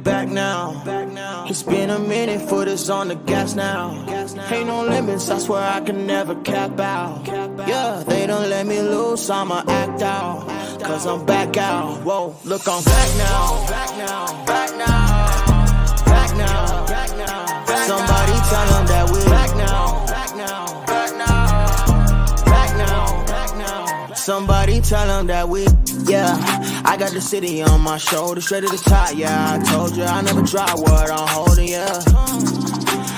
back now. It's been a minute, foot is on the gas now. Ain't no limits, I swear I can never cap out. Yeah, they don't let me loose, I'ma act out. Cause I'm back out, whoa, look, I'm back now. Back now, back now, back now, back now. Somebody tell them that we back now. Back now, back now, back now, back now. Somebody tell them that we, yeah. I got the city on my shoulders, straight to the top, yeah. I told you I never drop what I'm holding, yeah.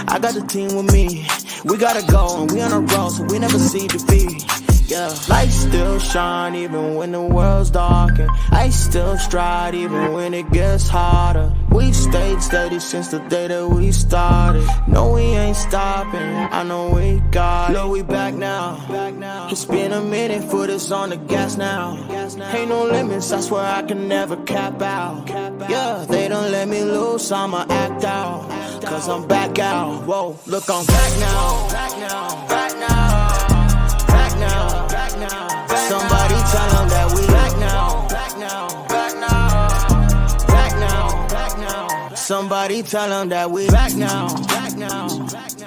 I got the team with me, we gotta go and we on a road, so we never see defeat. Yeah, lights still shine even when the world's dark, and I still stride even when it gets harder. We stayed steady since the day that we started. No, we ain't stopping, I know we got it. Look, we back now. It's been a minute, foot is on the gas now. Ain't no limits, I swear I can never cap out. Yeah, they don't let me loose, I'ma act out. Cause I'm back out, whoa, look, I'm back now. Back now, back now, back now, back now. Somebody tell them that we back now. Back now, back now, back now, back now. Somebody tell them that we back now. Back now, back now.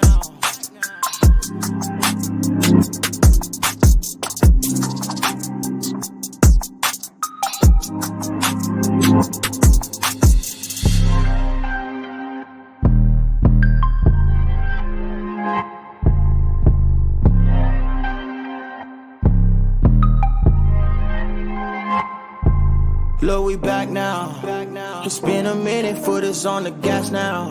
Look, we back now. It's been a minute, foot is on the gas now.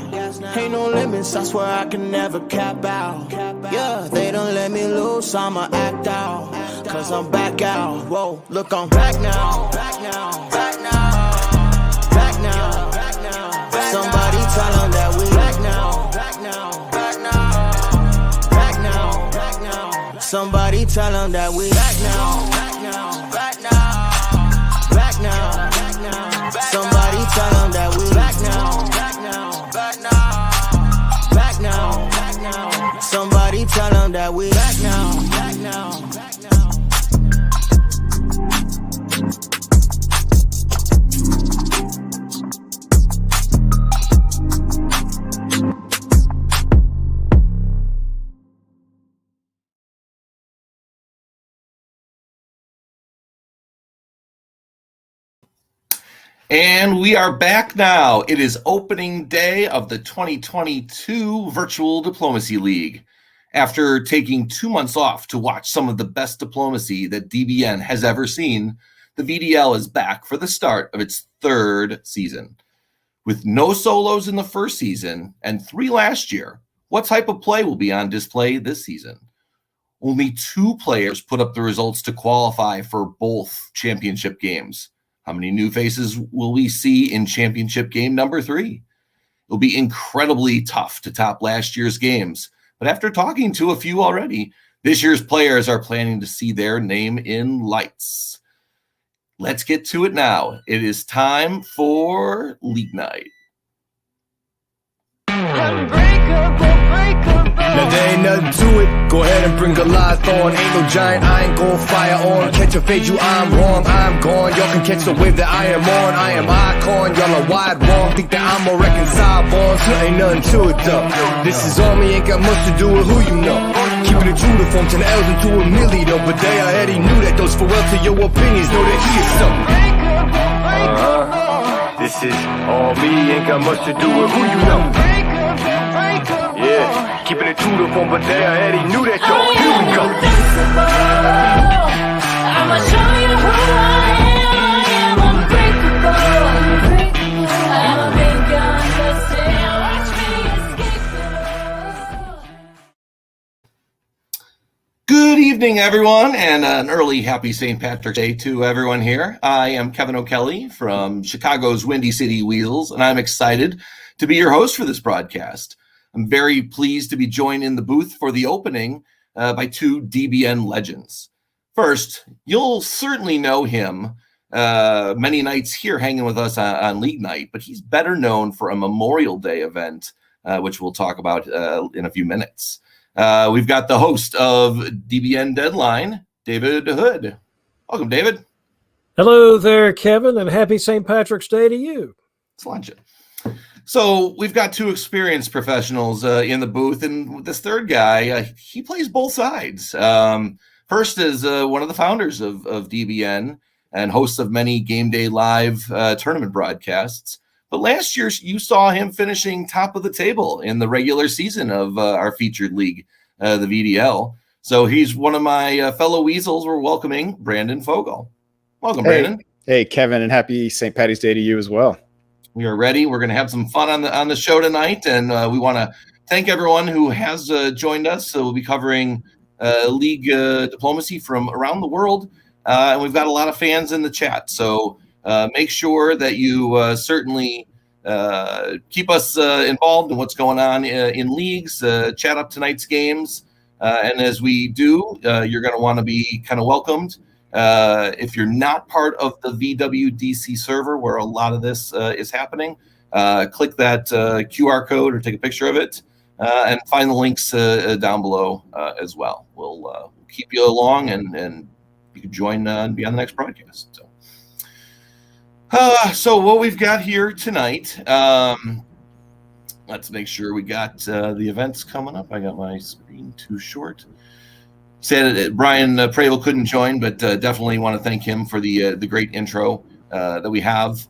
Ain't no limits, I swear I can never cap out. Yeah, they don't let me loose, I'ma act out. Cause I'm back out, whoa, look, I'm back now. Back now, back now, back now, back now. Somebody tell them that we back now. Back now, back now, back now, back now. Somebody tell them that we back now. Back now, back now, back now. Somebody tell them that we back now. Back now, back now, back now, back now. Somebody tell them that we back now. Back now, back now. And we are back now. It is opening day of the 2022 Virtual Diplomacy League. After taking 2 months off to watch some of the best diplomacy that DBN has ever seen, the VDL is back for the start of its third season. With no solos in the first season and 3 last year, what type of play will be on display this season? Only 2 players put up the results to qualify for both championship games. How many new faces will we see in championship game number 3? It'll be incredibly tough to top last year's games, but after talking to a few already, this year's players are planning to see their name in lights. Let's get to it now. It is time for League Night. Now there ain't nothing to it, go ahead and bring a live thorn. Ain't no giant, I ain't gon' fire on. Catch a fade, you I'm wrong, I'm gone. Y'all can catch the wave that I am on. I am icon, y'all are wide wrong. Think that I'm a reconcile born, so ain't nothing to it though. This is on me, ain't got much to do with who you know. Keeping it true to form 10 L's into a milli though. But they already knew that those farewell to your opinions, know that he is something. This is all me, ain't got much to do with who you know. Yeah, keeping it true to form, but they already knew that, y'all. Here we go. I'ma show you who I am unbreakable. I'ma make you understand. Watch me escape. Good evening, everyone, and an early happy St. Patrick's Day to everyone here. I am Kevin O'Kelly from Chicago's Windy City Weasels, and I'm excited to be your host for this broadcast. I'm very pleased to be joined in the booth for the opening by 2 DBN legends. First, you'll certainly know him many nights here hanging with us on League Night, but he's better known for a Memorial Day event, which we'll talk about in a few minutes. We've got the host of DBN Deadline, David Hood. Welcome, David. Hello there, Kevin, and happy St. Patrick's Day to you. It's luncheon. So we've got two experienced professionals in the booth, and this third guy, he plays both sides. First is one of the founders of DBN and host of many Game Day Live tournament broadcasts. But last year, you saw him finishing top of the table in the regular season of our featured league, the VDL. So he's one of my fellow weasels. We're welcoming Brandon Fogel. Welcome, Brandon. Hey, Kevin, and happy St. Patty's Day to you as well. We are ready. We're going to have some fun on the show tonight, and we want to thank everyone who has joined us. So we'll be covering league diplomacy from around the world, and we've got a lot of fans in the chat. So make sure that you certainly keep us involved in what's going on in leagues. Chat up tonight's games, and as we do, you're going to want to be kind of welcomed. If you're not part of the VWDC server where a lot of this is happening, click that QR code or take a picture of it and find the links down below as well. We'll keep you along and you can join and be on the next broadcast. So what we've got here tonight, let's make sure we got the events coming up. I got my screen too short. Said Brian Pravel couldn't join, but definitely want to thank him for the great intro that we have.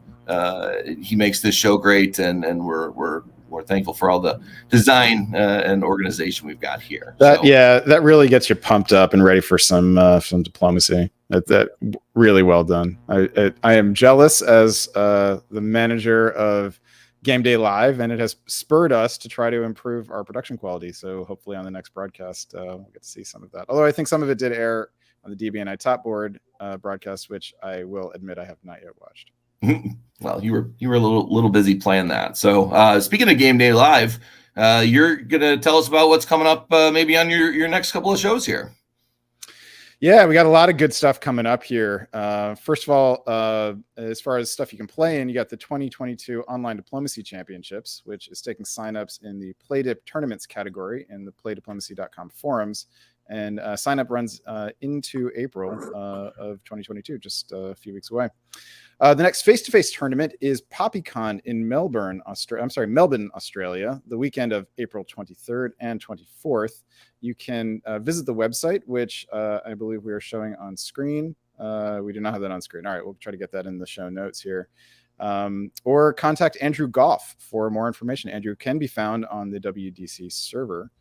He makes this show great, and we're thankful for all the design and organization we've got here. That really gets you pumped up and ready for some diplomacy. That really well done. I am jealous as the manager of Game Day Live, and it has spurred us to try to improve our production quality. So hopefully on the next broadcast, we'll get to see some of that. Although I think some of it did air on the DBNI Top Board broadcast, which I will admit I have not yet watched. Well, you were a little busy playing that. So speaking of Game Day Live, you're gonna tell us about what's coming up maybe on your next couple of shows here. Yeah, we got a lot of good stuff coming up here. First of all, as far as stuff you can play in, you got the 2022 Online Diplomacy Championships, which is taking signups in the PlayDip Tournaments category in the playdiplomacy.com forums. And sign-up runs into April of 2022, just a few weeks away. The next face-to-face tournament is PoppyCon in Melbourne, Australia, the weekend of April 23rd and 24th. You can visit the website, which I believe we are showing on screen. We do not have that on screen. All right, we'll try to get that in the show notes here. Or contact Andrew Goff for more information. Andrew can be found on the WDC server.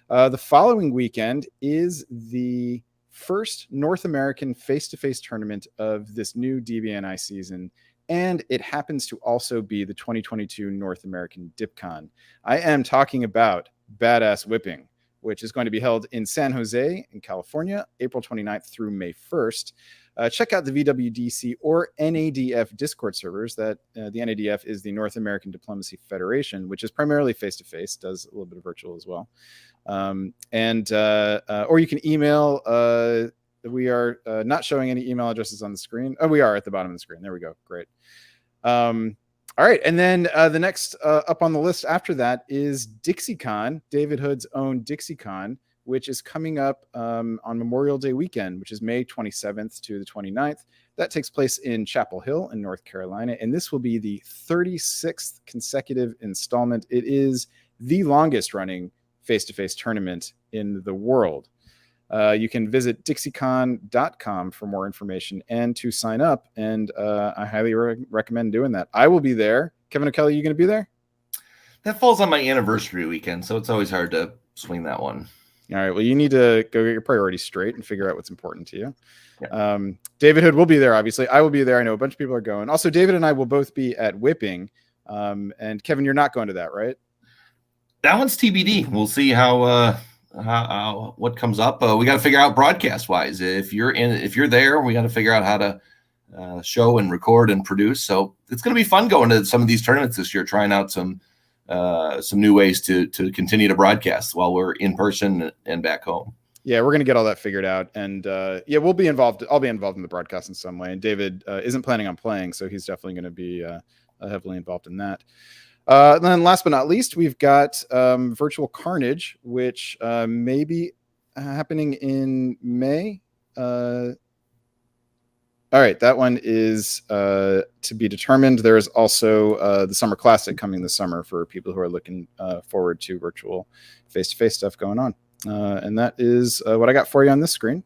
The following weekend is the first North American face-to-face tournament of this new DBNI season, and it happens to also be the 2022 North American DipCon. I am talking about Badass Whipping, which is going to be held in San Jose in California, April 29th through May 1st. Check out the VWDC or NADF Discord servers. The NADF is the North American Diplomacy Federation, which is primarily face-to-face, does a little bit of virtual as well. Or you can email. We are not showing any email addresses on the screen. Oh, we are at the bottom of the screen. There we go. Great. All right. And then the next up on the list after that is DixieCon, David Hood's own DixieCon, which is coming up on Memorial Day weekend, which is May 27th to the 29th. That takes place in Chapel Hill in North Carolina. And this will be the 36th consecutive installment. It is the longest running face-to-face tournament in the world. You can visit dixiecon.com for more information and to sign up. And I highly recommend doing that. I will be there. Kevin O'Kelly, you going to be there? That falls on my anniversary weekend, so it's always hard to swing that one. All right. Well, you need to go get your priorities straight and figure out what's important to you. Yeah. David Hood will be there, obviously. I will be there. I know a bunch of people are going. Also, David and I will both be at Whipping. And Kevin, you're not going to that, right? That one's TBD. We'll see how what comes up. We got to figure out broadcast wise. If you're there, we got to figure out how to show and record and produce. So it's going to be fun going to some of these tournaments this year, trying out some new ways to continue to broadcast while we're in person and back home. Yeah, we're going to get all that figured out. And we'll be involved. I'll be involved in the broadcast in some way. And David isn't planning on playing, so he's definitely going to be heavily involved in that. Then last but not least, we've got Virtual Carnage, which may be happening in May. All right, that one is to be determined. There is also the Summer Classic coming this summer for people who are looking forward to virtual face-to-face stuff going on. And that is what I got for you on this screen.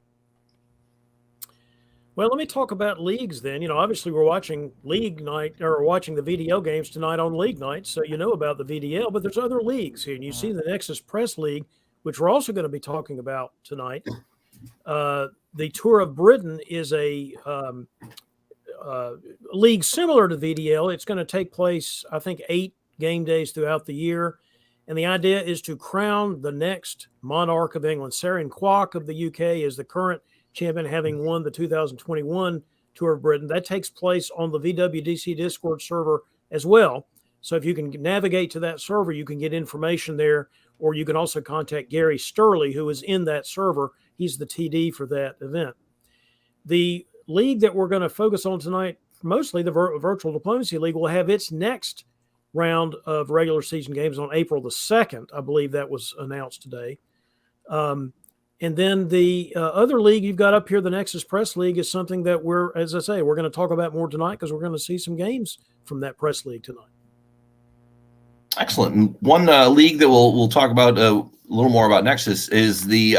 Well, let me talk about leagues then. Obviously we're watching League Night, or watching the VDL games tonight on League Night, so you know about the VDL, but there's other leagues here. And you see the Nexus Press League, which we're also going to be talking about tonight. The Tour of Britain is a league similar to VDL. It's going to take place, I think, 8 game days throughout the year. And the idea is to crown the next monarch of England. Sarah Kwok of the UK is the current champion, having won the 2021 Tour of Britain. That takes place on the VWDC Discord server as well. So if you can navigate to that server, you can get information there, or you can also contact Gary Sturley, who is in that server. He's the TD for that event. The league that we're going to focus on tonight, mostly the Virtual Diplomacy League, will have its next round of regular season games on April the 2nd. I believe that was announced today. And then the other league you've got up here, the Nexus Press League, is something that we're going to talk about more tonight, because we're going to see some games from that Press League tonight. Excellent. And one league that we'll talk about a little more about Nexus is the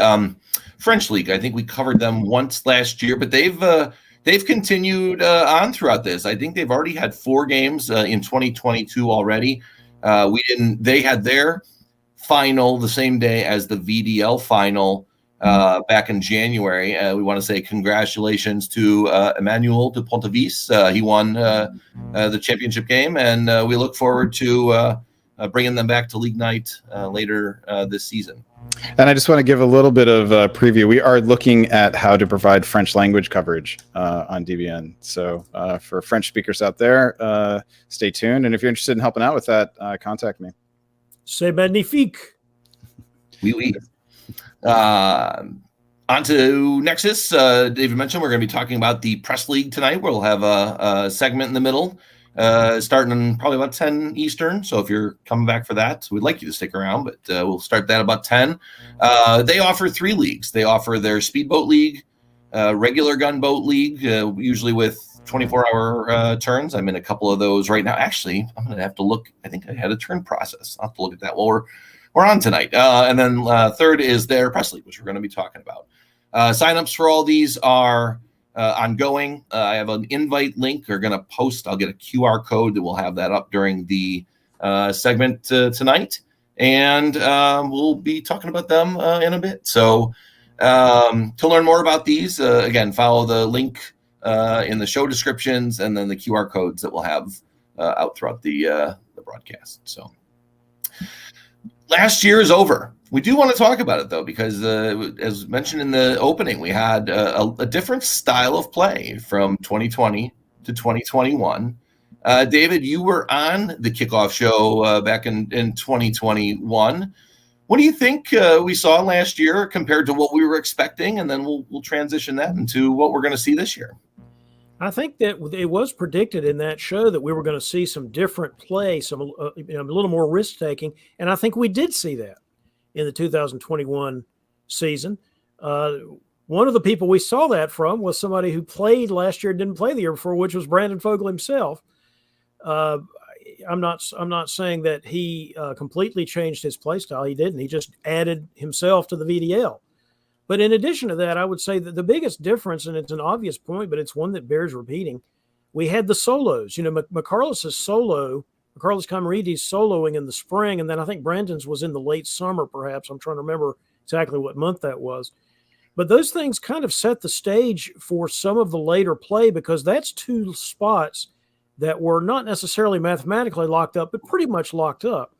French League. I think we covered them once last year, but they've continued on throughout this. I think they've already had 4 games in 2022 already. They had their final the same day as the VDL final back in January. We want to say congratulations to Emmanuel de Pontevis. He won the championship game, and we look forward to bringing them back to League Night later this season. And I just want to give a little bit of a preview. We are looking at how to provide French language coverage on DBN. So for French speakers out there, stay tuned. And if you're interested in helping out with that, contact me. C'est magnifique. Oui, oui. On to Nexus. David mentioned we're going to be talking about the Press League tonight. We'll have a segment in the middle starting probably about 10 Eastern. So if you're coming back for that, we'd like you to stick around, but we'll start that about 10. They offer 3 leagues. They offer their Speedboat League, regular Gunboat League, usually with 24-hour turns. I'm in a couple of those right now. Actually, I'm going to have to look. I think I had a turn process. I'll have to look at that while we're on tonight. And then third is their Press League, which we're going to be talking about. Signups for all these are ongoing. I have an invite link. We're going to post. I'll get a QR code that we'll have that up during the segment tonight. And we'll be talking about them in a bit. So to learn more about these, again, follow the link in the show descriptions and then the QR codes that we'll have out throughout the broadcast. So last year is over. We do want to talk about it, though, because as mentioned in the opening, we had a different style of play from 2020 to 2021. David, you were on the kickoff show back in 2021. What do you think we saw last year compared to what we were expecting? And then we'll transition that into what we're going to see this year. I think that it was predicted in that show that we were going to see some different play, some a little more risk taking, and I think we did see that in the 2021 season. One of the people we saw that from was somebody who played last year, didn't play the year before, which was Brandon Fogel himself. I'm not saying that he completely changed his play style. He didn't. He just added himself to the VDL. But in addition to that, I would say that the biggest difference, and it's an obvious point, but it's one that bears repeating, we had the solos. McCarlos's solo, Carlos Camarides soloing in the spring, and then I think Brandon's was in the late summer, perhaps. I'm trying to remember exactly what month that was. But those things kind of set the stage for some of the later play, because that's 2 spots that were not necessarily mathematically locked up, but pretty much locked up.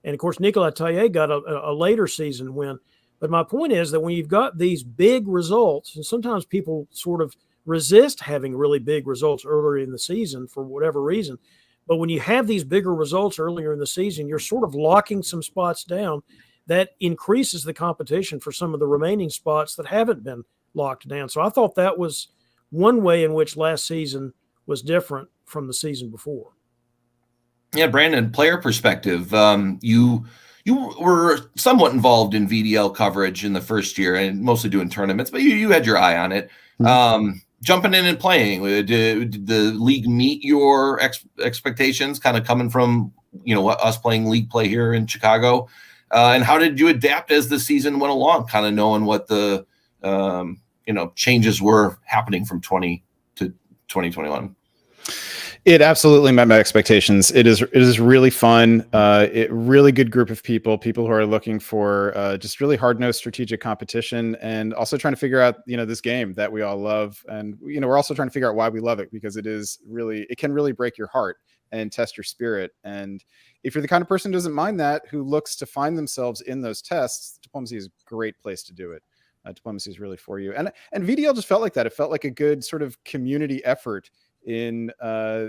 And, of course, Nicolas Taillet got a later season win. But my point is that when you've got these big results, and sometimes people sort of resist having really big results earlier in the season for whatever reason, but when you have these bigger results earlier in the season, you're sort of locking some spots down. That increases the competition for some of the remaining spots that haven't been locked down. So I thought that was one way in which last season was different from the season before. Yeah, Brandon, player perspective, you were somewhat involved in VDL coverage in the first year and mostly doing tournaments, but you had your eye on it. jumping in and playing, did the league meet your expectations, kind of coming from, us playing league play here in Chicago? And how did you adapt as the season went along, kind of knowing what the, changes were happening from 20 to 2021? It absolutely met my expectations. It is really fun. Really good group of people who are looking for just really hard-nosed strategic competition, and also trying to figure out, this game that we all love. And, we're also trying to figure out why we love it, because it can really break your heart and test your spirit. And if you're the kind of person who doesn't mind that, who looks to find themselves in those tests, diplomacy is a great place to do it. Diplomacy is really for you. And VDL just felt like that. It felt like a good sort of community effort in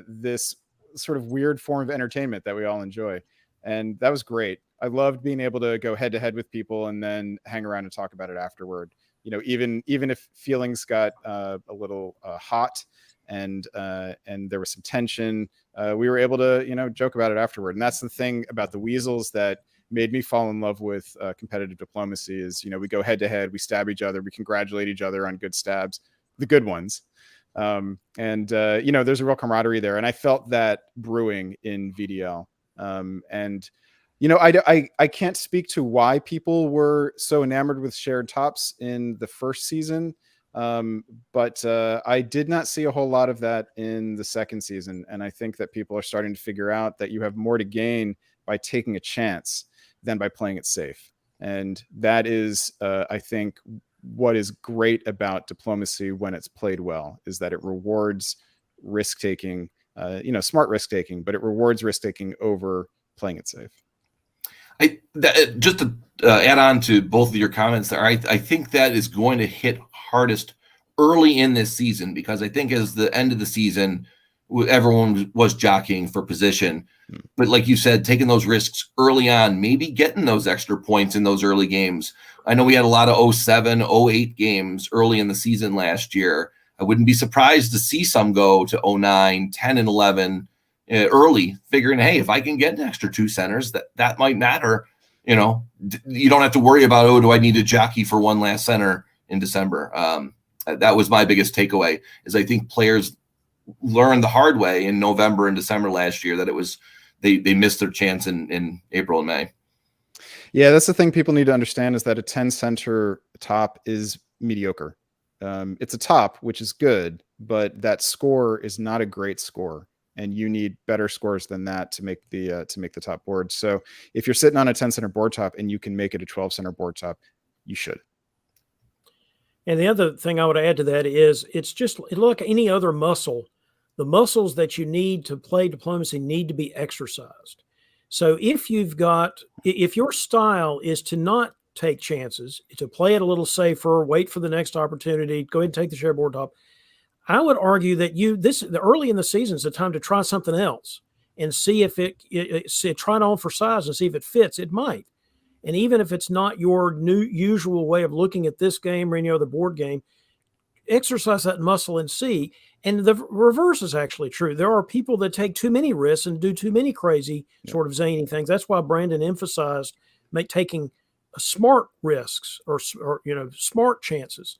this sort of weird form of entertainment that we all enjoy. And that was great. I loved being able to go head to head with people and then hang around and talk about it afterward. Even if feelings got a little hot and there was some tension, we were able to, joke about it afterward. And that's the thing about the Weasels that made me fall in love with competitive diplomacy is, we go head to head, we stab each other, we congratulate each other on good stabs, the good ones. There's a real camaraderie there. And I felt that brewing in VDL. I can't speak to why people were so enamored with shared tops in the first season. But I did not see a whole lot of that in the second season. And I think that people are starting to figure out that you have more to gain by taking a chance than by playing it safe. And that is, I think, what is great about diplomacy when it's played well, is that it rewards risk-taking, smart risk-taking, but it rewards risk-taking over playing it safe. Just to add on to both of your comments there, I think that is going to hit hardest early in this season, because I think as the end of the season, everyone was jockeying for position. But like you said, taking those risks early on, maybe getting those extra points in those early games. I know we had a lot of 07, 08 games early in the season last year. I wouldn't be surprised to see some go to 09, 10, and 11 early, figuring, hey, if I can get an extra 2 centers, that might matter. You don't have to worry about, do I need to jockey for one last center in December? That was my biggest takeaway, is I think players learned the hard way in November and December last year that it was they missed their chance in April and May. Yeah, that's the thing people need to understand, is that a 10 center top is mediocre. It's a top, which is good, but that score is not a great score, and you need better scores than that to make the top board. So if you're sitting on a 10 center board top and you can make it a 12 center board top, you should. And the other thing I would add to that is, it's just like any other muscle. The muscles that you need to play diplomacy need to be exercised. So if your style is to not take chances, to play it a little safer, wait for the next opportunity, go ahead and take the share board top, I would argue that the early in the season is the time to try something else and see if try it on for size and see if it fits. It might. And even if it's not your usual way of looking at this game or any other board game, exercise that muscle and see. And the reverse is actually true. There are people that take too many risks and do too many crazy sort of zany things. That's why Brandon emphasized taking smart risks or smart chances.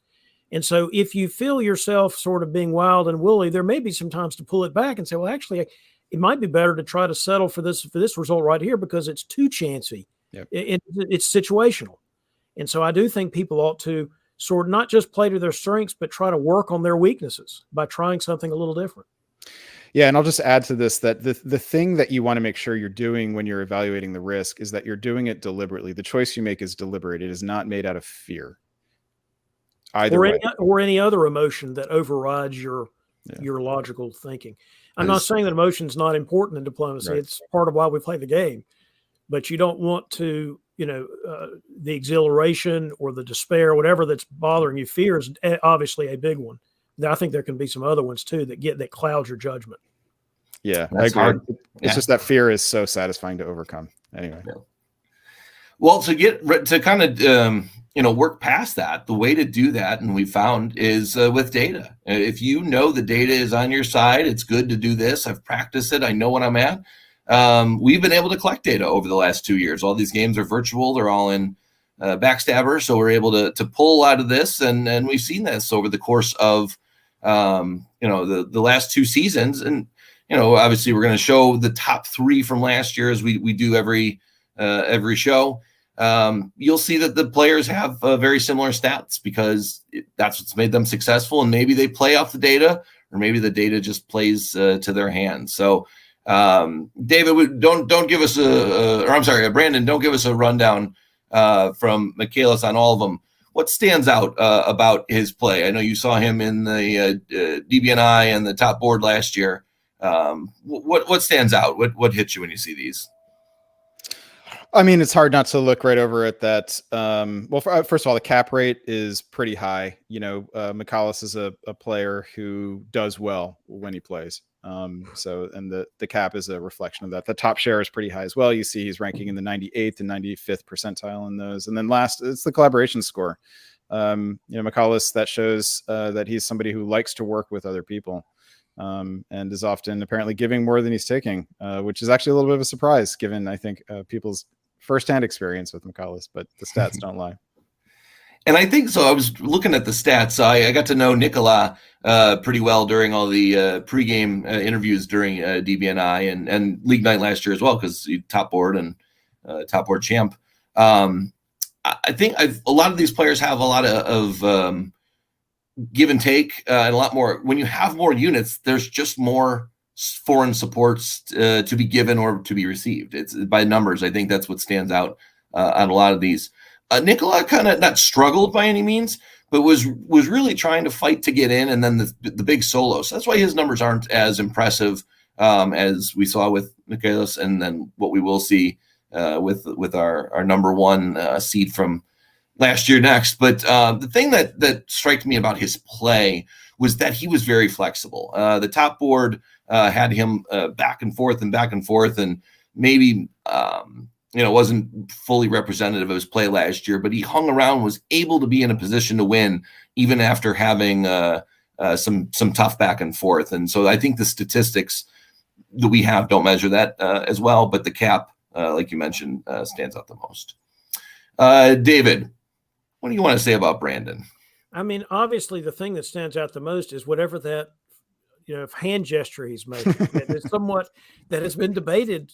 And so if you feel yourself sort of being wild and woolly, there may be some times to pull it back and say, well, actually, it might be better to try to settle for this result right here, because it's too chancy. Yep. It's situational. And so I do think people ought to sort of not just play to their strengths, but try to work on their weaknesses by trying something a little different. Yeah, and I'll just add to this that the thing that you want to make sure you're doing when you're evaluating the risk is that you're doing it deliberately. The choice you make is deliberate. It is not made out of fear. Or any other emotion that overrides your logical thinking. I'm not saying that emotion's not important in diplomacy. Right. It's part of why we play the game. But you don't want to, the exhilaration or the despair, whatever that's bothering you. Fear is obviously a big one. Now, I think there can be some other ones too that cloud your judgment. Yeah, I agree. Hard. It's just that fear is so satisfying to overcome. Anyway. Yeah. Well, to kind of work past that, the way to do that, and we found, is with data. If you know the data is on your side, it's good to do this. I've practiced it. I know what I'm at. We've been able to collect data over the last 2 years. All these games are virtual. They're all in Backstabber. So we're able to pull out of this. And we've seen this over the course of the last 2 seasons. And, obviously we're going to show the top 3 from last year as we do every show. You'll see that the players have very similar stats because that's what's made them successful. And maybe they play off the data, or maybe the data just plays to their hands. So, David, don't give us Brandon, don't give us a rundown from Michaelis on all of them. What stands out about his play? I know you saw him in the DBNI and the top board last year. What stands out? What hits you when you see these? I mean, it's hard not to look right over at that. First of all, the cap rate is pretty high. Michaelis is a player who does well when he plays. And the cap is a reflection of that. The top share is pretty high as well. You see he's ranking in the 98th and 95th percentile in those. And then last, it's the collaboration score. Michaelis, that shows that he's somebody who likes to work with other people. And is often apparently giving more than he's taking, which is actually a little bit of a surprise given, I think, people's firsthand experience with Michaelis, but the stats don't lie. And I think so. I was looking at the stats. I got to know Nicola pretty well during all the pregame interviews during DBNI and League Night last year as well, because he top board and top board champ. I think a lot of these players have a lot of give and take and a lot more. When you have more units, there's just more foreign supports to be given or to be received. It's by numbers. I think that's what stands out on a lot of these. Nicola kind of not struggled by any means, but was really trying to fight to get in, and then the big solo. So that's why his numbers aren't as impressive as we saw with Michaelis, and then what we will see with our number 1 seed from last year next. But the thing that struck me about his play was that he was very flexible. The top board had him back and forth, and maybe wasn't fully representative of his play last year, but he hung around, was able to be in a position to win even after having some tough back and forth. And so I think the statistics that we have don't measure that as well, but the cap, like you mentioned, stands out the most. David, what do you want to say about Brandon? I mean, obviously the thing that stands out the most is whatever that hand gesture he's making. It's somewhat that has been debated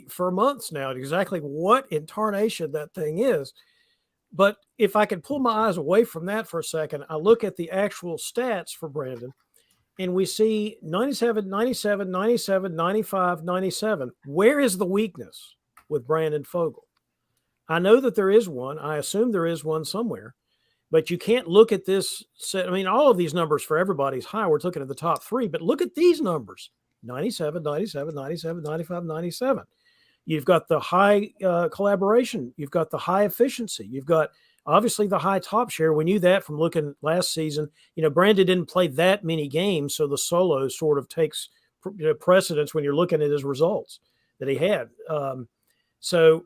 for months now, exactly what in tarnation that thing is. But if I could pull my eyes away from that for a second, I look at the actual stats for Brandon, and we see 97, 97, 97, 95, 97. Where is the weakness with Brandon Fogel? I know that there is one. I assume there is one somewhere. But you can't look at this set. I mean, all of these numbers for everybody's high. We're looking at the top 3, but look at these numbers: 97, 97, 97, 95, 97. You've got the high collaboration. You've got the high efficiency. You've got obviously the high top share. We knew that from looking last season. Brandon didn't play that many games, so the solo sort of takes precedence when you're looking at his results that he had. So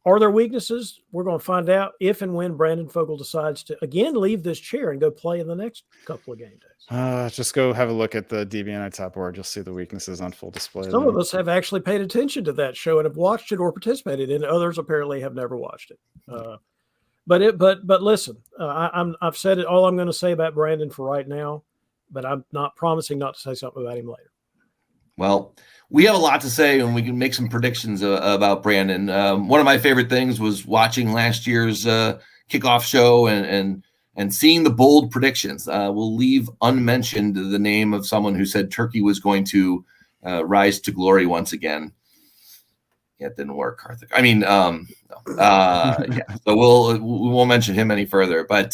are there weaknesses? We're going to find out if and when Brandon Fogel decides to, again, leave this chair and go play in the next couple of game days. Just go have a look at the DBNI top board. You'll see the weaknesses on full display. Some of us have actually paid attention to that show and have watched it or participated in it. Others apparently have never watched it. But listen, I've said it all I'm going to say about Brandon for right now, but I'm not promising not to say something about him later. Well, we have a lot to say, and we can make some predictions about Brandon. One of my favorite things was watching last year's kickoff show and seeing the bold predictions. We'll leave unmentioned the name of someone who said Turkey was going to rise to glory once again. Yeah, it didn't work, Arthur. I mean, no. Yeah. So we won't mention him any further. But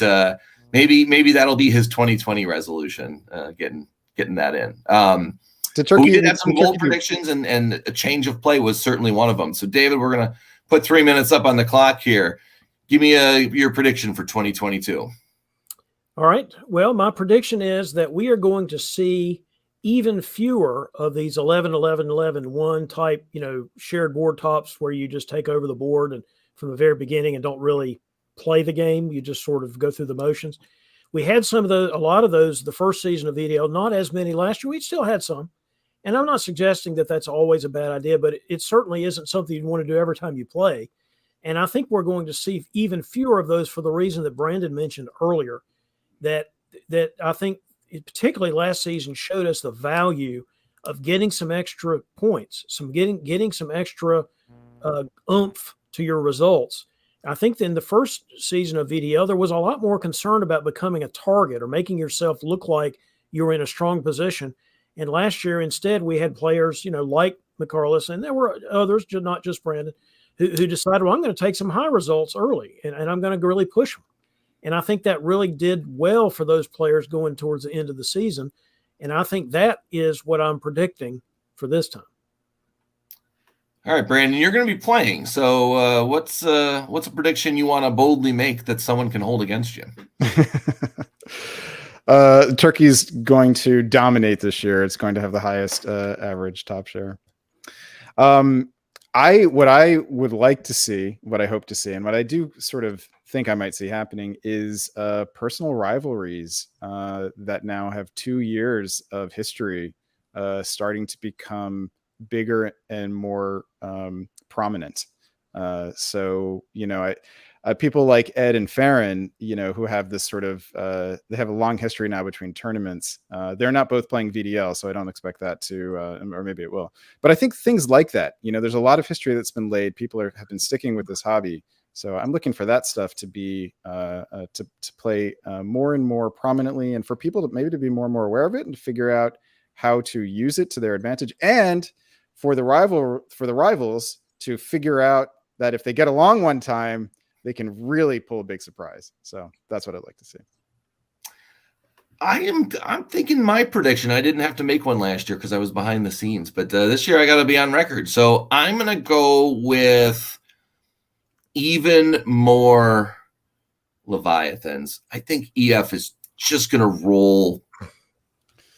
maybe that'll be his 2020 resolution, getting that in. We did have some bold predictions, and a change of play was certainly one of them. So, David, we're going to put 3 minutes up on the clock here. Give me your prediction for 2022. All right. Well, my prediction is that we are going to see even fewer of these 11, 11, 11, 1 type, shared board tops where you just take over the board and from the very beginning and don't really play the game. You just sort of go through the motions. We had a lot of those the first season of VDL, not as many last year. We still had some. And I'm not suggesting that that's always a bad idea, but it certainly isn't something you want to do every time you play. And I think we're going to see even fewer of those for the reason that Brandon mentioned earlier, that I think particularly last season, showed us the value of getting some extra points, getting some extra oomph to your results. I think that in the first season of VDL, there was a lot more concern about becoming a target or making yourself look like you were in a strong position. And last year, instead, we had players, like McCarless, and there were others, not just Brandon, who decided, well, I'm going to take some high results early, and I'm going to really push them. And I think that really did well for those players going towards the end of the season. And I think that is what I'm predicting for this time. All right, Brandon, you're going to be playing. So what's a prediction you want to boldly make that someone can hold against you? Turkey's going to dominate this year. It's going to have the highest average top share. What I would like to see, what I hope to see, and what I do sort of think I might see happening is personal rivalries that now have 2 years of history starting to become bigger and more prominent. So, people like Ed and Farron, who have this sort of, they have a long history now between tournaments. They're not both playing VDL, so I don't expect that to, or maybe it will. But I think things like that, there's a lot of history that's been laid. People have been sticking with this hobby. So I'm looking for that stuff to be, to play more and more prominently, and for people to maybe be more and more aware of it and to figure out how to use it to their advantage, and for the rivals to figure out that if they get along one time, they can really pull a big surprise. So that's what I'd like to see. I'm thinking my prediction. I didn't have to make one last year because I was behind the scenes, but this year I got to be on record. So I'm going to go with even more Leviathans. I think EF is just going to roll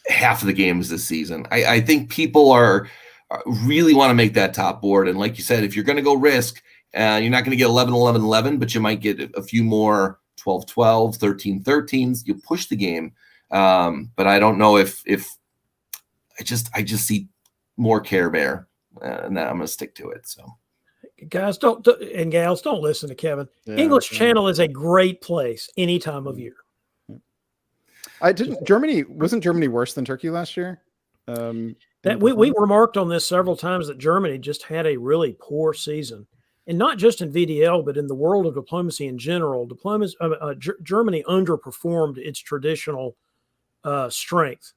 half of the games this season. I think people really want to make that top board. And like you said, if you're going to go risk, you're not going to get 11, 11, 11, but you might get a few more 12, 12, 13, 13s. You push the game. But I don't know if I just see more Care Bear, and I'm going to stick to it. So guys, and gals, don't listen to Kevin. Yeah, English Channel is a great place any time of year. Wasn't Germany worse than Turkey last year? That we remarked on this several times that Germany just had a really poor season, and not just in VDL, but in the world of diplomacy in general. Germany underperformed its traditional strength,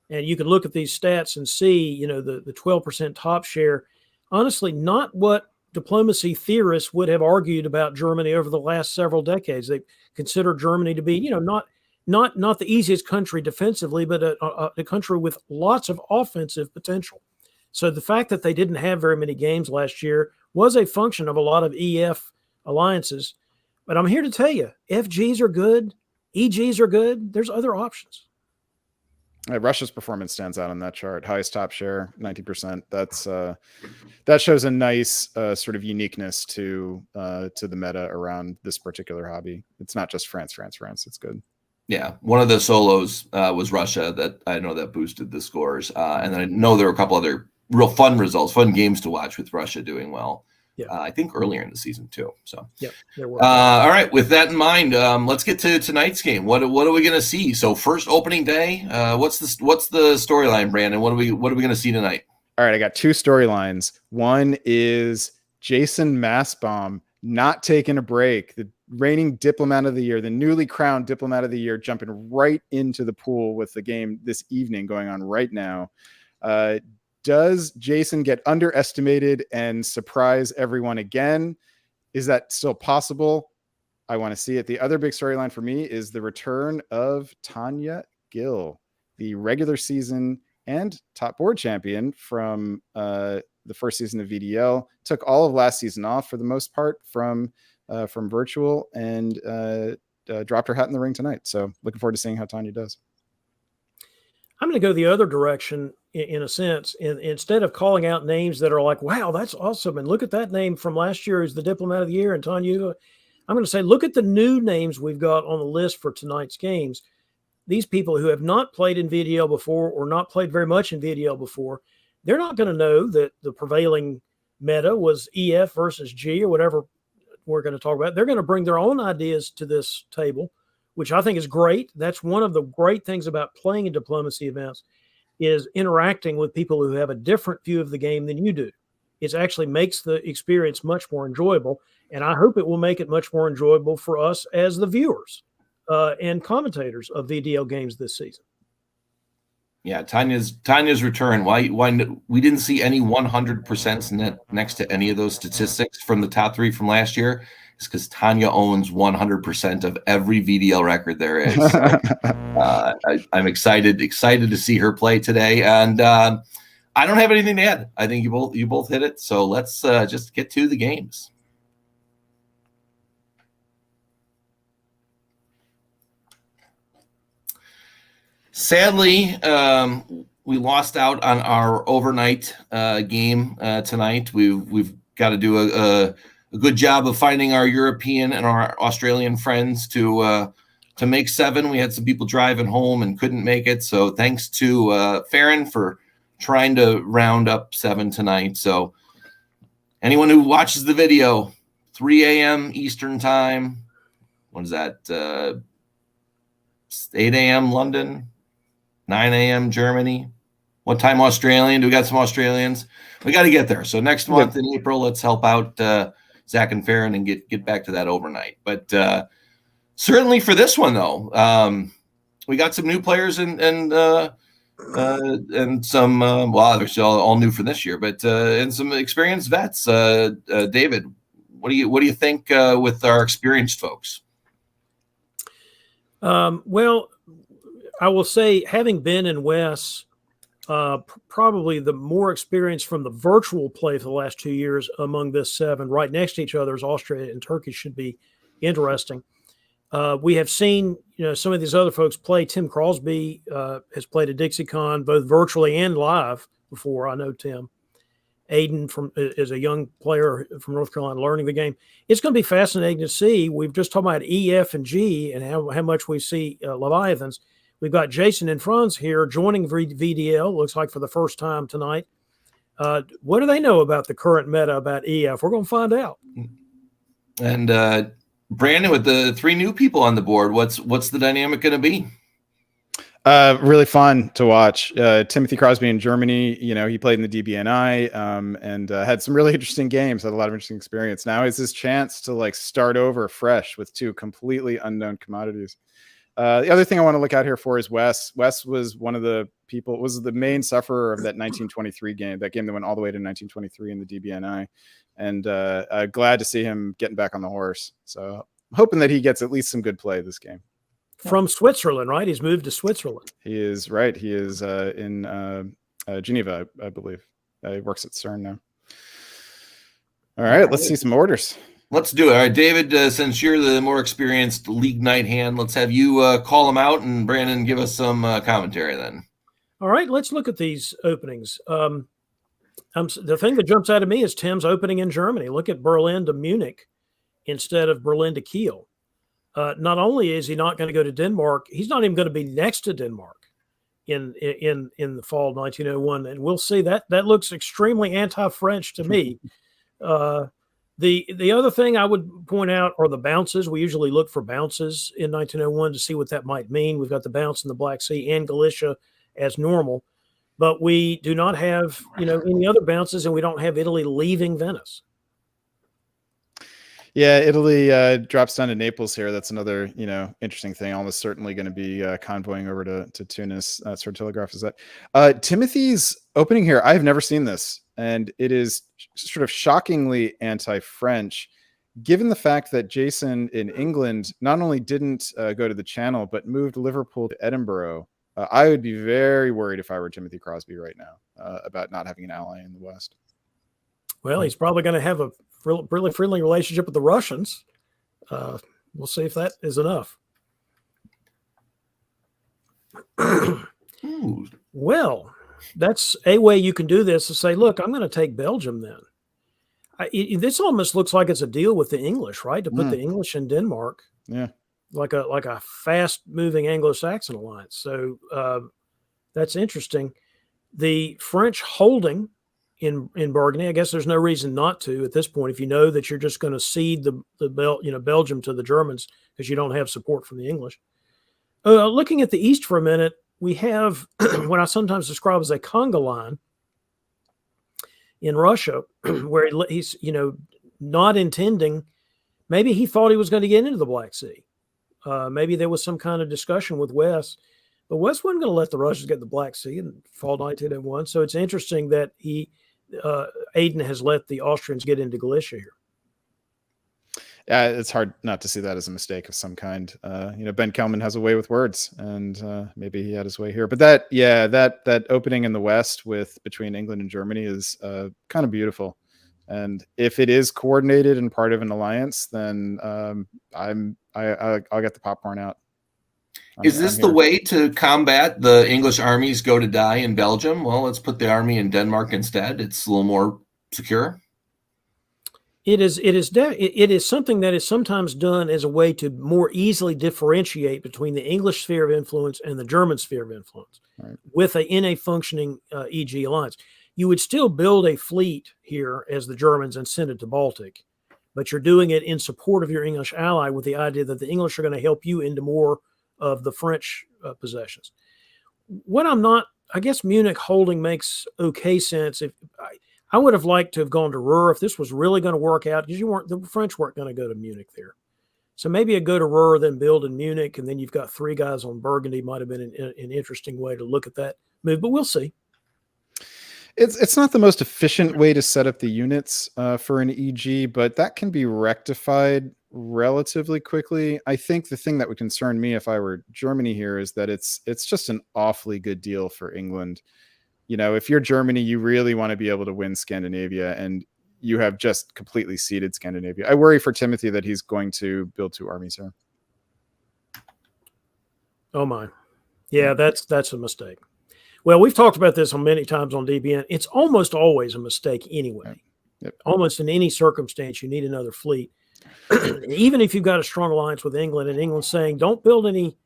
and you can look at these stats and see, the 12% top share. Honestly, not what diplomacy theorists would have argued about Germany over the last several decades. They consider Germany to be, not the easiest country defensively, but a country with lots of offensive potential. So the fact that they didn't have very many games last year was a function of a lot of EF alliances. But I'm here to tell you, FGs are good, EGs are good. There's other options. Russia's performance stands out on that chart. Highest top share, 90%. That shows a nice sort of uniqueness to the meta around this particular hobby. It's not just France. It's good. Yeah, one of the solos was Russia that I know that boosted the scores, and I know there were a couple other real fun results, fun games to watch with Russia doing well. Yeah, I think earlier in the season too. So yeah, there were. All right, with that in mind, let's get to tonight's game. What are we going to see? So first opening day, what's the storyline, Brandon? What are we going to see tonight? All right, I got two storylines. One is Jason Massbaum not taking a break, the reigning diplomat of the year, the newly crowned diplomat of the year, jumping right into the pool with the game this evening going on right now. Does Jason get underestimated and surprise everyone again? Is that still possible? I want to see it. The other big storyline for me is the return of Tanya Gill, the regular season and top board champion from the first season of VDL. Took all of last season off for the most part from virtual, and dropped her hat in the ring tonight. So looking forward to seeing how Tanya does. I'm going to go the other direction in a sense. Instead of calling out names that are like, wow, that's awesome, and look at that name from last year as the diplomat of the year and Tanya, I'm going to say, look at the new names we've got on the list for tonight's games. These people who have not played in VDL before or not played very much in VDL before, they're not going to know that the prevailing meta was EF versus G or whatever we're going to talk about. They're going to bring their own ideas to this table which I think is great. That's one of the great things about playing in diplomacy events is interacting with people who have a different view of the game than you do. It actually makes the experience much more enjoyable, and I hope it will make it much more enjoyable for us as the viewers and commentators of VDL games this season. Yeah, Tanya's return. Why we didn't see any 100% next to any of those statistics from the top three from last year is because Tanya owns 100% of every VDL record there is. So, I'm excited to see her play today, and I don't have anything to add. I think you both hit it. So let's just get to the games. Sadly, we lost out on our overnight game tonight. We've got to do a good job of finding our European and our Australian friends to make 7. We had some people driving home and couldn't make it. So thanks to Farron for trying to round up 7 tonight. So anyone who watches the video, 3 a.m. Eastern time, what is that? 8 a.m. London, 9 a.m. Germany. What time Australian? Do we got some Australians? We got to get there. So next month in April, let's help out Zach and Farron and get back to that overnight. But certainly for this one, though, we got some new players and some well, they're still all new for this year, but and some experienced vets. David, what do you think with our experienced folks? Well, I will say, having been in Wes, probably the more experience from the virtual play for the last 2 years among this 7, right next to each other, is Austria and Turkey, should be interesting. We have seen, some of these other folks play. Tim Crosby has played at DixieCon both virtually and live before. I know Tim. Aiden is a young player from North Carolina learning the game. It's going to be fascinating to see. We've just talked about E, F, and G and how much we see Leviathans. We've got Jason and Franz here joining VDL, looks like for the first time tonight. What do they know about the current meta about EF? We're going to find out. And Brandon, with the 3 new people on the board, what's the dynamic going to be? Really fun to watch. Timothy Crosby in Germany, he played in the DBNI and had some really interesting games, had a lot of interesting experience. Now is his chance to start over fresh with 2 completely unknown commodities. The other thing I want to look out here for is Wes. Wes was one of the people, was the main sufferer of that 1923 game, that game that went all the way to 1923 in the DBNI. And glad to see him getting back on the horse. So I'm hoping that he gets at least some good play this game. From Switzerland, right? He's moved to Switzerland. He is right. He is in Geneva, I believe. He works at CERN now. All right, let's see some orders. Let's do it. All right, David, since you're the more experienced league night hand, let's have you call them out, and Brandon, give us some commentary then. All right, let's look at these openings. The thing that jumps out at me is Tim's opening in Germany. Look at Berlin to Munich instead of Berlin to Kiel. Not only is he not going to go to Denmark, he's not even going to be next to Denmark in the fall of 1901, and we'll see that looks extremely anti-French to me. The other thing I would point out are the bounces. We usually look for bounces in 1901 to see what that might mean. We've got the bounce in the Black Sea and Galicia as normal, but we do not have any other bounces, and we don't have Italy leaving Venice. Yeah, Italy drops down to Naples here. That's another, interesting thing. Almost certainly going to be convoying over to Tunis. Sort of telegraph is that. Timothy's opening here, I've never seen this, and it is sort of shockingly anti-French, given the fact that Jason in England not only didn't go to the Channel, but moved Liverpool to Edinburgh. I would be very worried if I were Timothy Crosby right now about not having an ally in the West. Well, he's probably going to have a really friendly relationship with the Russians. We'll see if that is enough. Well, that's a way you can do this, to say, look, I'm going to take Belgium then. This almost looks like it's a deal with the English, right? To put the English in Denmark. Yeah. Like a fast-moving Anglo-Saxon alliance. So that's interesting. The French holding in Burgundy. I guess there's no reason not to at this point if you know that you're just going to cede Belgium to the Germans because you don't have support from the English. Looking at the east for a minute, we have what I sometimes describe as a conga line in Russia, where he's not intending. Maybe he thought he was going to get into the Black Sea. Maybe there was some kind of discussion with West, but West wasn't going to let the Russians get the Black Sea in fall 1901. So it's interesting that Aden has let the Austrians get into Galicia here. Yeah, it's hard not to see that as a mistake of some kind. Ben Kelman has a way with words, and maybe he had his way here. But that opening in the West between England and Germany is kind of beautiful. And if it is coordinated and part of an alliance, then I'll get the popcorn out. Is this the way to combat the English armies go to die in Belgium? Well, let's put the army in Denmark instead. It's a little more secure. It is something that is sometimes done as a way to more easily differentiate between the English sphere of influence and the German sphere of influence, right, in a functioning EG alliance. You would still build a fleet here as the Germans and send it to Baltic, but you're doing it in support of your English ally with the idea that the English are going to help you into more of the French possessions. I guess Munich holding makes okay sense. I would have liked to have gone to Ruhr if this was really going to work out, because the French weren't going to go to Munich there. So maybe a go to Ruhr, then build in Munich, and then you've got 3 guys on Burgundy. Might have been an interesting way to look at that move, but we'll see. It's not the most efficient way to set up the units for an EG, but that can be rectified relatively quickly. I think the thing that would concern me if I were Germany here is that it's just an awfully good deal for England. If you're Germany, you really want to be able to win Scandinavia, and you have just completely ceded Scandinavia. I worry for Timothy that he's going to build 2 armies here. Oh my. Yeah, that's a mistake. Well, we've talked about this many times on DBN. It's almost always a mistake anyway. Yep. Almost in any circumstance, you need another fleet. Even if you've got a strong alliance with England and England's saying, don't build any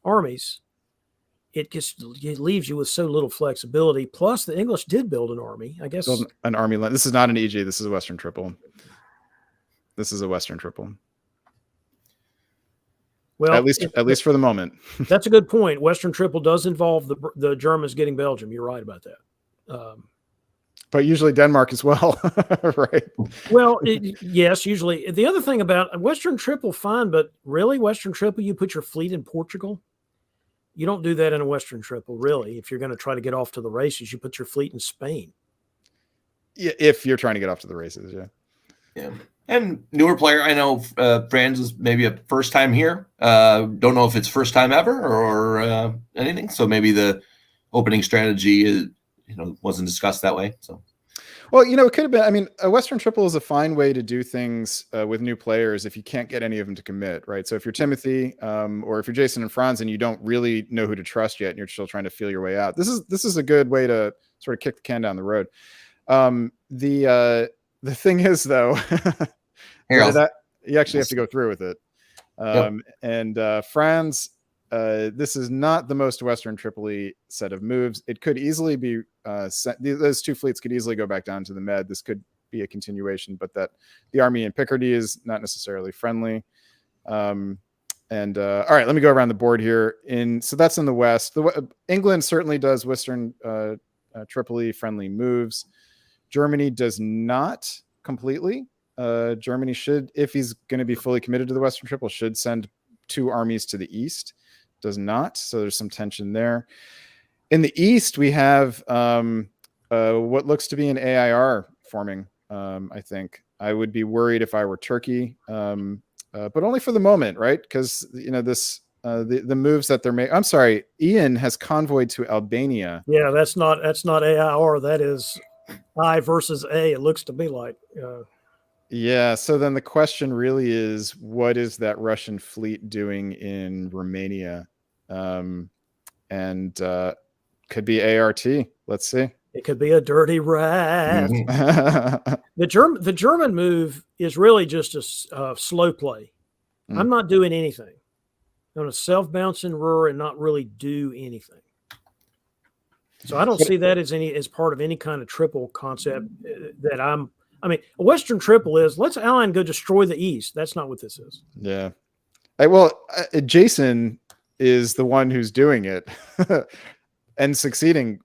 armies, it leaves you with so little flexibility. Plus, the English did build an army, I guess. Build an army. This is not an EG. This is a Western Triple. Well, at least for the moment. That's a good point. Western Triple does involve the Germans getting Belgium. You're right about that. But usually Denmark as well, right? Well, yes, usually. The other thing about Western Triple, fine, but really, Western Triple, you put your fleet in Portugal. You don't do that in a Western Triple, really. If you're going to try to get off to the races, you put your fleet in Spain. Yeah, if you're trying to get off to the races, yeah. Yeah. And newer player, I know Franz is maybe a first time here. Don't know if it's first time ever or anything. So maybe the opening strategy wasn't discussed that way. So, well, it could have been. I mean, a Western Triple is a fine way to do things with new players if you can't get any of them to commit, right? So if you're Timothy or if you're Jason and Franz and you don't really know who to trust yet and you're still trying to feel your way out, this is a good way to sort of kick the can down the road. The thing is, though, you actually have to go through with it. And Franz, this is not the most Western Tripoli set of moves. It could easily be those 2 fleets could easily go back down to the Med. This could be a continuation, but that the army in Picardy is not necessarily friendly. All right, let me go around the board here. So that's in the West. England certainly does Western Tripoli friendly moves. Germany does not completely. Germany should, if he's going to be fully committed to the Western Triple, should send 2 armies to the east. Does not. So there's some tension there. In the east, we have what looks to be an AIR forming. I think I would be worried if I were Turkey, but only for the moment, right? Because the moves that they're making. I'm sorry, Ian has convoyed to Albania. Yeah, that's not AIR. That is I versus A. It looks to be like. Yeah. So then the question really is, what is that Russian fleet doing in Romania? Could be ART. Let's see. It could be a dirty rat. The German move is really just a slow play. I'm not doing anything. I'm going to self-bounce in Ruhr and not really do anything. So I don't see that as part of any kind of triple concept that I mean, a Western triple is let's ally and go destroy the East. That's not what this is. Yeah. Jason is the one who's doing it and succeeding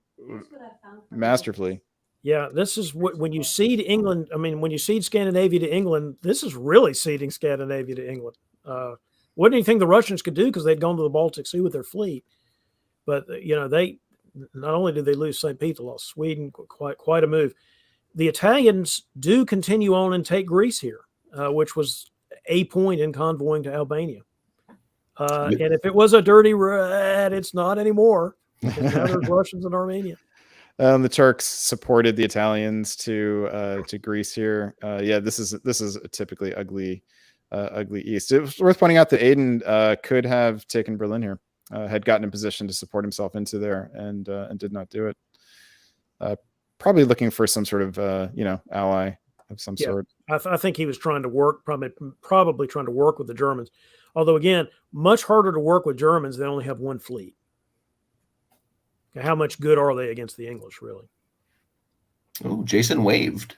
masterfully. Yeah, this is what when you cede England. I mean, when you cede Scandinavia to England, this is really ceding Scandinavia to England. Wasn't anything the Russians could do because they'd gone to the Baltic Sea with their fleet. But they not only did they lose St. Pete, they lost Sweden. Quite a move. The Italians do continue on and take Greece here, which was a point in convoying to Albania. And if it was a dirty rat, it's not anymore. Now there's Russians in Armenia. The Turks supported the Italians to Greece here. Yeah, this is a typically ugly East. It was worth pointing out that Aden could have taken Berlin here, had gotten in position to support himself into there, and did not do it. Probably looking for some sort of ally of some sort. I think he was trying to work, probably trying to work with the Germans. Although again, much harder to work with Germans. They only have one fleet. How much good are they against the English, really? Oh, Jason waved.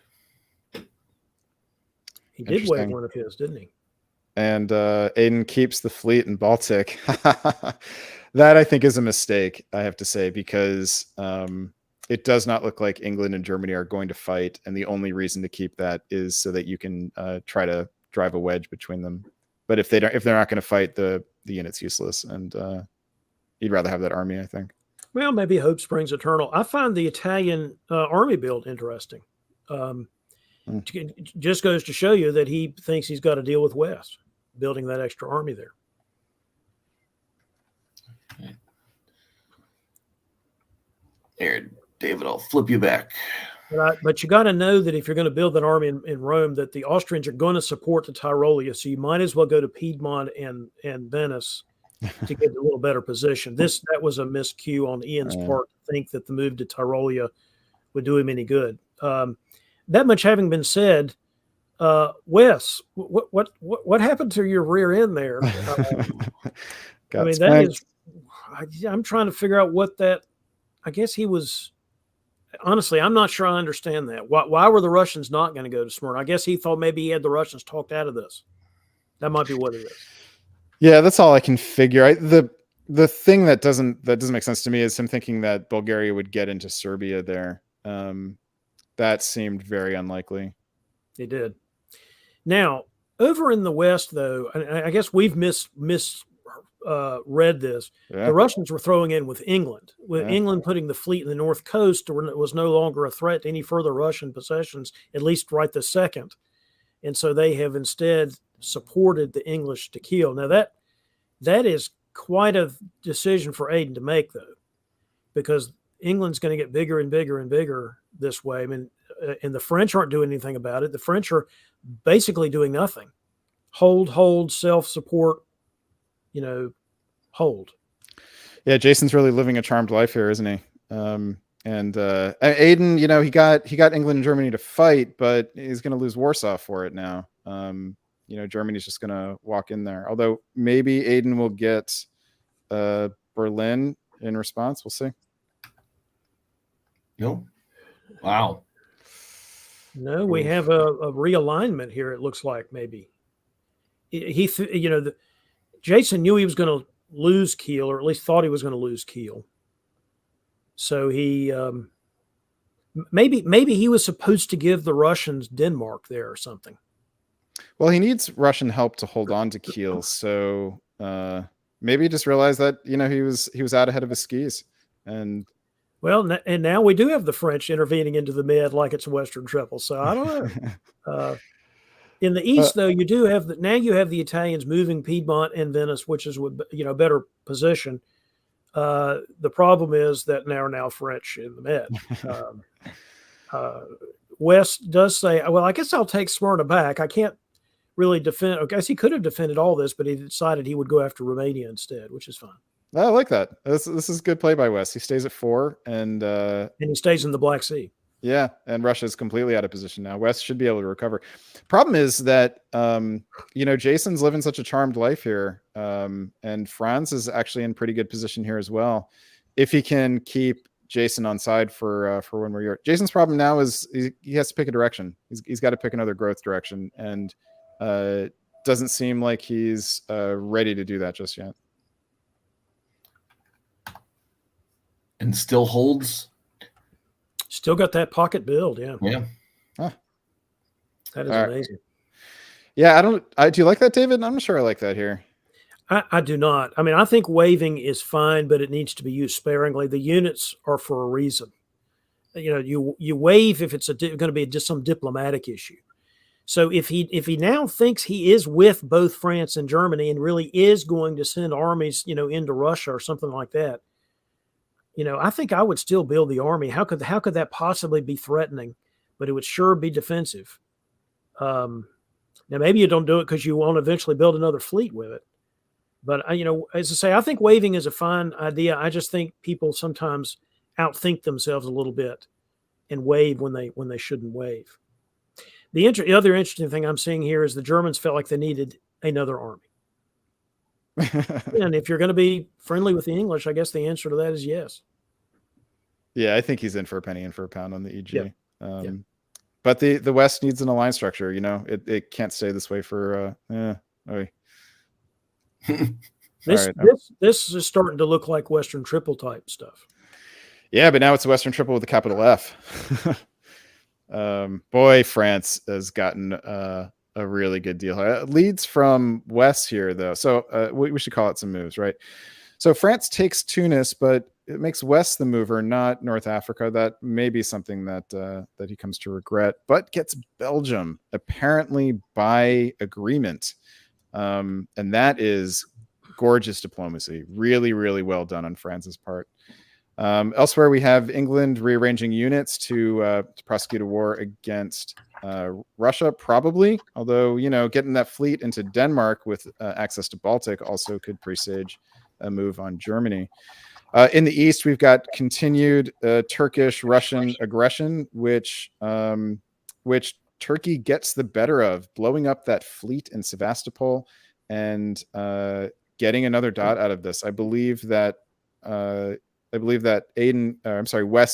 He did wave one of his, didn't he? And Aden keeps the fleet in Baltic. That I think is a mistake, I have to say, because it does not look like England and Germany are going to fight, and the only reason to keep that is so that you can try to drive a wedge between them. But if they're not going to fight, the unit's useless, and you'd rather have that army, I think. Well, maybe hope springs eternal. I find the Italian army build interesting. Just goes to show you that he thinks he's got to deal with West, building that extra army there. Here, David, I'll flip you back. But you got to know that if you're going to build an army in Rome, that the Austrians are going to support the Tyrolia, so you might as well go to Piedmont and Venice to get a little better position. That was a miscue on Ian's part to think that the move to Tyrolia would do him any good. That much having been said, Wes, what happened to your rear end there? I mean, I'm trying to figure out what that. I guess he was. Honestly, I'm not sure I understand that. Why were the Russians not going to go to Smyrna? I guess he thought maybe he had the Russians talked out of this. That might be what it is. Yeah, that's all I can figure. The thing that doesn't make sense to me is him thinking that Bulgaria would get into Serbia there. That seemed very unlikely. It did. Now, over in the West, though, I guess we've read this. Yeah. The Russians were throwing in with England. England putting the fleet in the north coast was no longer a threat to any further Russian possessions, at least right this second. And so they have instead supported the English to Kiel. Now that is quite a decision for Aden to make, though, because England's going to get bigger and bigger and bigger this way. I mean, and the French aren't doing anything about it. The French are basically doing nothing. Hold, self-support, hold. Yeah, Jason's really living a charmed life here, isn't he? And Aden, he got England and Germany to fight, but he's going to lose Warsaw for it now. Germany's just going to walk in there. Although maybe Aden will get Berlin in response. We'll see. No. Wow. No, we have a realignment here. It looks like maybe Jason knew he was going to lose Kiel, or at least thought he was going to lose Kiel. So he maybe he was supposed to give the Russians Denmark there or something. Well, he needs Russian help to hold on to Kiel, so maybe he just realized that he was out ahead of his skis. And now we do have the French intervening into the mid like it's a Western triple. So I don't know. In the East, though, you do have you have the Italians moving Piedmont and Venice, which is better position. The problem is that now French in the mid. West does say, well, I guess I'll take Smyrna back. I can't really defend. I guess he could have defended all this, but he decided he would go after Romania instead, which is fine. I like that. This is good play by West. He stays at 4 and he stays in the Black Sea. Yeah, and Russia's completely out of position now. West should be able to recover. Problem is that Jason's living such a charmed life here, and Franz is actually in pretty good position here as well. If he can keep Jason on side for when we're here. Jason's problem now is he has to pick a direction. He's got to pick another growth direction, and doesn't seem like he's ready to do that just yet. And still holds. Still got that pocket build, yeah. Yeah. Huh. That is All right. amazing. Yeah, do you like that, David? I'm not sure I like that here. I do not. I mean, I think waving is fine, but it needs to be used sparingly. The units are for a reason. You know, you wave if it's going to be just some diplomatic issue. So if he now thinks he is with both France and Germany and really is going to send armies, you know, into Russia or something like that, you know, I think I would still build the army. How could that possibly be threatening? But it would sure be defensive. Now maybe you don't do it because you want to eventually build another fleet with it. But, you know, as I say, I think waving is a fine idea. I just think people sometimes outthink themselves a little bit and wave when they shouldn't wave. The other interesting thing I'm seeing here is the Germans felt like they needed another army. And if you're going to be friendly with the English, I guess the answer to that is yes. Yeah, I think he's in for a penny and for a pound on the EG. Yeah. But the West needs an alliance structure. You know, it can't stay this way for. This is starting to look like Western Triple type stuff. Yeah, but now it's a Western Triple with a capital F. Boy, France has gotten a really good deal. Leads from West here, though. So we should call it some moves, right? So France takes Tunis, but it makes West the mover, not North Africa. That may be something that he comes to regret, but gets Belgium, apparently by agreement. And that is gorgeous diplomacy. Really, really well done on France's part. Elsewhere, we have England rearranging units to prosecute a war against Russia, probably. Although, you know, getting that fleet into Denmark with access to Baltic also could presage a move on Germany. In the east, we've got continued Turkish-Russian aggression, which Turkey gets the better of, blowing up that fleet in Sevastopol and getting another dot out of this. I believe that West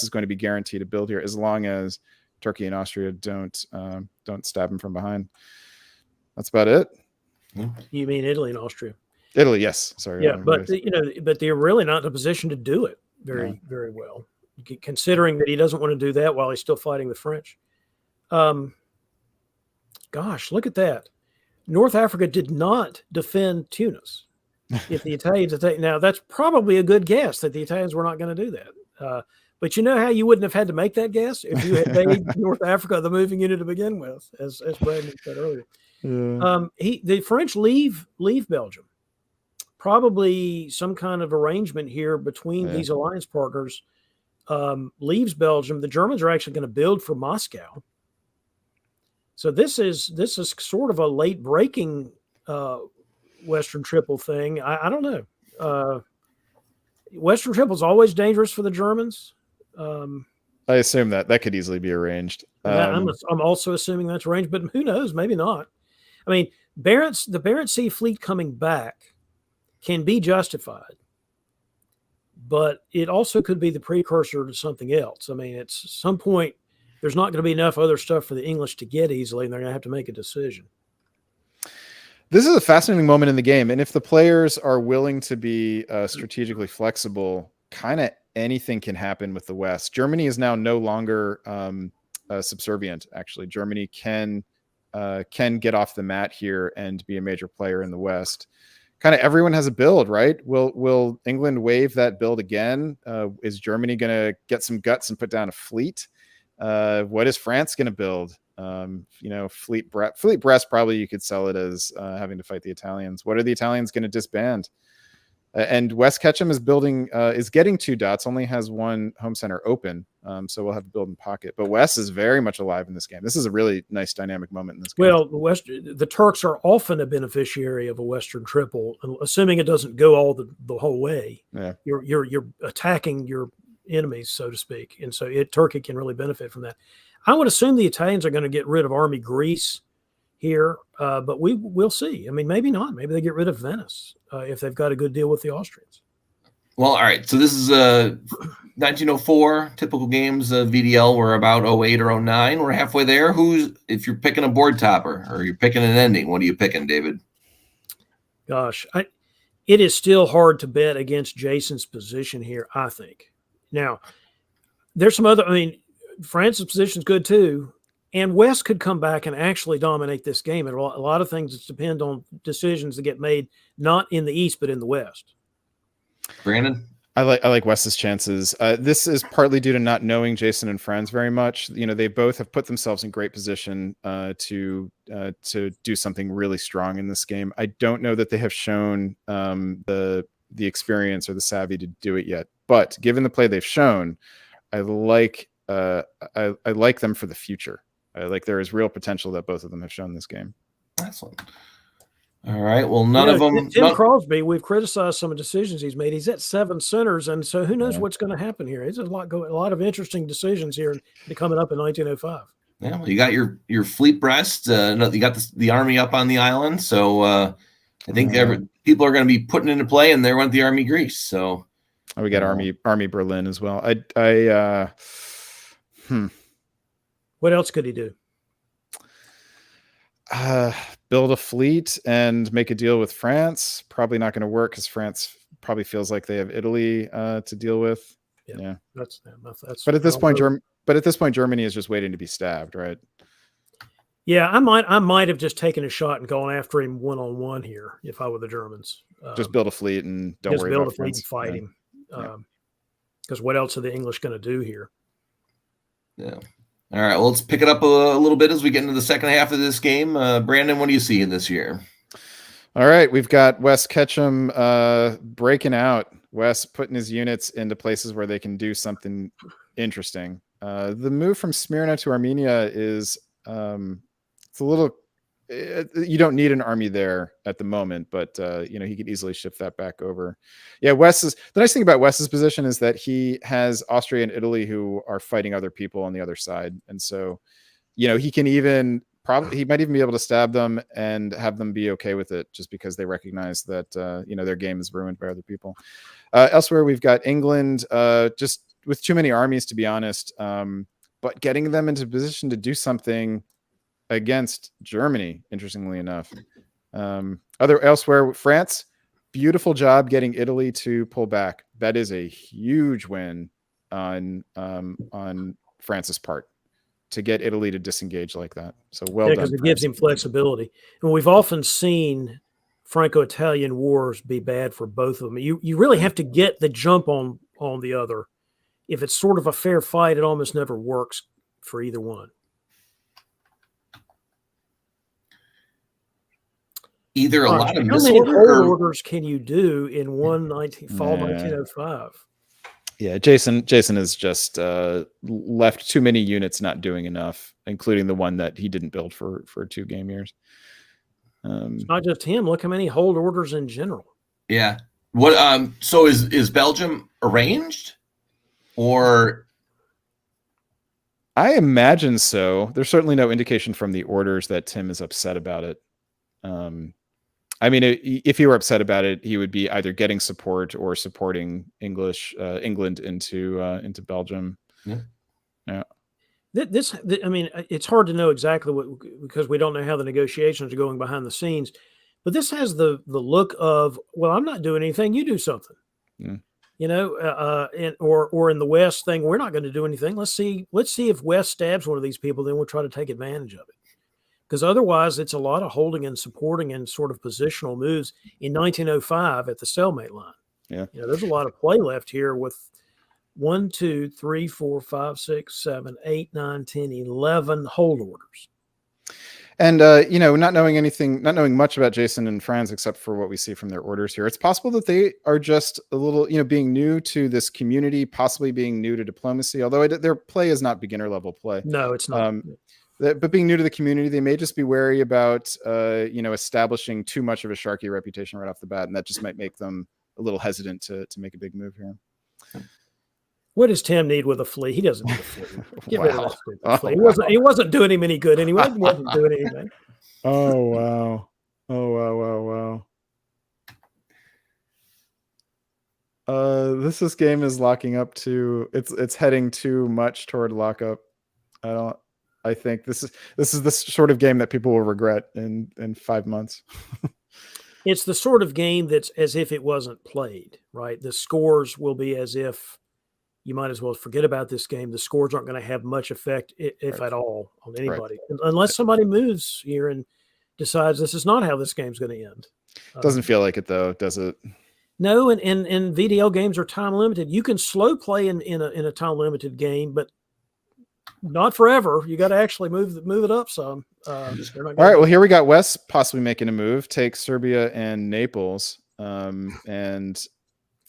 is going to be guaranteed a build here as long as Turkey and Austria don't stab him from behind. That's about it. You mean Italy and Austria? Italy, yes. Sorry. Yeah, but but they're really not in a position to do it very well, considering that he doesn't want to do that while he's still fighting the French. Gosh, look at that. North Africa did not defend Tunis. If the Italians now, that's probably a good guess that the Italians were not going to do that. But you know how you wouldn't have had to make that guess if you had made North Africa the moving unit to begin with, as Brandon said earlier. Yeah. The French leave Belgium. Probably some kind of arrangement here between these alliance partners leaves Belgium. The Germans are actually going to build for Moscow. So this is sort of a late breaking Western Triple thing. I don't know. Western Triple is always dangerous for the Germans. I assume that could easily be arranged. I'm also assuming that's arranged, but who knows? Maybe not. I mean, the Barents Sea fleet coming back can be justified, but it also could be the precursor to something else. I mean, at some point, there's not going to be enough other stuff for the English to get easily, and they're going to have to make a decision. This is a fascinating moment in the game, and if the players are willing to be strategically flexible, kind of anything can happen with the West. Germany is now no longer subservient. Actually, Germany can get off the mat here and be a major player in the West. Kind of everyone has a build, right? Will England wave that build again? Is Germany going to get some guts and put down a fleet? What is France going to build? Fleet Brest, probably you could sell it as having to fight the Italians. What are the Italians going to disband? And West Ketchum is getting 2 dots, only has 1 home center open. So we'll have to build in pocket. But West is very much alive in this game. This is a really nice dynamic moment in this game. Well, the Turks are often a beneficiary of a Western Triple, assuming it doesn't go all the whole way. Yeah. You're attacking your enemies, so to speak. And so Turkey can really benefit from that. I would assume the Italians are going to get rid of Army Greece here, but we'll see. I mean, maybe not. Maybe they get rid of Venice if they've got a good deal with the Austrians. Well, all right. So this is 1904 typical games of VDL. We're about 08 or 09. We're halfway there. If you're picking a board topper or you're picking an ending, what are you picking, David? Gosh, it is still hard to bet against Jason's position here, I think. Now, there's some other, I mean, France's position is good too. And West could come back and actually dominate this game. And a lot of things that depend on decisions that get made, not in the East, but in the West. Brandon? I like Wes's chances. This is partly due to not knowing Jason and Franz very much. You know, they both have put themselves in great position to do something really strong in this game. I don't know that they have shown the experience or the savvy to do it yet. But given the play they've shown, I like them for the future. There is real potential that both of them have shown this game. Excellent. All right. Well, none of them. Tim Crosby, we've criticized some of the decisions he's made. He's at 7 centers, and so who knows what's going to happen here? There's a lot of interesting decisions here coming up in 1905. Yeah, well, you got your fleet breast. You got the army up on the island, so I think people are going to be putting into play, and there went the Army Greece. So we got Army Berlin as well. What else could he do? Build a fleet and make a deal with France. Probably not going to work because France probably feels like they have Italy to deal with. Yeah. That's but at this point, Germany is just waiting to be stabbed, right? Yeah, I might have just taken a shot and gone after him one-on-one here if I were the Germans. Just build a fleet and don't worry about build a fleet and fight him. Because what else are the English going to do here? Yeah. All right, well, let's pick it up a little bit as we get into the second half of this game. Brandon, what do you see in this year? All right, we've got Wes Ketchum breaking out. Wes putting his units into places where they can do something interesting. The move from Smyrna to Armenia is it's a little. You don't need an army there at the moment, but he could easily shift that back over. Yeah, the nice thing about Wes's position is that he has Austria and Italy who are fighting other people on the other side, and so he can he might even be able to stab them and have them be okay with it, just because they recognize that their game is ruined by other people. Elsewhere, we've got England just with too many armies, to be honest, but getting them into position to do something against Germany, interestingly enough. Elsewhere, France, beautiful job getting Italy to pull back. That is a huge win on France's part to get Italy to disengage like that. So well done. Because it gives him flexibility. And we've often seen Franco-Italian wars be bad for both of them. You really have to get the jump on the other. If it's sort of a fair fight, it almost never works for either one. Either a lot of how many hold orders can you do in fall 1905? Yeah, Jason has just left too many units not doing enough, including the one that he didn't build for 2 game years. It's not just him. Look how many hold orders in general. Yeah. What? So is Belgium arranged, or? I imagine so. There's certainly no indication from the orders that Tim is upset about it. I mean, if he were upset about it, he would be either getting support or supporting England into Belgium. Yeah. I mean, it's hard to know exactly because we don't know how the negotiations are going behind the scenes. But this has the look of, well, I'm not doing anything. You do something. Yeah. Or in the West thing, we're not going to do anything. Let's see if West stabs one of these people, then we'll try to take advantage of it. Because otherwise, it's a lot of holding and supporting and sort of positional moves in 1905 at the stalemate line. Yeah. There's a lot of play left here with 1, 2, 3, 4, 5, 6, 7, 8, 9, 10, 11 hold orders. And, not knowing much about Jason and Franz, except for what we see from their orders here, it's possible that they are just a little, being new to this community, possibly being new to diplomacy, although their play is not beginner level play. No, it's not. But being new to the community, they may just be wary about, establishing too much of a Sharky reputation right off the bat. And that just might make them a little hesitant to make a big move here. What does Tim need with a flea? He doesn't need a flea. Get rid of that stupid flea. Wow. He wasn't doing him any good anyway. He wasn't doing anything. Oh, wow. This game is locking up to it's heading too much toward lockup. I think this is the sort of game that people will regret in 5 months. It's the sort of game that's as if it wasn't played, right? The scores will be as if you might as well forget about this game. The scores aren't going to have much effect, if Right. at all, on anybody, unless somebody moves here and decides this is not how this game's going to end. Doesn't feel like it though, does it? No, and VDL games are time limited. You can slow play in a time limited game, but not forever. You got to actually move it up some. All right. Well, here we got Wes possibly making a move. Take Serbia and Naples. And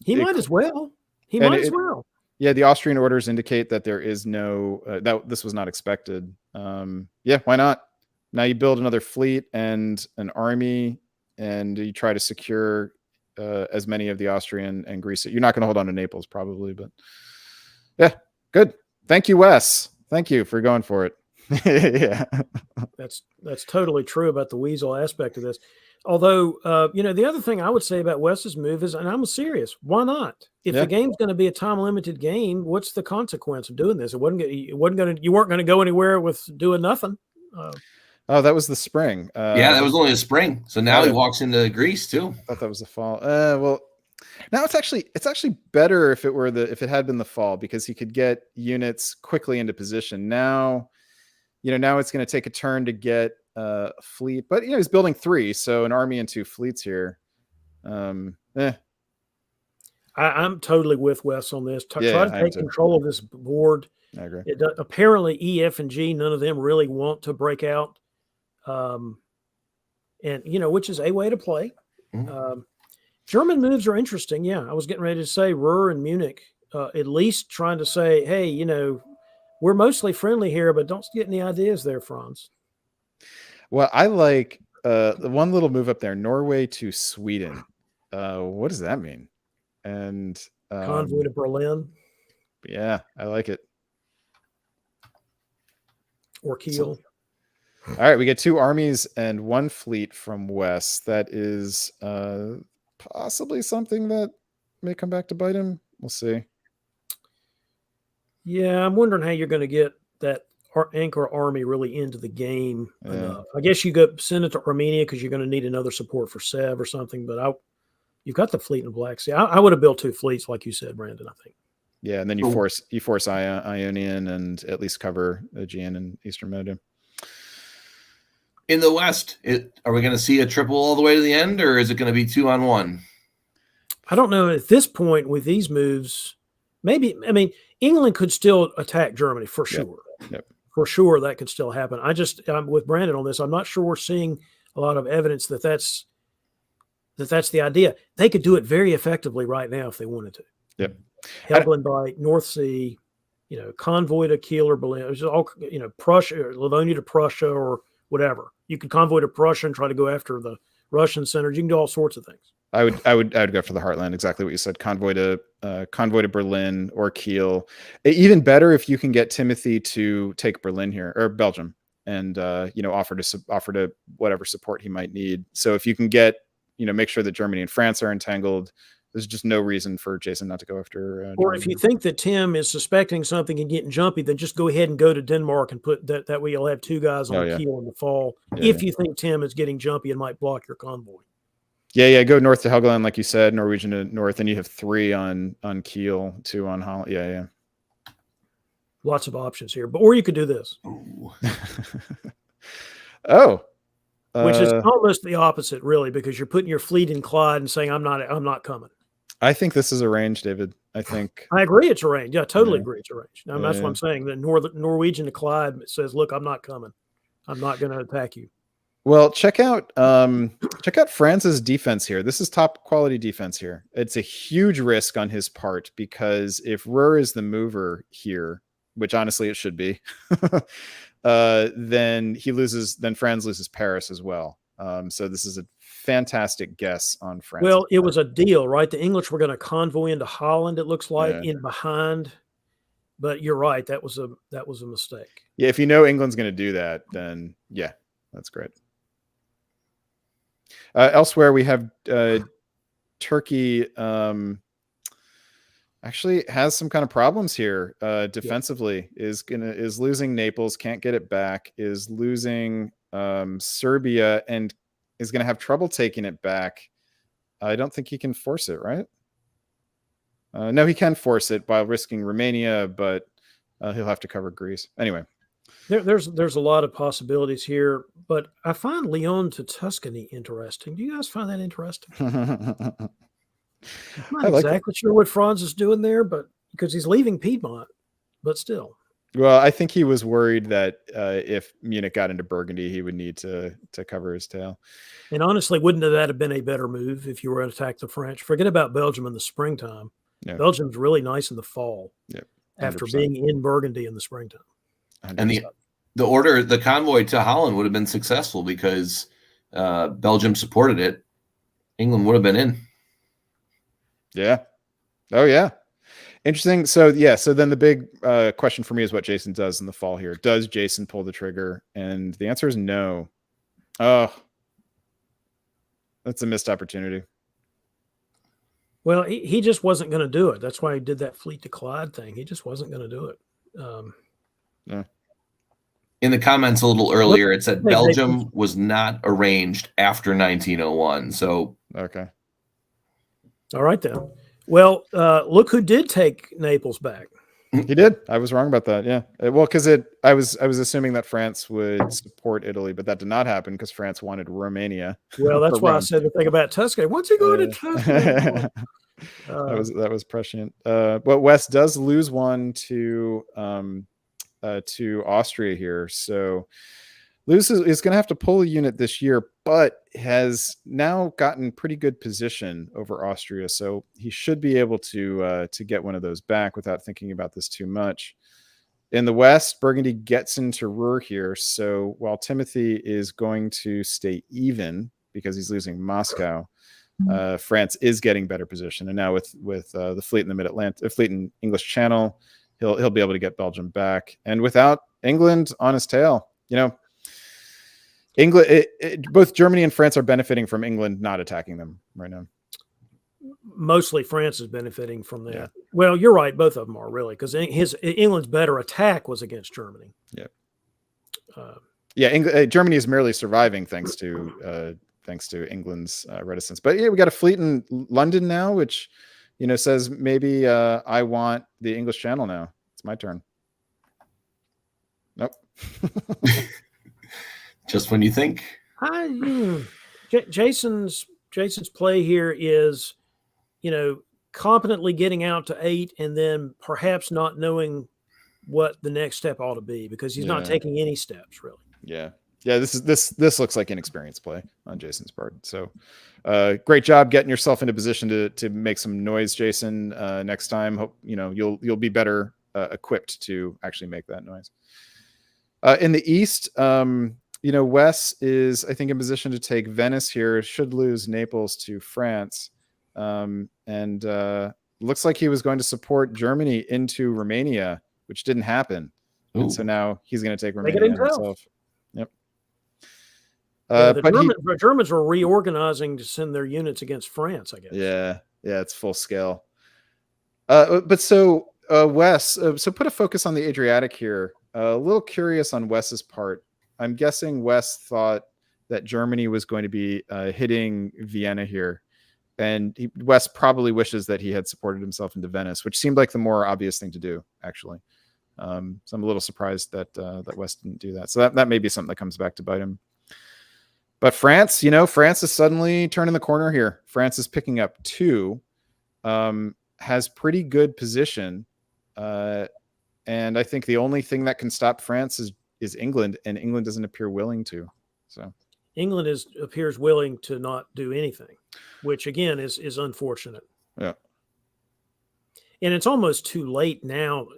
he might as well. He might as well. Yeah, the Austrian orders indicate that there is no that this was not expected. Yeah, why not? Now you build another fleet and an army, and you try to secure as many of the Austrian and Greece. You're not going to hold on to Naples probably, but yeah, good. Thank you, Wes. Thank you for going for it. Yeah, that's totally true about the weasel aspect of this. Although, the other thing I would say about Wes's move is, and I'm serious, why not? If the game's going to be a time limited game, what's the consequence of doing this? You weren't going to go anywhere with doing nothing. Oh, that was the spring. Yeah, that was only a spring. So now he walks into Greece too. I thought that was the fall. Well, now it's actually better if it had been the fall, because he could get units quickly into position. Now, now it's going to take a turn to get a fleet, but he's building 3, so an army and 2 fleets here. I'm totally with Wes on this. Try to take control of this board. I agree. Apparently, E, F, and G, none of them really want to break out, and which is a way to play. Mm-hmm. German moves are interesting. Yeah, I was getting ready to say Ruhr and Munich, at least trying to say, hey, we're mostly friendly here, but don't get any ideas there, Franz. Well, I like the one little move up there, Norway to Sweden. What does that mean? And convoy to Berlin. Yeah, I like it. Or Kiel. All right, we get 2 armies and 1 fleet from West. That is possibly something that may come back to bite him. We'll see. Yeah, I'm wondering how you're going to get that anchor army really into the game enough. I guess you send it to Armenia because you're going to need another support for Sev or something. But you've got the fleet in the Black Sea. I would have built 2 fleets, like you said, Brandon. I think. Yeah, and then you force Ionian and at least cover Aegean and Eastern Mediterranean. In the West, are we going to see a triple all the way to the end, or is it going to be 2-on-1? I don't know at this point with these moves. Maybe, England could still attack Germany for sure. Yep. For sure, that could still happen. I'm with Brandon on this. I'm not sure we're seeing a lot of evidence that's the idea. They could do it very effectively right now if they wanted to. Yep. Helgoland by North Sea, convoy to Kiel or Berlin. It was all, Prussia, or Livonia to Prussia, or whatever. You could convoy to Prussia and try to go after the Russian centers. You can do all sorts of things. I would go for the heartland. Exactly what you said. Convoy to Berlin or Kiel. Even better if you can get Timothy to take Berlin here or Belgium, and offer to whatever support he might need. So if you can get make sure that Germany and France are entangled, there's just no reason for Jason not to go after. Or if you think that Tim is suspecting something and getting jumpy, then just go ahead and go to Denmark and put that. That way you'll have 2 guys on Kiel in the fall. If you think Tim is getting jumpy and might block your convoy. Yeah. Go north to Helgoland, like you said, Norwegian to north, and you have 3 on Kiel, 2 on Holland. Yeah. Lots of options here, or you could do this. Which is almost the opposite, really, because you're putting your fleet in Clyde and saying, "I'm not coming." I think this is arranged, David. I agree it's arranged. Yeah, totally agree it's arranged. That's what I'm saying. The Norwegian to Clyde says, "Look, I'm not coming. I'm not going to attack you." Well, check out France's defense here. This is top quality defense here. It's a huge risk on his part, because if Ruhr is the mover here, which honestly it should be, then Franz loses Paris as well. So this is a fantastic guess on France. Well, it was a deal, right? The English were going to convoy into Holland, it looks like, in behind. But you're right, that was a mistake. Yeah, if England's going to do that, then yeah, that's great. Elsewhere, we have Turkey actually has some kind of problems here defensively. Is losing Naples, can't get it back, is losing Serbia, and is going to have trouble taking it back. I don't think he can force it, right? No, he can force it while risking Romania, but he'll have to cover Greece anyway. There's a lot of possibilities here, but I find Lyon to Tuscany interesting. Do you guys find that interesting? I'm not exactly sure what Franz is doing there, but because he's leaving Piedmont, but still. Well, I think he was worried that if Munich got into Burgundy, he would need to cover his tail. And honestly, wouldn't that have been a better move if you were to attack the French? Forget about Belgium in the springtime. Yeah. Belgium's really nice in the fall. Yeah, after being in Burgundy in the springtime. 100%. And the convoy to Holland would have been successful because Belgium supported it. England would have been in. Yeah. Oh, yeah. Interesting. So then the big question for me is what Jason does in the fall here. Does Jason pull the trigger? And the answer is no. Oh, that's a missed opportunity. Well, he just wasn't going to do it. That's why he did that Fleet to Clyde thing. He just wasn't going to do it. Yeah. In the comments a little earlier, it said Belgium was not arranged after 1901. So okay. All right then. Well, look who did take Naples back. He did. I was wrong about that. Yeah. Well, because I was assuming that France would support Italy, but that did not happen because France wanted Romania. Well, that's why I said the thing about Tuscany. What's he going to Tuscany? that was prescient. But West does lose one to Austria here, so Lewis is going to have to pull a unit this year, but has now gotten pretty good position over Austria, so he should be able to get one of those back without thinking about this too much. In the West, Burgundy gets into Ruhr here, so while Timothy is going to stay even because he's losing Moscow, France is getting better position, and now with the fleet in the Mid-Atlantic, fleet in English Channel, he'll be able to get Belgium back, and without England on his tail, England, both Germany and France are benefiting from England not attacking them right now. Mostly France is benefiting from that. Yeah. Well, you're right. Both of them are really, because England's better attack was against Germany. Yeah. Germany is merely surviving thanks to England's reticence. But yeah, we got a fleet in London now, which says maybe I want the English Channel now. It's my turn. Nope. Just when you think. Jason's play here is, competently getting out to 8 and then perhaps not knowing what the next step ought to be because he's not taking any steps really. Yeah. Yeah. This looks like inexperienced play on Jason's part. So great job getting yourself into position to make some noise, Jason. Next time, hope, you'll be better equipped to actually make that noise. In the East, Wes is, I think, in position to take Venice here, should lose Naples to France. And looks like he was going to support Germany into Romania, which didn't happen. Ooh. And so now he's going to take Romania himself. Yep. The Germans were reorganizing to send their units against France, I guess. Yeah. Yeah. It's full scale. Wes, so put a focus on the Adriatic here. A little curious on Wes's part. I'm guessing Wes thought that Germany was going to be hitting Vienna here. And Wes probably wishes that he had supported himself into Venice, which seemed like the more obvious thing to do, actually. So I'm a little surprised that Wes didn't do that. So that may be something that comes back to bite him. But France, France is suddenly turning the corner here. France is picking up 2, has pretty good position. And I think the only thing that can stop France is England, and England doesn't appear willing to. So England appears willing to not do anything, which again is unfortunate. Yeah. And it's almost too late now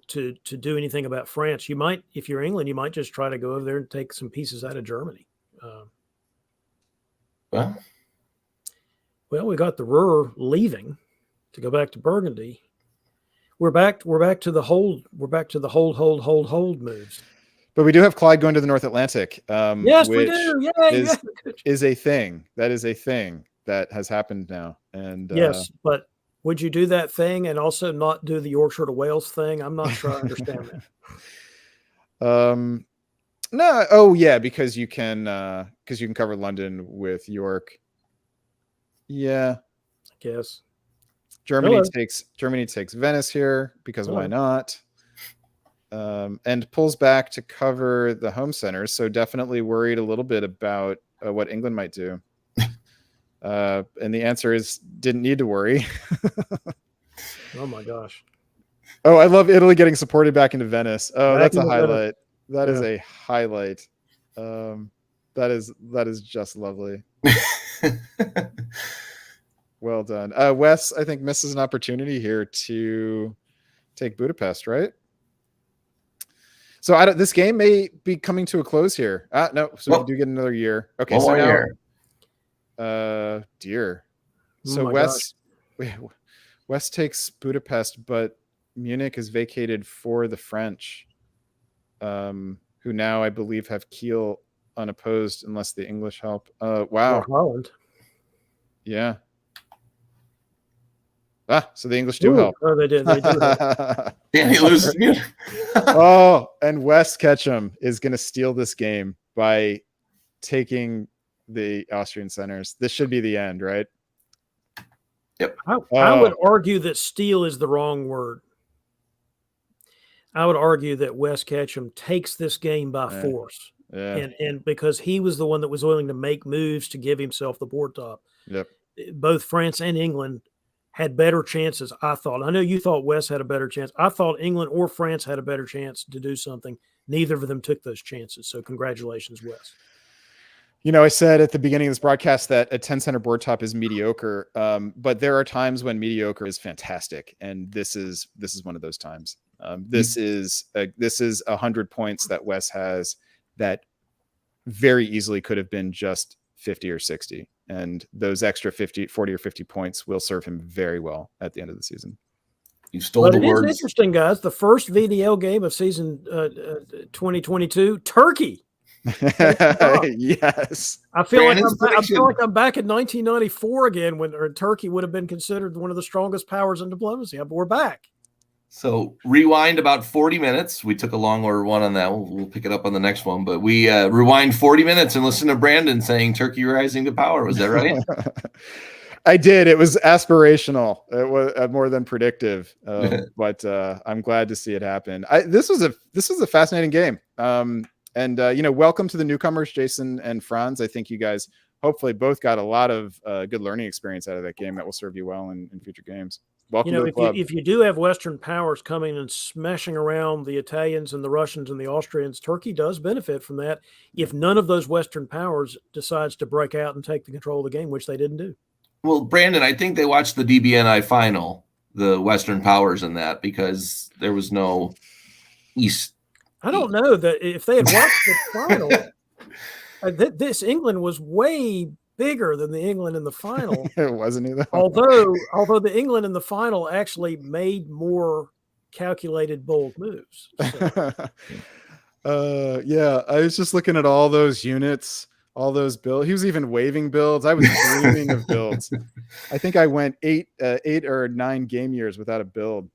to do anything about France. You might, if you're England, you might just try to go over there and take some pieces out of Germany. Well, we got the Ruhr leaving to go back to Burgundy. We're back to the hold. We're back to the hold moves. But we do have Clyde going to the North Atlantic. Yes, we do. Is a thing. That is a thing that has happened now. And yes, but Would you do that thing and also not do the Yorkshire to Wales thing? I'm not sure I understand that. No. Oh yeah, because you can cover London with York. Yeah. I guess. Germany takes Venice here because why not? And pulls back to cover the home centers. So definitely worried a little bit about what England might do. And the answer is didn't need to worry. Oh my gosh. Oh, I love Italy getting supported back into Venice. Oh, Back that's a into highlight. That is Yeah. a highlight. That is just lovely. Well done. Wes, I think, misses an opportunity here to take Budapest, right? So this game may be coming to a close here. No, so we do get another year. Okay, One so more now, year. dear. Oh So my Wes takes Budapest, but Munich is vacated for the French, who now I believe have Kiel unopposed unless the English help. Wow. Or Holland. Yeah. So the English do help. Oh, they did. They do. Help. Yeah, he loses. Oh, and Wes Ketchum is going to steal this game by taking the Austrian centers. This should be the end, right? Yep. I would argue that steal is the wrong word. I would argue that Wes Ketchum takes this game by force. Yeah. And because he was the one that was willing to make moves to give himself the board top. Yep. Both France and England had better chances, I thought. I know you thought Wes had a better chance. I thought England or France had a better chance to do something. Neither of them took those chances. So congratulations, Wes. You know, I said at the beginning of this broadcast that a 10 center board top is mediocre, but there are times when mediocre is fantastic, and this is one of those times. This is 100 points that Wes has that very easily could have been just 50 or 60. And those extra 40 or 50 points will serve him very well at the end of the season. You stole the words. It is interesting, guys. The first VDL game of season 2022, Turkey. Yes. I feel like I'm back in 1994 again when Turkey would have been considered one of the strongest powers in diplomacy. But we're back. So rewind about 40 minutes. We took a longer one on that. We'll pick it up on the next one. But we rewind 40 minutes and listen to Brandon saying Turkey rising to power. Was that right? I did. It was aspirational. It was more than predictive. But I'm glad to see it happen. This was a fascinating game. And welcome to the newcomers, Jason and Franz. I think you guys hopefully both got a lot of good learning experience out of that game that will serve you well in future games. Welcome to the club. If you do have Western powers coming and smashing around the Italians and the Russians and the Austrians, Turkey does benefit from that if none of those Western powers decides to break out and take the control of the game, which they didn't do. Well, Brandon, I think they watched the DBNI final, the Western powers in that, because there was no East. I don't know that if they had watched the final, this England was way bigger than the England in the final. It wasn't either. Although the England in the final actually made more calculated, bold moves. So. Yeah, I was just looking at all those units, all those builds. He was even waving builds. I was dreaming of builds. I think I went 8 or 9 game years without a build.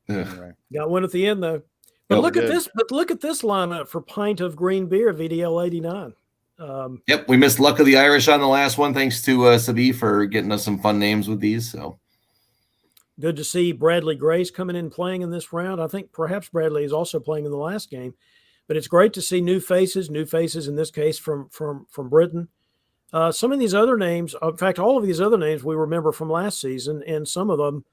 Anyway. Got one at the end though. But look at this lineup for pint of green beer, VDL 89. Yep, we missed Luck of the Irish on the last one. Thanks to Sabi for getting us some fun names with these. So good to see Bradley Grace coming in playing in this round. I think perhaps Bradley is also playing in the last game, but it's great to see new faces in this case from Britain. Some of these other names, in fact, all of these other names we remember from last season, and some of them,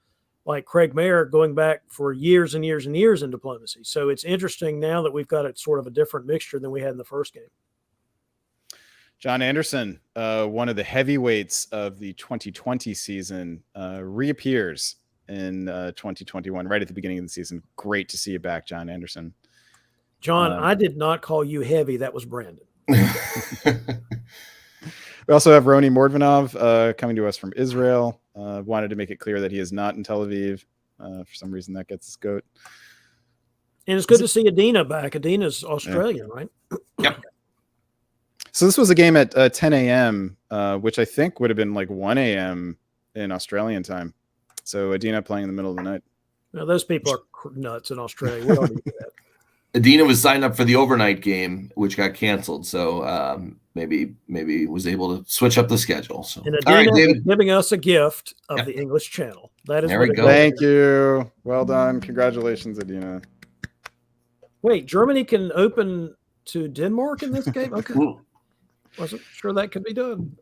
like Craig Mayer, going back for years and years and years in diplomacy. So it's interesting now that we've got a sort of a different mixture than we had in the first game. John Anderson, one of the heavyweights of the 2020 season, reappears in 2021, right at the beginning of the season. Great to see you back, John Anderson. John, I did not call you heavy. That was Brandon. We also have Roni Mordvanov coming to us from Israel. Wanted to make it clear that he is not in Tel Aviv. For some reason, that gets his goat. And it's good to see Adina back. Adina's Australian, right? Yep. So this was a game at 10 a.m., which I think would have been like 1 a.m. in Australian time. So Adina playing in the middle of the night. Now, those people are nuts in Australia. We already do that. Adina was signed up for the overnight game, which got canceled. So maybe was able to switch up the schedule. So And all right, Adina is David. giving us a gift of Yep. the English Channel. That is There what we it go. is. Thank you. Well done. Congratulations, Adina. Wait, Germany can open to Denmark in this game? Okay. Ooh. Wasn't sure that could be done.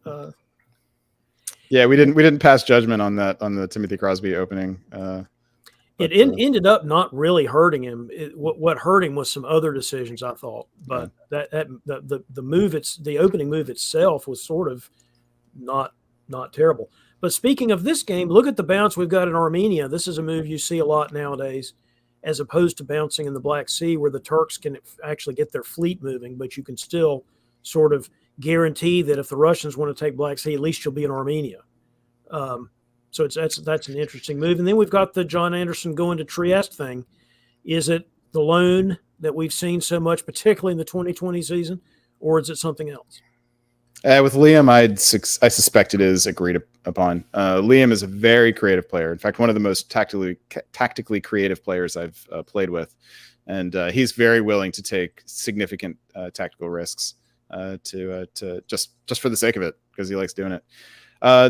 Yeah, we didn't pass judgment on the Timothy Crosby opening. Ended up not really hurting him. What hurt him was some other decisions, I thought. But the move, the opening move itself was sort of not terrible. But speaking of this game, look at the bounce we've got in Armenia. This is a move you see a lot nowadays, as opposed to bouncing in the Black Sea, where the Turks can actually get their fleet moving, but you can still sort of guarantee that if the Russians want to take Black Sea, at least you'll be in Armenia. So that's an interesting move. And then we've got the John Anderson going to Trieste thing. Is it the loan that we've seen so much, particularly in the 2020 season, or is it something else? With Liam, I suspect it is agreed upon. Liam is a very creative player. In fact, one of the most tactically creative players I've played with, and he's very willing to take significant tactical risks to just for the sake of it, because he likes doing it.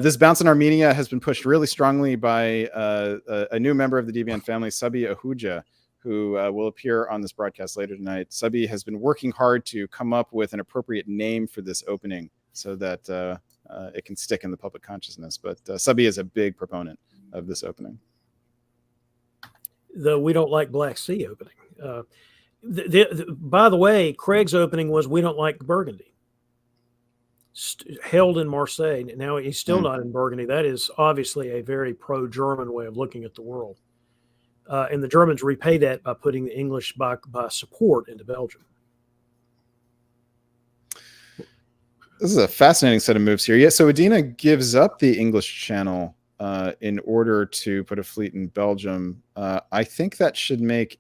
This bounce in Armenia has been pushed really strongly by a new member of the DBN family, Sabi Ahuja, who will appear on this broadcast later tonight. Sabi has been working hard to come up with an appropriate name for this opening so that it can stick in the public consciousness. But Sabi is a big proponent of this opening. Though we don't like Black Sea opening. By the way, Craig's opening was we don't like Burgundy. Held in Marseille. Now he's still not in Burgundy. That is obviously a very pro-German way of looking at the world. And the Germans repay that by putting the English by support into Belgium. This is a fascinating set of moves here. Yeah, so Adina gives up the English Channel in order to put a fleet in Belgium. I think that should make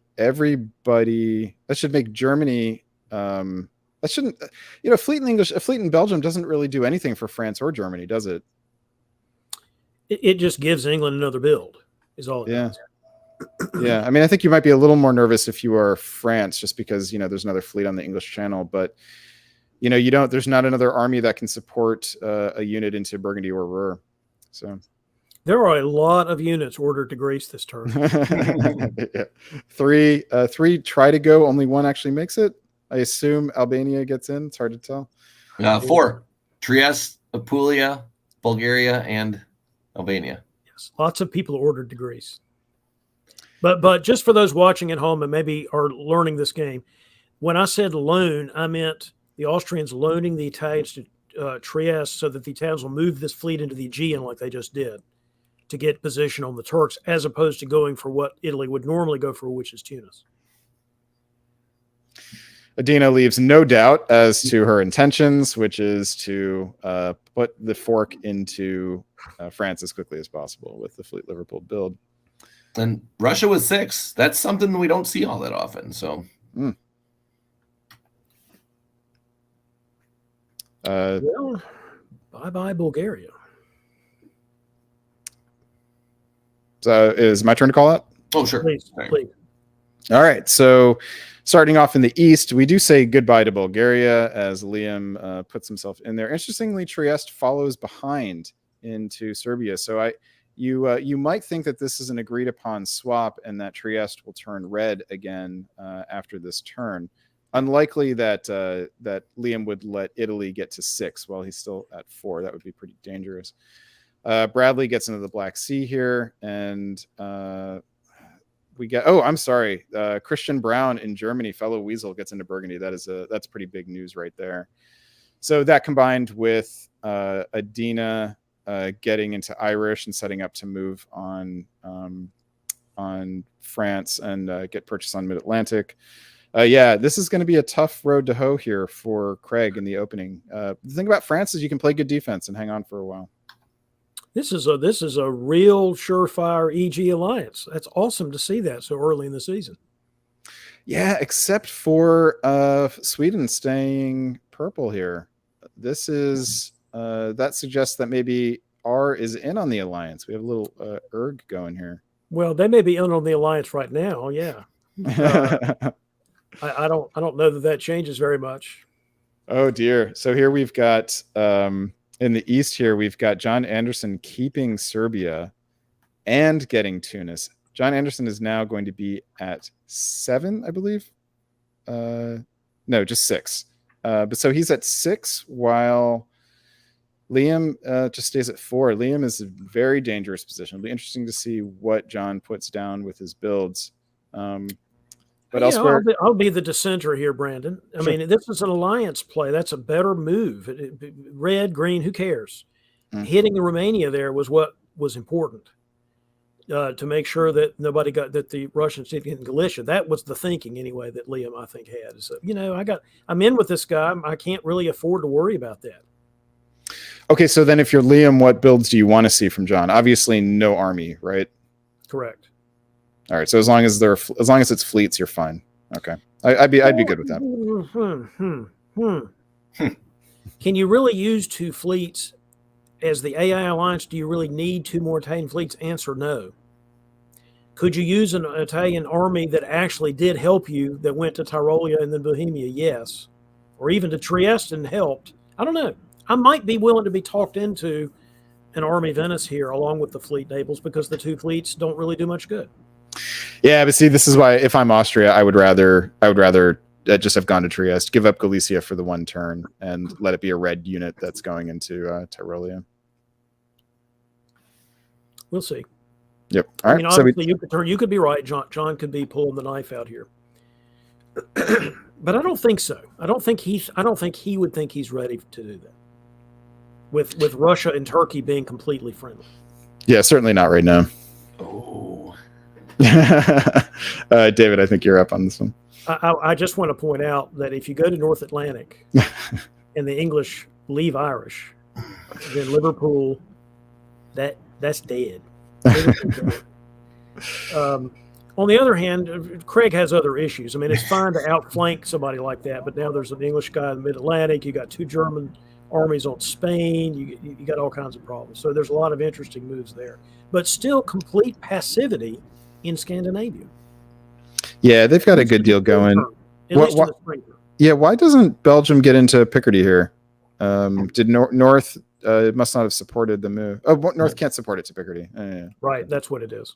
Germany. That shouldn't, a fleet in Belgium doesn't really do anything for France or Germany, does it? It just gives England another build, is all it does. Yeah. I mean, I think you might be a little more nervous if you are France, just because, there's another fleet on the English Channel, but there's not another army that can support a unit into Burgundy or Ruhr. So there are a lot of units ordered to Greece this turn. Yeah. Three try to go, only one actually makes it. I assume Albania gets in. It's hard to tell. 4: Trieste, Apulia, Bulgaria, and Albania. Yes, lots of people ordered to Greece. But just for those watching at home and maybe are learning this game, when I said loan, I meant the Austrians loaning the Italians to Trieste so that the Italians will move this fleet into the Aegean like they just did to get position on the Turks, as opposed to going for what Italy would normally go for, which is Tunis. Adina leaves no doubt as to her intentions, which is to put the fork into France as quickly as possible with the Fleet Liverpool build. And Russia was 6. That's something we don't see all that often. So, well, bye-bye Bulgaria. So is my turn to call out? Oh, sure. Please. All right. So starting off in the east, we do say goodbye to Bulgaria as Liam puts himself in there. Interestingly, Trieste follows behind into Serbia. So you might think that this is an agreed upon swap and that Trieste will turn red again after this turn. Unlikely that Liam would let Italy get to 6 while he's still at 4. That would be pretty dangerous. Bradley gets into the Black Sea here, and we get. Oh, I'm sorry. Christian Brown in Germany, fellow Weasel, gets into Burgundy. That's pretty big news right there. So that combined with Adina getting into Irish and setting up to move on France and get purchase on Mid-Atlantic. This is going to be a tough road to hoe here for Craig in the opening. The thing about France is you can play good defense and hang on for a while. This is a real surefire EG alliance. That's awesome to see that so early in the season. Yeah, except for Sweden staying purple here. This is that suggests that maybe is in on the alliance. We have a little erg going here. Well, they may be in on the alliance right now. Yeah. I don't know that changes very much. Oh dear. So here we've got in the east here we've got John Anderson keeping Serbia and getting Tunis. John Anderson is now going to be at 7, I believe. No, just 6. But so he's at 6 while Liam just stays at 4. Liam is a very dangerous position. It'll be interesting to see what John puts down with his builds. But elsewhere, I'll be the dissenter here, Brandon. I mean, this is an alliance play. That's a better move. Red, green, who cares? Hitting the Romania there was what was important to make sure that nobody that the Russians didn't get in Galicia. That was the thinking anyway that Liam, I think, had. So, I'm in with this guy. I can't really afford to worry about that. Okay, so then if you're Liam, what builds do you want to see from John? Obviously, no army, right? Correct. All right. So as long as it's fleets, you're fine. Okay, I'd be good with that. Can you really use 2 fleets as the AI alliance? Do you really need 2 more Italian fleets? Answer no. Could you use an Italian army that actually did help you, that went to Tyrolia and then Bohemia? Yes. Or even to Trieste and helped? I don't know. I might be willing to be talked into an army Venice here along with the fleet Naples, because the 2 fleets don't really do much good. Yeah, but see, this is why if I'm Austria, I would rather just have gone to Trieste, give up Galicia for the 1 turn, and let it be a red unit that's going into Tyrolia. We'll see. Yep. All right. Obviously, you could be right. John could be pulling the knife out here, but I don't think so. I don't think he would think he's ready to do that. With Russia and Turkey being completely friendly. Yeah, certainly not right now. Oh. David, I think you're up on this one. I just want to point out that if you go to North Atlantic and the English leave Irish, then Liverpool, that's dead. On the other hand, Craig has other issues. I mean, it's fine to outflank somebody like that, but now there's an English guy in the Mid-Atlantic. You got 2 German armies on Spain. You got all kinds of problems. So there's a lot of interesting moves there, but still complete passivity in Scandinavia. Yeah, they've got a good deal going. At least in the spring. Yeah, why doesn't Belgium get into Picardy here? Did North must not have supported the move? Oh, North can't support it to Picardy. Yeah. Right, that's what it is.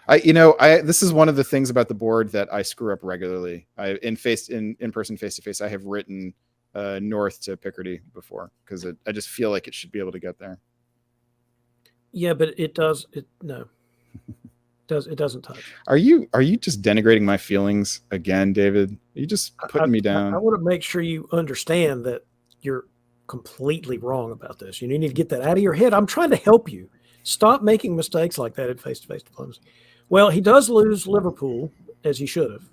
This is one of the things about the board that I screw up regularly. In person face to face, I have written North to Picardy before because I just feel like it should be able to get there. Yeah, but it does. It doesn't touch. Are you just denigrating my feelings again, David? Are you just putting me down? I want to make sure you understand that you're completely wrong about this. You need to get that out of your head. I'm trying to help you. Stop making mistakes like that in face-to-face diplomacy. Well, he does lose Liverpool, as he should have.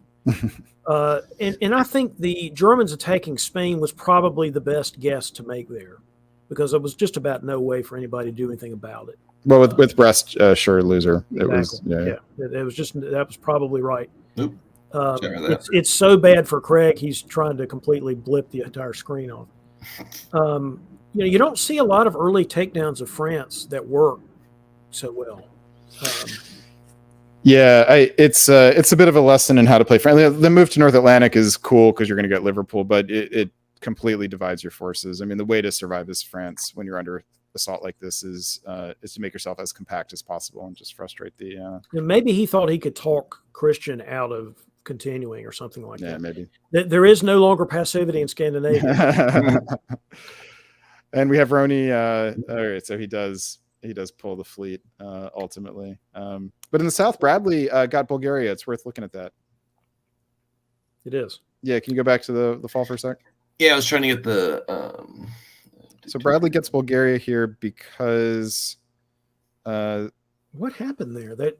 And I think the Germans attacking Spain was probably the best guess to make there, because there was just about no way for anybody to do anything about it. Well, with Brest, sure loser. Exactly. It was, yeah. It was just, that was probably right. Nope. It's so bad for Craig. He's trying to completely blip the entire screen off. You don't see a lot of early takedowns of France that work so well. It's a bit of a lesson in how to play France. The move to North Atlantic is cool because you're going to get Liverpool, but it completely divides your forces. I mean, the way to survive as France when you're under assault like this is to make yourself as compact as possible and just frustrate the. And maybe he thought he could talk Christian out of continuing or something like that. Yeah, maybe. There is no longer passivity in Scandinavia. And we have Roni. All right, so he does pull the fleet ultimately. But in the south, Bradley got Bulgaria. It's worth looking at that. It is. Yeah, can you go back to the fall for a sec? Yeah, I was trying to get the. So Bradley gets Bulgaria here because. What happened there? They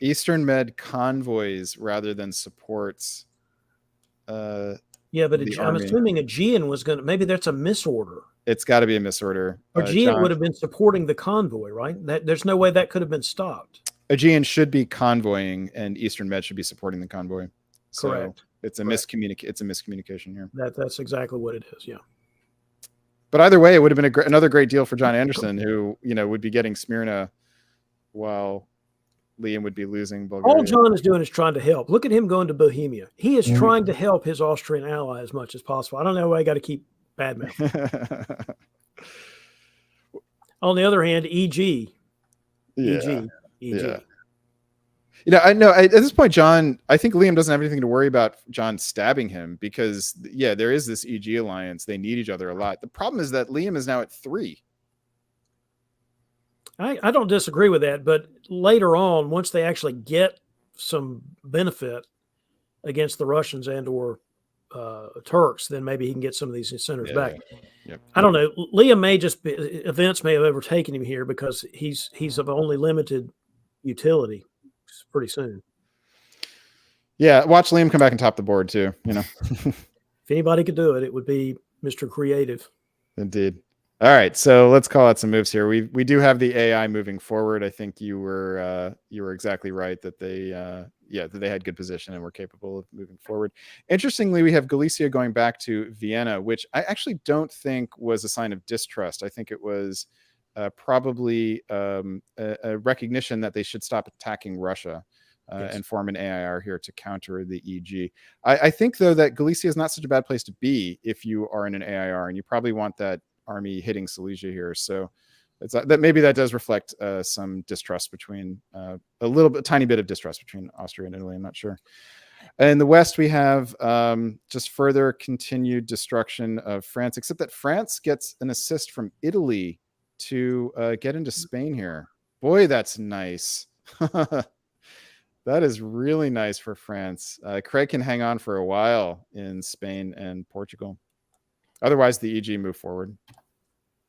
Eastern Med convoys rather than supports. Yeah, but I'm assuming Aegean was going to. Maybe that's a misorder. It's got to be a misorder. Aegean would have been supporting the convoy, right? There's no way that could have been stopped. Aegean should be convoying, and Eastern Med should be supporting the convoy. Correct. So it's a miscommunication here. That's exactly what it is. Yeah. But either way, it would have been another great deal for John Anderson, who would be getting Smyrna while Liam would be losing Bulgaria. All John is doing is trying to help. Look at him going to Bohemia. He is trying to help his Austrian ally as much as possible. I don't know why I got to keep bad mouthing. On the other hand, EG. Yeah. I know at this point, John, I think Liam doesn't have anything to worry about John stabbing him because, there is this EG alliance. They need each other a lot. The problem is that Liam is now at 3. I don't disagree with that, but later on, once they actually get some benefit against the Russians and or Turks, then maybe he can get some of these centers back. Yep. I don't know. Liam may just be, events may have overtaken him here because he's of only limited utility pretty soon. Yeah, watch Liam come back and top the board too. If anybody could do it, it would be Mr. Creative. Indeed. All right, so let's call out some moves here. We do have the AI moving forward. I think you were exactly right that they had good position and were capable of moving forward. Interestingly, we have Galicia going back to Vienna, which I actually don't think was a sign of distrust. I think it was probably a recognition that they should stop attacking Russia and form an AIR here to counter the EG. I think, though, that Galicia is not such a bad place to be if you are in an AIR, and you probably want that army hitting Silesia here. So it's that maybe that does reflect some distrust between tiny bit of distrust between Austria and Italy. I'm not sure. In the West, we have just further continued destruction of France, except that France gets an assist from Italy to get into Spain here. Boy, that's nice. That is really nice for France. Craig can hang on for a while in Spain and Portugal. Otherwise, the EG move forward.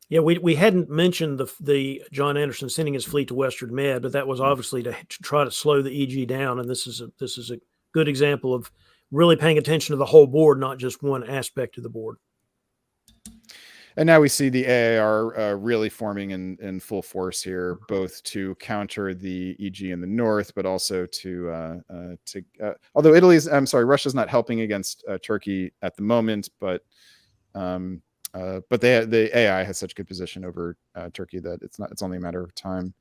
Yeah, we hadn't mentioned the John Anderson sending his fleet to Western Med, but that was obviously to try to slow the EG down. And this is a good example of really paying attention to the whole board, not just one aspect of the board. And now we see the AIR really forming in full force here, both to counter the EG in the north, but also although Russia's not helping against Turkey at the moment, but the AI has such good position over Turkey that it's only a matter of time.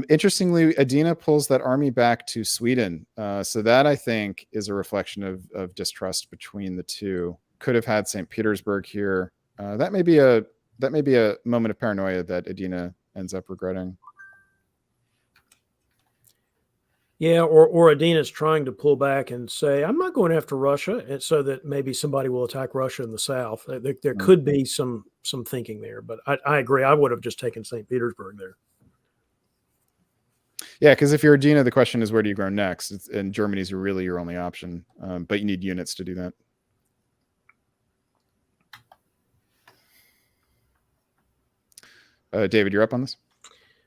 Interestingly, Adina pulls that army back to Sweden. So that, I think, is a reflection of distrust between the two. Could have had St. Petersburg here. That may be a moment of paranoia that Adina ends up regretting. Yeah, or Adina's trying to pull back and say, I'm not going after Russia, and so that maybe somebody will attack Russia in the south. There could be some thinking there, but I agree. I would have just taken St. Petersburg there. Yeah, because if you're Adina, the question is, where do you grow next? And Germany's really your only option, but you need units to do that. David, you're up on this?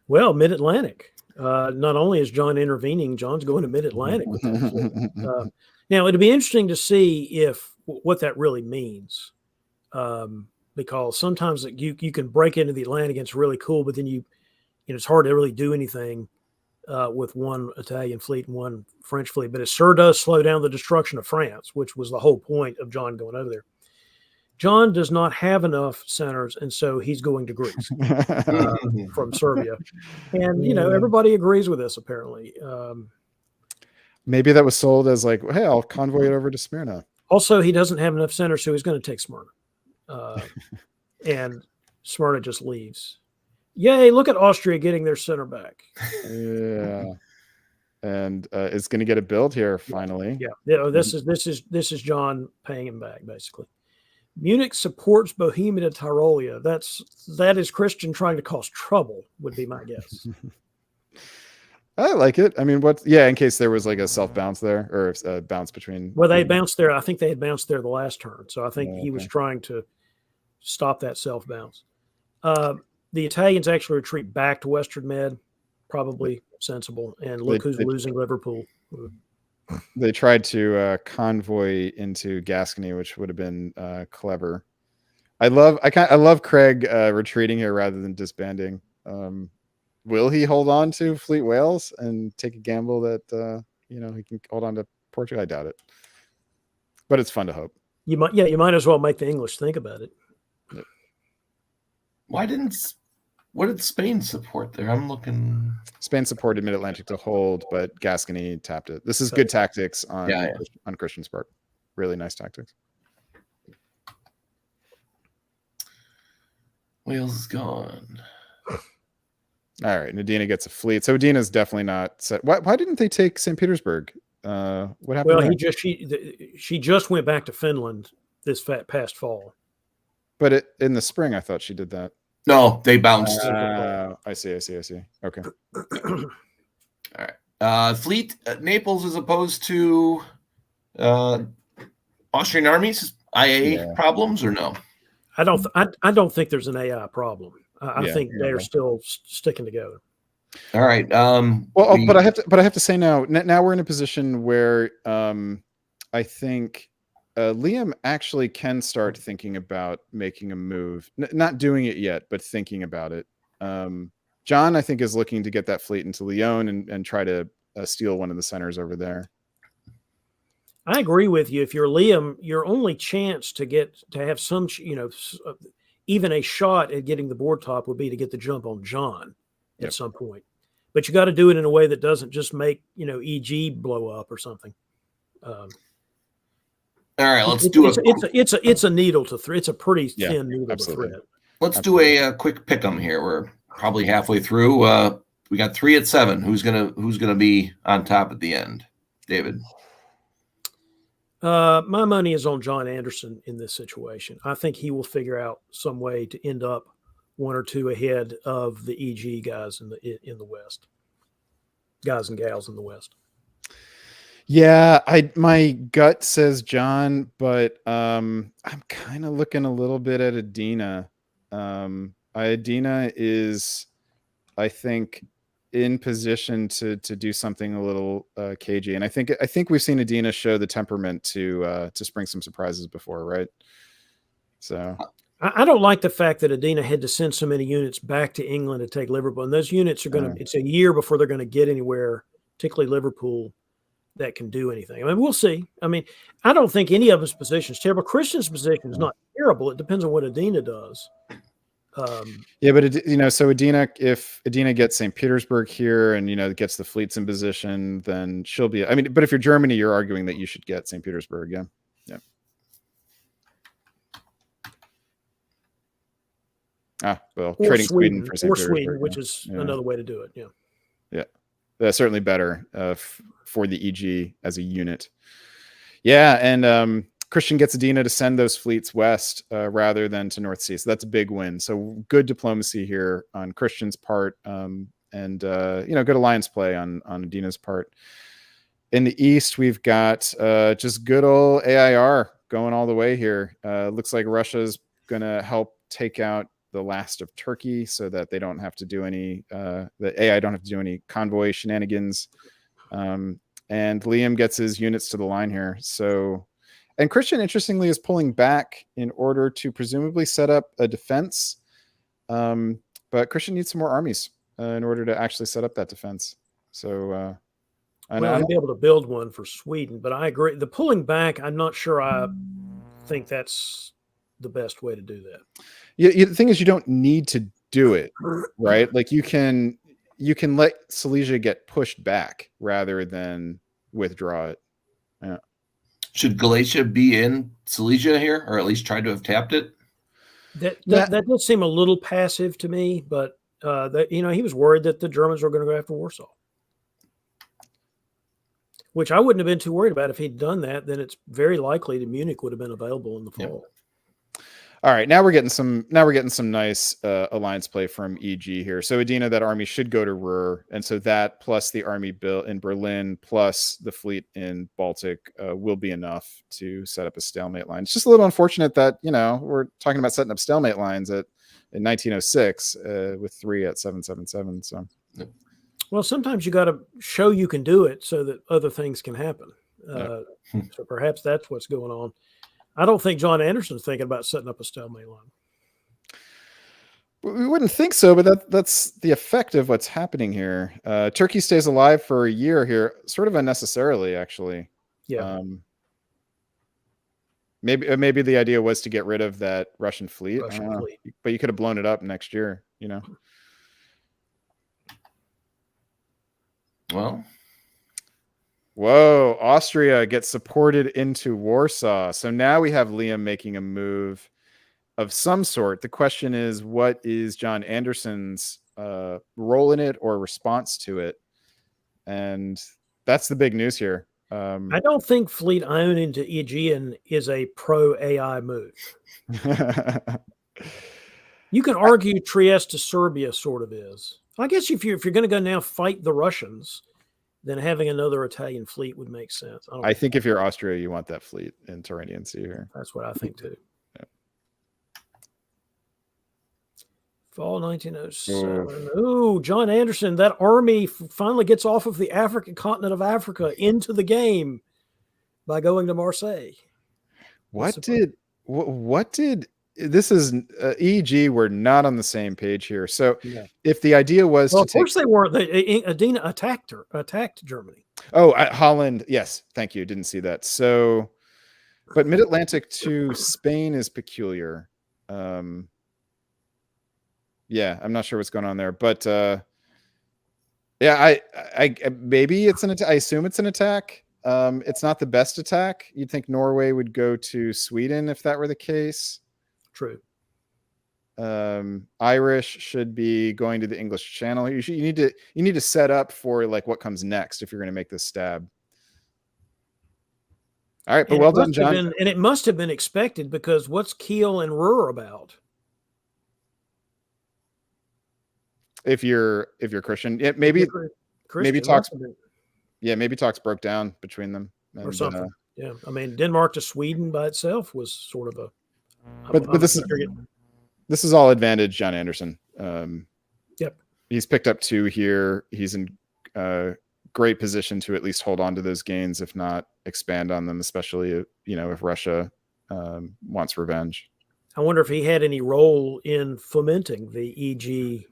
Well, Mid-Atlantic. Not only is John intervening, John's going to Mid-Atlantic with that. Now, it'd be interesting to see what that really means, because sometimes you can break into the Atlantic and it's really cool, but then it's hard to really do anything with one Italian fleet and one French fleet. But it sure does slow down the destruction of France, which was the whole point of John going over there. John does not have enough centers, and so he's going to Greece from Serbia. And, everybody agrees with this, apparently. Maybe that was sold as like, hey, I'll convoy it over to Smyrna. Also, he doesn't have enough centers, so he's going to take Smyrna. And Smyrna just leaves. Yay, look at Austria getting their center back. Yeah. And it's going to get a build here, finally. Yeah. This is John paying him back, basically. Munich supports Bohemia to Tyrolia. That is Christian trying to cause trouble, would be my guess. I like it. I mean, in case there was like a self bounce there, or a bounce between. Well, they bounced there. I think they had bounced there the last turn. So I think he was trying to stop that self bounce. The Italians actually retreat back to Western Med, probably sensible. And look who's losing Liverpool. They tried to convoy into Gascony, which would have been clever. I love Craig retreating here rather than disbanding. Will he hold on to Fleet Wales and take a gamble that he can hold on to Portugal? I doubt it, but it's fun to hope. You might as well make the English think about it. What did Spain support there? I'm looking. Spain supported Mid-Atlantic to hold, but Gascony tapped it. This is good tactics on on Christian's part. Really nice tactics. Wales is gone. All right, Nadina gets a fleet. So Udina's definitely not set. Why didn't they take St. Petersburg? What happened? Well, there? she just went back to Finland this past fall. But in the spring, I thought she did that. No, they bounced. I see. Okay. All right. Fleet at Naples as opposed to Austrian armies. IA problems or no? I don't think there's an AI problem. I think they are still sticking together. All right. But I have to say now we're in a position where I think Liam actually can start thinking about making a move. Not doing it yet, but thinking about it. John, I think, is looking to get that fleet into Lyon and try to steal one of the centers over there. I agree with you. If you're Liam, your only chance to have some, even a shot at getting the board top would be to get the jump on John at some point. But you got to do it in a way that doesn't just make, EG blow up or something. All right, let's do it. It's a needle to thread. It's a pretty thin needle to thread. Let's do a quick pick 'em here. We're probably halfway through. We got 3 at 7. Who's gonna be on top at the end? David. My money is on John Anderson in this situation. I think he will figure out some way to end up 1 or 2 ahead of the EG guys in the West, guys and gals in the West. Yeah, my gut says John, but I'm kind of looking a little bit at Adina. Adina is, I think, in position to do something a little cagey, and I think we've seen Adina show the temperament to spring some surprises before, right? So I don't like the fact that Adina had to send so many units back to England to take Liverpool, and those units are going to. It's a year before they're going to get anywhere, particularly Liverpool, that can do anything. I mean, we'll see. I mean, I don't think any of his position is terrible. Christian's position is not terrible. It depends on what Adina does. But so Adina, if Adina gets St. Petersburg here and gets the fleets in position, then she'll be. I mean, but if you're Germany, you're arguing that you should get St. Petersburg. Yeah. Well, or trading Sweden for St. Petersburg, Sweden, which is another way to do it. That's certainly better for the EG as a unit. Yeah, and Christian gets Adina to send those fleets west rather than to North Sea. So that's a big win. So good diplomacy here on Christian's part, and good alliance play on Adina's part. In the east, we've got just good old AIR going all the way here. Looks like Russia's going to help take out the last of Turkey so that they don't have to do any the AI don't have to do any convoy shenanigans. And Liam gets his units to the line here. So, and Christian, interestingly, is pulling back in order to presumably set up a defense. But Christian needs some more armies in order to actually set up that defense. So, I'll be able to build one for Sweden, but I agree. The pulling back, I'm not sure I think that's the best way to do that. The thing is, you don't need to do it, right? Like you can let Silesia get pushed back rather than withdraw it. Yeah. Should Galicia be in Silesia here, or at least try to have tapped it? That does seem a little passive to me, but he was worried that the Germans were going to go after Warsaw, which I wouldn't have been too worried about if he'd done that. Then it's very likely that Munich would have been available in the fall. Yep. All right, now we're getting some nice alliance play from EG here. So Adina, that army should go to Ruhr, and so that plus the army built in Berlin plus the fleet in Baltic will be enough to set up a stalemate line. It's just a little unfortunate that we're talking about setting up stalemate lines in 1906 with 3 at 777. So, well, sometimes you got to show you can do it so that other things can happen. So perhaps that's what's going on. I don't think John Anderson's thinking about setting up a stalemate line. We wouldn't think so, but that's the effect of what's happening here. Turkey stays alive for a year here, sort of unnecessarily, actually. Yeah. Maybe the idea was to get rid of that Russian fleet. I don't know. fleet. But you could have blown it up next year, you know. Well, whoa, Austria gets supported into Warsaw. So now we have Liam making a move of some sort. The question is, what is John Anderson's role in it or response to it? And that's the big news here. I don't think fleet ion into Aegean is a pro AI move. You can argue Trieste to Serbia sort of is. I guess if you're going to go now fight the Russians, then having another Italian fleet would make sense. I think if you're Austria, you want that fleet in Tyrrhenian Sea here. That's what I think too. Yeah. Fall 1907. Ooh, John Anderson, that army finally gets off of the African continent of Africa into the game by going to Marseille. What did this is EG? We're not on the same page here. So if the idea was, well, of course they weren't. Adina attacked Germany. Oh, Holland. Yes, thank you. Didn't see that. So, but Mid-Atlantic to Spain is peculiar. Yeah, I'm not sure what's going on there, but yeah, I maybe it's an. I assume it's an attack. It's not the best attack. You'd think Norway would go to Sweden if that were the case. True. Irish should be going to the English Channel. You need to set up for like what comes next if you're going to make this stab. All right, but well done, John. And it must have been expected, because what's Kiel and Ruhr about? If you're Christian, maybe talks. Yeah, maybe talks broke down between them or something. Yeah, I mean, Denmark to Sweden by itself was sort of a. But this is all advantage John Anderson. Yep, he's picked up 2 here. He's in great position to at least hold on to those gains, if not expand on them, especially if Russia wants revenge. I wonder if he had any role in fomenting the EG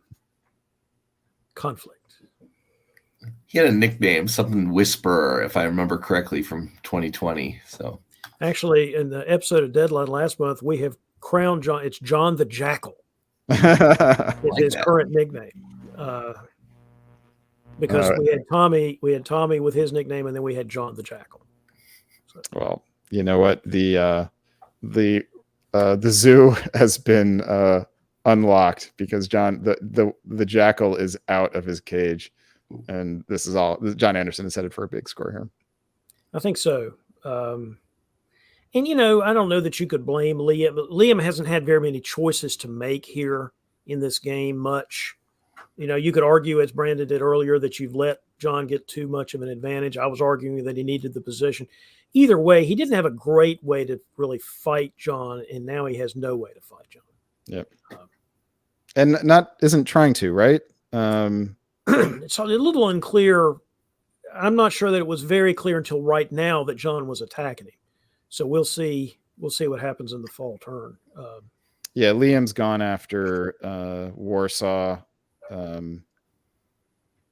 conflict. He had a nickname, something Whisperer, if I remember correctly, from 2020. So actually, in the episode of Deadline last month, we have crowned John. It's John the Jackal. Is his current nickname. Because we had Tommy with his nickname, and then we had John the Jackal. So. Well, you know what? The zoo has been unlocked because John the Jackal is out of his cage, and this is all. John Anderson is headed for a big score here. I think so. And I don't know that you could blame Liam. Liam hasn't had very many choices to make here in this game. Much. You could argue, as Brandon did earlier, that you've let John get too much of an advantage. I was arguing that he needed the position. Either way, he didn't have a great way to really fight John, and now he has no way to fight John. Yep. And isn't trying to, right? It's a little unclear. I'm not sure that it was very clear until right now that John was attacking him. So we'll see. We'll see what happens in the fall turn. Yeah, Liam's gone after Warsaw.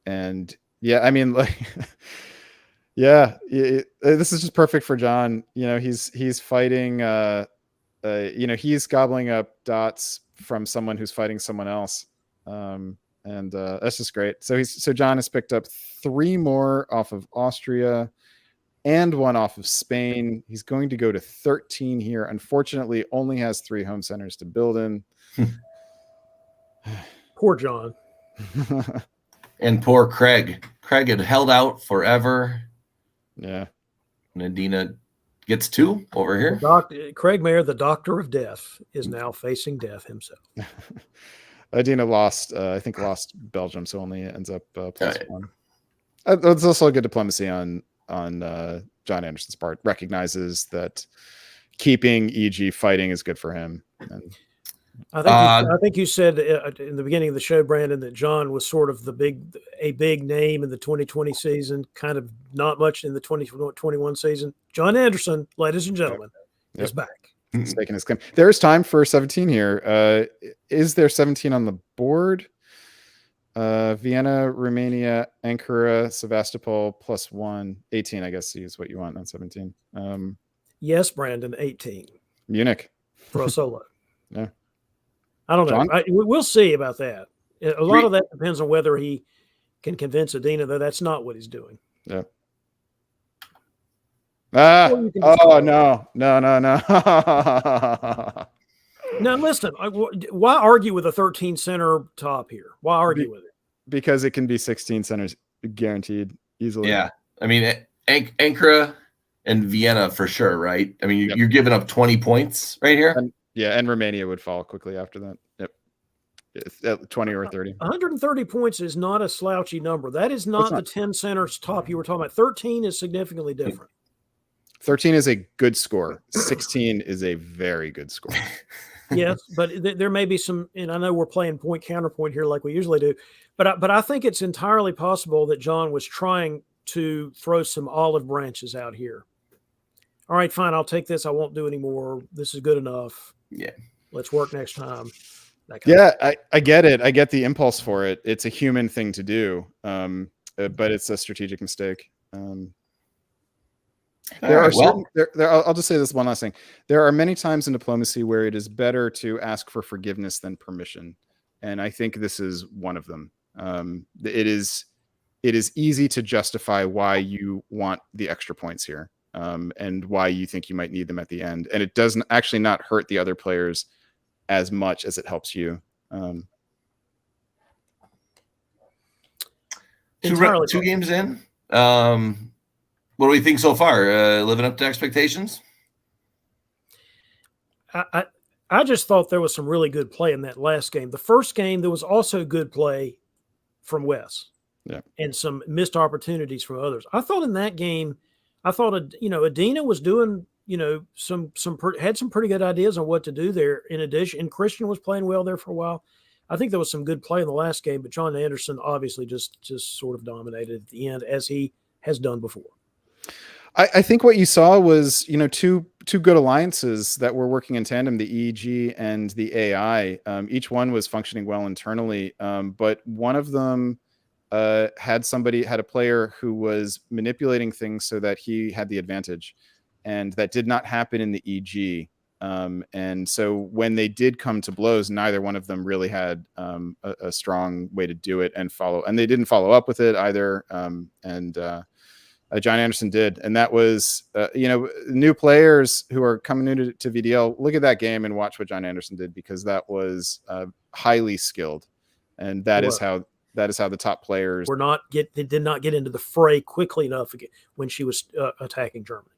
And yeah, I mean, like, yeah, this is just perfect for John. He's fighting. He's gobbling up dots from someone who's fighting someone else, and that's just great. So John has picked up 3 more off of Austria and 1 off of Spain. He's going to go to 13 here. Unfortunately, only has 3 home centers to build in. Poor John. And poor Craig. Craig had held out forever. Yeah. Nadina gets 2 over here. Craig Mayer, the Doctor of Death, is now facing death himself. Adina lost Belgium, so only ends up +1. It's also a good diplomacy on John Anderson's part. Recognizes that keeping EG fighting is good for him. And I think you said in the beginning of the show, Brandon, that John was sort of a big name in the 2020 season, kind of not much in the 2021 season. John Anderson, ladies and gentlemen, is back. He's making his claim. There's time for 17 here. Is there 17 on the board? Vienna, Romania, Ankara, Sevastopol +1, 18. I guess is what you want, not 17. Yes, Brandon, 18 Munich. for a solo. Yeah. I don't know. John? We'll see about that. A lot Three- of that depends on whether he can convince Adina that that's not what he's doing. Yeah. Ah. Or you can just Oh call it. no. No. Now, listen, why argue with a 13 center top here? Why argue with it? Because it can be 16 centers guaranteed easily. Yeah. I mean, Ankara and Vienna for sure, right? I mean, Yep. you're giving up 20 points right here. And Romania would fall quickly after that. Yep. It's at 20 or 30. 130 points is not a slouchy number. That is not the 10 centers top you were talking about. 13 is significantly different. 13 is a good score. 16 is a very good score. Yes, but there may be some, and I know we're playing point counterpoint here like we usually do, but I think it's entirely possible that John was trying to throw some olive branches out here. All right, fine, I'll take this. I won't do any more. This is good enough. Yeah. Let's work next time. I get it. I get the impulse for it. It's a human thing to do, but it's a strategic mistake. I'll just say this one last thing. There are many times in diplomacy where it is better to ask for forgiveness than permission, and I think this is one of them. It is easy to justify why you want the extra points here, and why you think you might need them at the end, and it doesn't actually not hurt the other players as much as it helps you. Two games in. What do we think so far? Living up to expectations? I just thought there was some really good play in that last game. The first game, there was also good play from Wes. Yeah. And some missed opportunities from others. I thought in that game, Adina was doing, had some pretty good ideas on what to do there. In addition, and Christian was playing well there for a while. I think there was some good play in the last game, but John Anderson obviously just sort of dominated at the end, as he has done before. I think what you saw was, two good alliances that were working in tandem, the EEG and the AI. Each one was functioning well internally, but one of them had a player who was manipulating things so that he had the advantage, and that did not happen in the EG. And so when they did come to blows, neither one of them really had a strong way to do it and they didn't follow up with it either. John Anderson did, and that was new players who are coming new to VDL. Look at that game and watch what John Anderson did, because that was highly skilled, and that is how the top players they did not get into the fray quickly enough when she was attacking Germany.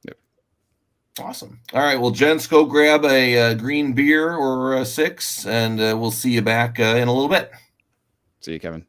Yep. Awesome. All right, well, gents, go grab a green beer or a 6, and we'll see you back in a little bit. See you, Kevin.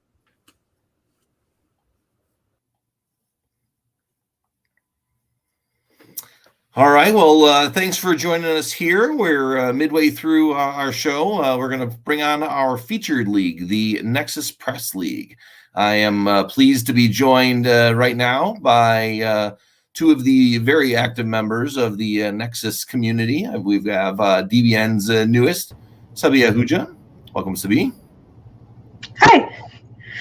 All right. Well, thanks for joining us here. We're midway through our show. We're going to bring on our featured league, the Nexus Press League. I am pleased to be joined right now by two of the very active members of the Nexus community. We have DBN's newest, Sabi Ahuja. Welcome, Sabi. Hi.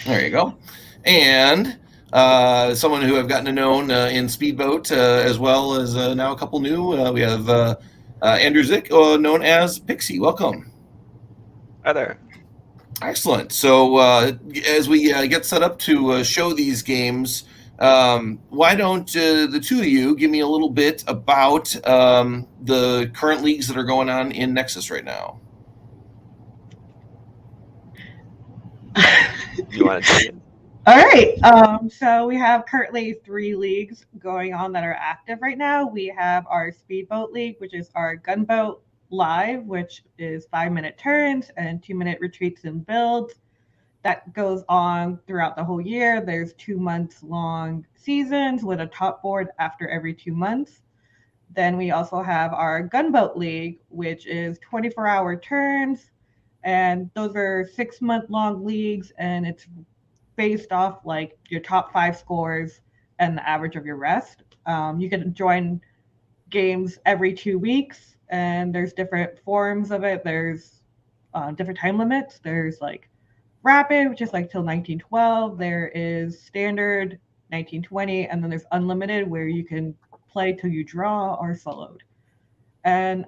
There you go. And someone who I've gotten to know in Speedboat, as well as now a couple new. We have Andrew Zick, known as Pixie. Welcome. Hi there. Excellent. So as we get set up to show these games, why don't the two of you give me a little bit about the current leagues that are going on in Nexus right now? You want to take it? All right. So we have currently 3 leagues going on that are active right now. We have our Speedboat League, which is our Gunboat Live, which is 5-minute turns and 2-minute retreats and builds. That goes on throughout the whole year. There's 2-month-long seasons with a top board after every 2 months. Then we also have our Gunboat League, which is 24-hour turns, and those are 6-month-long leagues, and it's based off like your top 5 scores and the average of your rest. You can join games every 2 weeks, and there's different forms of it. There's different time limits. There's like rapid, which is like till 1912. There is standard 1920, and then there's unlimited, where you can play till you draw are soloed. And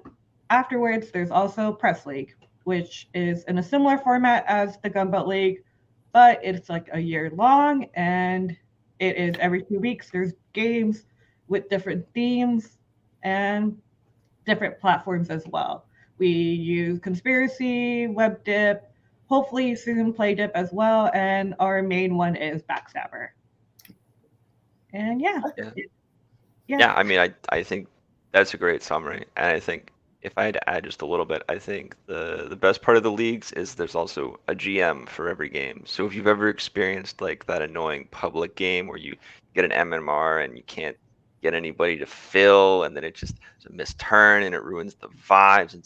afterwards, there's also Press League, which is in a similar format as the Gunboat League, but it's like a year long, and it is every 2 weeks. There's games with different themes and different platforms as well. We use Conspiracy, WebDip, hopefully soon PlayDip as well, and our main one is Backstabber. And yeah. Yeah, I mean, I think that's a great summary. And I think if I had to add just a little bit, I think the best part of the leagues is there's also a GM for every game. So if you've ever experienced like that annoying public game where you get an MMR and you can't get anybody to fill, and then it just is a missed turn and it ruins the vibes, and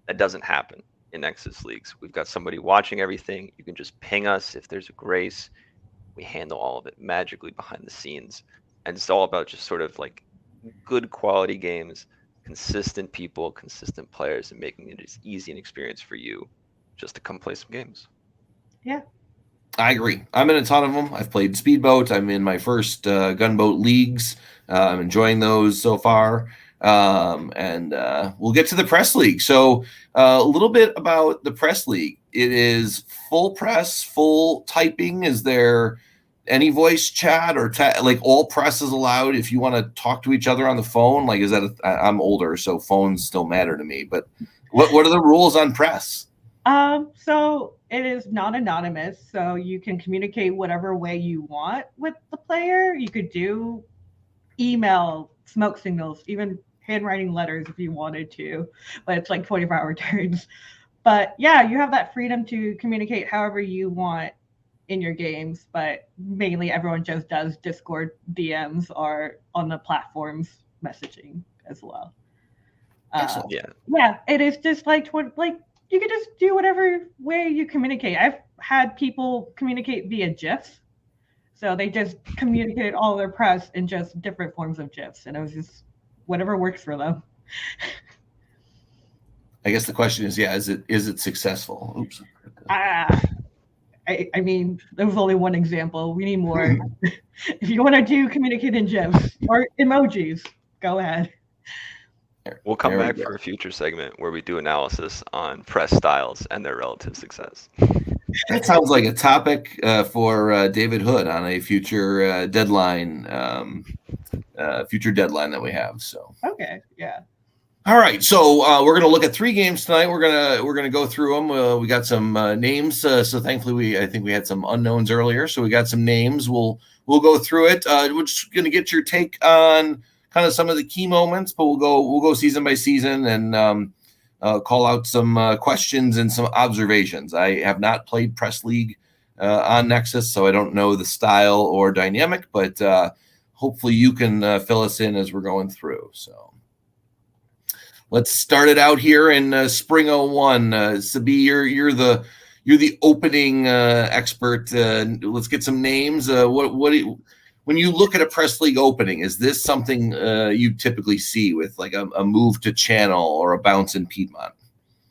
that doesn't happen in Nexus Leagues. We've got somebody watching everything. You can just ping us if there's a grace. We handle all of it magically behind the scenes. And it's all about just sort of like good quality games, consistent people, consistent players, and making it as easy an experience for you just to come play some games. Yeah. I agree. I'm in a ton of them. I've played Speedboat. I'm in my first Gunboat leagues. I'm enjoying those so far. And we'll get to the Press League. So a little bit about the Press League. It is full press, full typing. Is there any voice chat or like all press is allowed if you want to talk to each other on the phone? Like, is that I'm older, so phones still matter to me. But what are the rules on press? So it is not anonymous, so you can communicate whatever way you want with the player. You could do email, smoke signals, even handwriting letters if you wanted to, but it's like 24-hour turns. But yeah, you have that freedom to communicate however you want in your games, but mainly everyone just does Discord DMs or on the platforms messaging as well. Yeah, it is just like you could just do whatever way you communicate. I've had people communicate via GIFs. So they just communicated all their press in just different forms of GIFs. And it was just whatever works for them. I guess the question is, is it successful? Oops. I mean, there was only one example. We need more. If you want to do communicate in GIFs or emojis, go ahead. We'll come back for a future segment where we do analysis on press styles and their relative success. That sounds like a topic for David Hood on a future deadline that we have. So okay, yeah. All right, so we're going to look at 3 games tonight. We're gonna go through them. We got some names. So thankfully, I think we had some unknowns earlier. So we got some names. We'll go through it. We're just going to get your take on kind of some of the key moments, but we'll go season by season and call out some questions and some observations. I have not played Press League on Nexus, so I don't know the style or dynamic, but hopefully you can fill us in as we're going through. So let's start it out here in Spring 01. Sabi, you're the opening expert. Let's get some names. When you look at a Press League opening, is this something you typically see with like a move to channel or a bounce in Piedmont?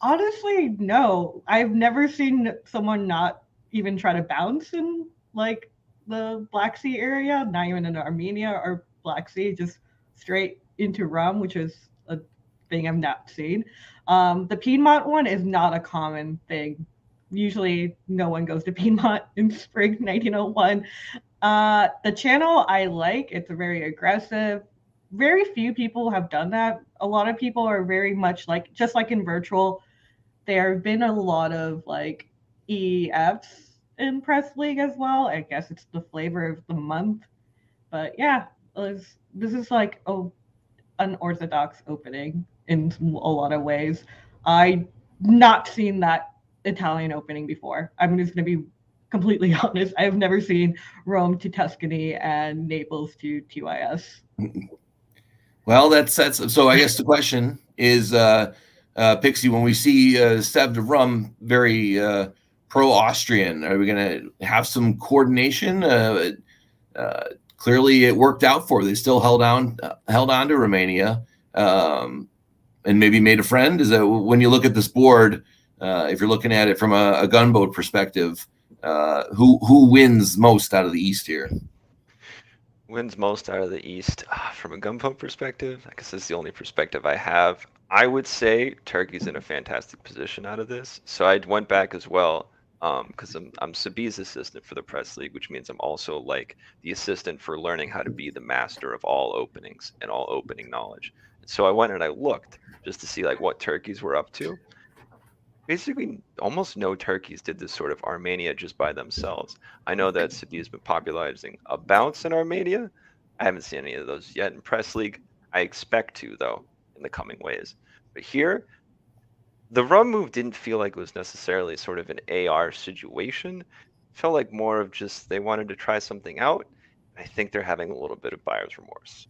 Honestly, no. I've never seen someone not even try to bounce in like the Black Sea area, not even in Armenia or Black Sea, just straight into Rum, which is a thing I've not seen. The Piedmont one is not a common thing. Usually no one goes to Piedmont in spring 1901. The channel I like, it's very aggressive. Very few people have done that. A lot of people are very much like, just like in virtual, there have been a lot of like EFs in Press League as well. I guess it's the flavor of the month. But yeah, this is like an unorthodox opening in a lot of ways. I've not seen that Italian opening before. I'm just going to be completely honest. I've never seen Rome to Tuscany and Naples to TYS. Well, that's so. I guess the question is, Pixie, when we see Sev de Rum very pro-Austrian, are we going to have some coordination? Clearly, it worked out for. They still held on to Romania, and maybe made a friend. Is that when you look at this board? If you're looking at it from a gunboat perspective, who wins most out of the East here? wins most out of the East? From a gunpowder perspective, I guess that's the only perspective I have. I would say Turkey's in a fantastic position out of this. So I went back as well, because I'm Sabi's assistant for the Press League, which means I'm also like the assistant for learning how to be the master of all openings and all opening knowledge. So I went and I looked just to see like what turkeys were up to. Basically, almost no turkeys did this sort of Armenia just by themselves. I know that Sabi has been popularizing a bounce in Armenia. I haven't seen any of those yet in Press League. I expect to, though, in the coming ways. But here, the rum move didn't feel like it was necessarily sort of an AR situation. It felt like more of just they wanted to try something out. I think they're having a little bit of buyer's remorse.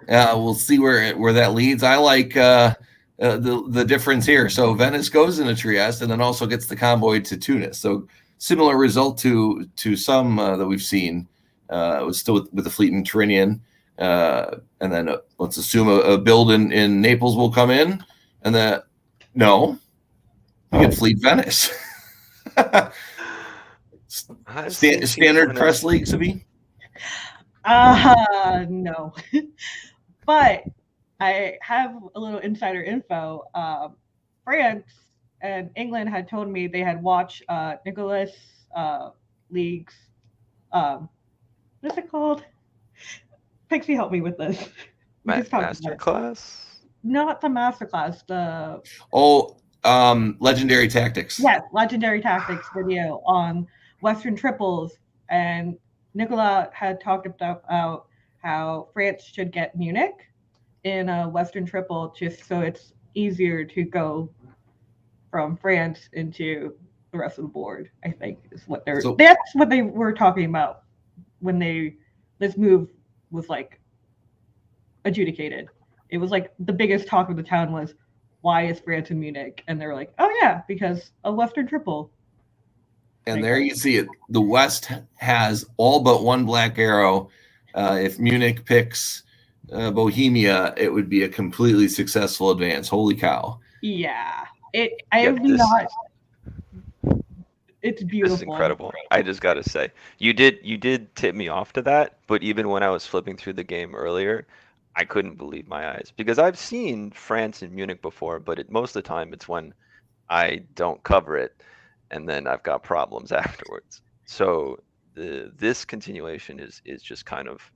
We'll see where that leads. I like the difference here. So Venice goes into Trieste and then also gets the convoy to Tunis. So similar result to some that we've seen. It was still with the fleet in Tyrrhenian. And then let's assume a build in Naples will come in. And then, no, you get fleet Venice. Standard Press League, Sabi? No. But I have a little insider info. France and England had told me they had watched Nicholas League's what's it called? Pixie, help me with this. Masterclass? Not the masterclass. Legendary Tactics. Yes, Legendary Tactics video on Western triples, and Nicola had talked about how France should get Munich in a Western triple just so it's easier to go from France into the rest of the board. I think is what that's what they were talking about when this move was like adjudicated. It was like the biggest talk of the town was, why is France in Munich? And they're like, oh yeah, because a Western triple. And there you see it. The West has all but one black arrow. If Munich picks Bohemia, it would be a completely successful advance. Holy cow. Yeah. It's beautiful. This is incredible. I just got to say, you did tip me off to that, but even when I was flipping through the game earlier, I couldn't believe my eyes because I've seen France and Munich before, but most of the time it's when I don't cover it and then I've got problems afterwards. So this continuation is just kind of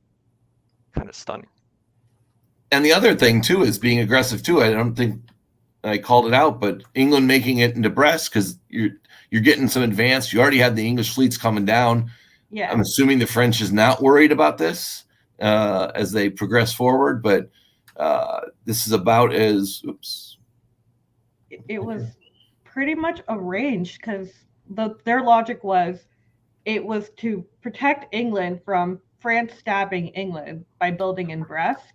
stunning. And the other thing too is being aggressive too. I don't think I called it out, but England making it into Brest because you're getting some advance. You already had the English fleets coming down. Yeah. I'm assuming the French is not worried about this as they progress forward, but this is about as It was pretty much arranged because their logic was it was to protect England from France stabbing England by building in Brest.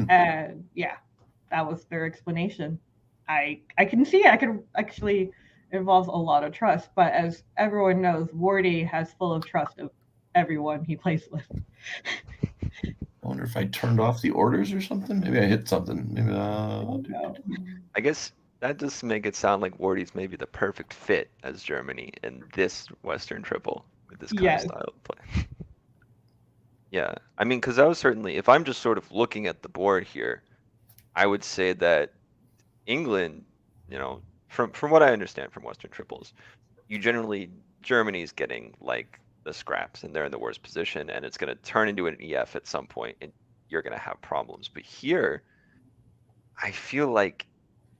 And yeah, that was their explanation. I can see it. I could actually involves a lot of trust, but as everyone knows, Wardy has full of trust of everyone he plays with. I wonder if I turned off the orders or something. Maybe I hit something. Maybe. I guess that does make it sound like Wardy's maybe the perfect fit as Germany in this Western triple with this kind of style of play. Yeah, I mean, because I was certainly, if I'm just sort of looking at the board here, I would say that England, from what I understand from Western triples, Germany's getting like the scraps and they're in the worst position and it's going to turn into an EF at some point and you're going to have problems. But here, I feel like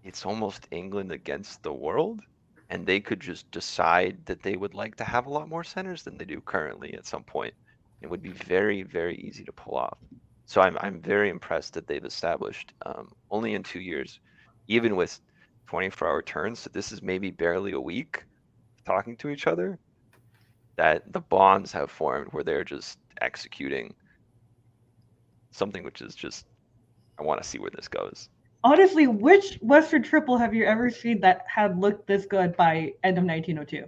it's almost England against the world and they could just decide that they would like to have a lot more centers than they do currently at some point. It would be very, very easy to pull off. So I'm very impressed that they've established only in 2 years, even with 24-hour turns, so this is maybe barely a week talking to each other, that the bonds have formed where they're just executing something which is just, I want to see where this goes. Honestly, which Western triple have you ever seen that had looked this good by end of 1902?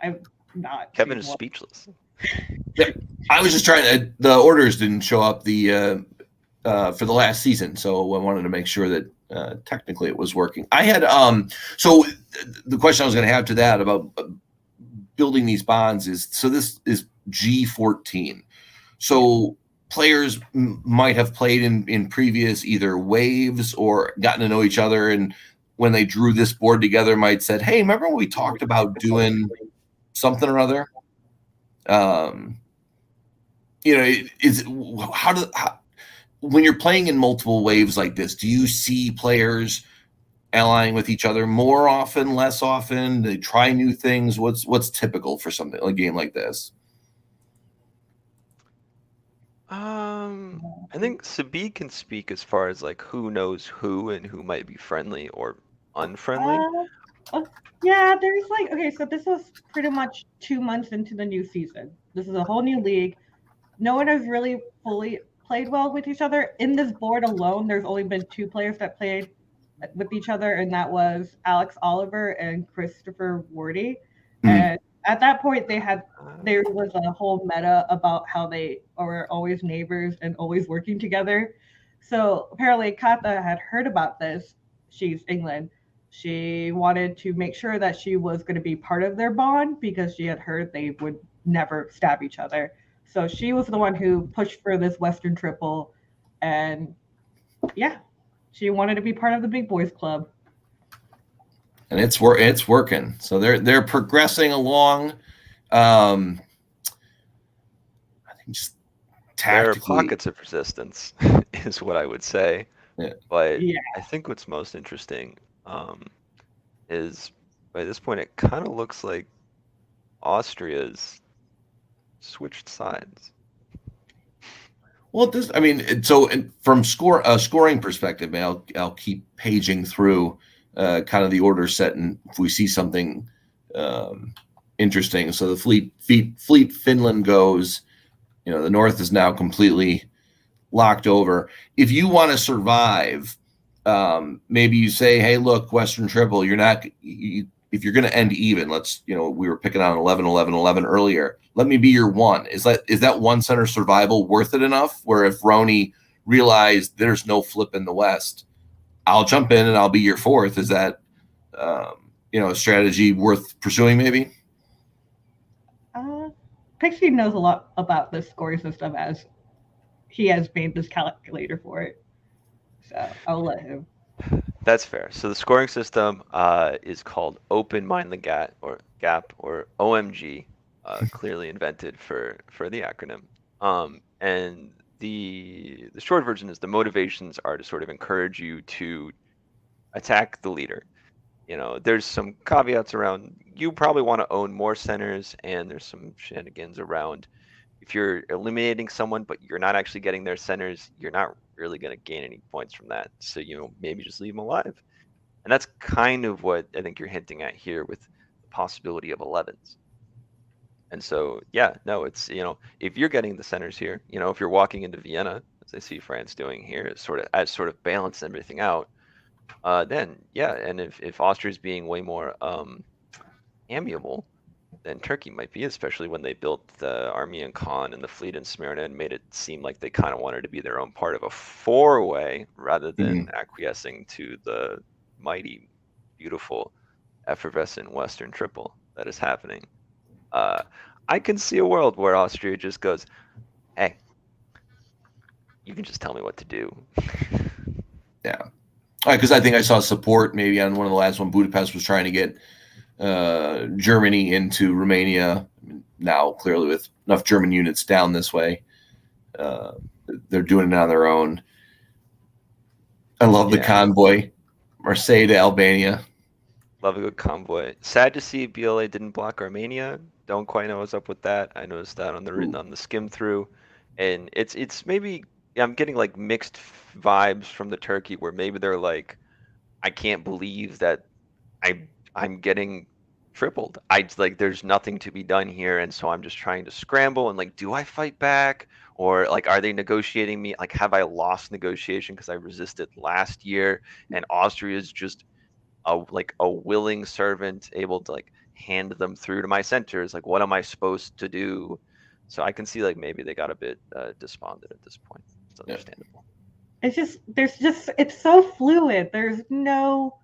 I'm not. Kevin is speechless. Yeah, I was just trying to. The orders didn't show up for the last season, so I wanted to make sure that technically it was working. I had so the question I was going to have to that about building these bonds is, so this is G14. So players might have played in previous either waves or gotten to know each other, and when they drew this board together might said, hey, remember when we talked about doing something or other? When you're playing in multiple waves like this, do you see players allying with each other more often, less often? They try new things. What's typical for something like a game like this? I think Sabi can speak as far as like who knows who and who might be friendly or unfriendly. Yeah, there's like, okay, so this was pretty much 2 months into the new season. This is a whole new league. No one has really fully played well with each other. In this board alone, there's only been 2 players that played with each other, and that was Alex Oliver and Christopher Wardy. And at that point, there was a whole meta about how they are always neighbors and always working together. So apparently, Kata had heard about this. She's England. She wanted to make sure that she was going to be part of their bond because she had heard they would never stab each other. So she was the one who pushed for this Western triple, and yeah, she wanted to be part of the big boys club. And it's working. So they're progressing along. I think just tactically, there are pockets of resistance, is what I would say. Yeah. But I think what's most interesting is by this point it kind of looks like Austria's switched sides. Well, from scoring perspective, I'll keep paging through kind of the order set, and if we see something interesting. So the fleet Finland goes. The North is now completely locked over. If you want to survive, maybe you say, hey, look, Western Triple, if you're going to end even, we were picking on 11, 11, 11 earlier. Let me be your 1. Is that 1 center survival worth it enough? Where if Roni realized there's no flip in the West, I'll jump in and I'll be your 4th. Is that, a strategy worth pursuing maybe? Pixie knows a lot about the scoring system as he has made this calculator for it. So I'll let him. That's fair. So the scoring system is called Open Mind the Gap or OMG, clearly invented for the acronym. And the short version is the motivations are to sort of encourage you to attack the leader. There's some caveats around you probably want to own more centers, and there's some shenanigans around if you're eliminating someone but you're not actually getting their centers, you're not really going to gain any points from that. So maybe just leave them alive. And that's kind of what I think you're hinting at here with the possibility of 11s. And so it's if you're getting the centers here, if you're walking into Vienna, as I see France doing here, sort of balance everything out, then and if Austria is being way more amiable than Turkey might be, especially when they built the army in Khan and the fleet in Smyrna and made it seem like they kind of wanted to be their own part of a 4-way rather than acquiescing to the mighty, beautiful, effervescent Western Triple that is happening. I can see a world where Austria just goes, hey, you can just tell me what to do. Yeah. Because I think I saw support maybe on one of the last one. Budapest was trying to get Germany into Romania. Now, clearly, with enough German units down this way, they're doing it on their own. I love the convoy, Marseille to Albania. Love a good convoy. Sad to see BLA didn't block Armenia. Don't quite know what's up with that. I noticed that on the skim through, and it's maybe I'm getting like mixed vibes from the Turkey where maybe they're like, I can't believe that I'm getting tripled. There's nothing to be done here, and so I'm just trying to scramble and like, do I fight back, or like, are they negotiating me? Like, have I lost negotiation because I resisted last year, and Austria is just a willing servant able to like hand them through to my centers. Like, what am I supposed to do? So I can see like maybe they got a bit despondent at this point. It's understandable. It's so fluid. There's no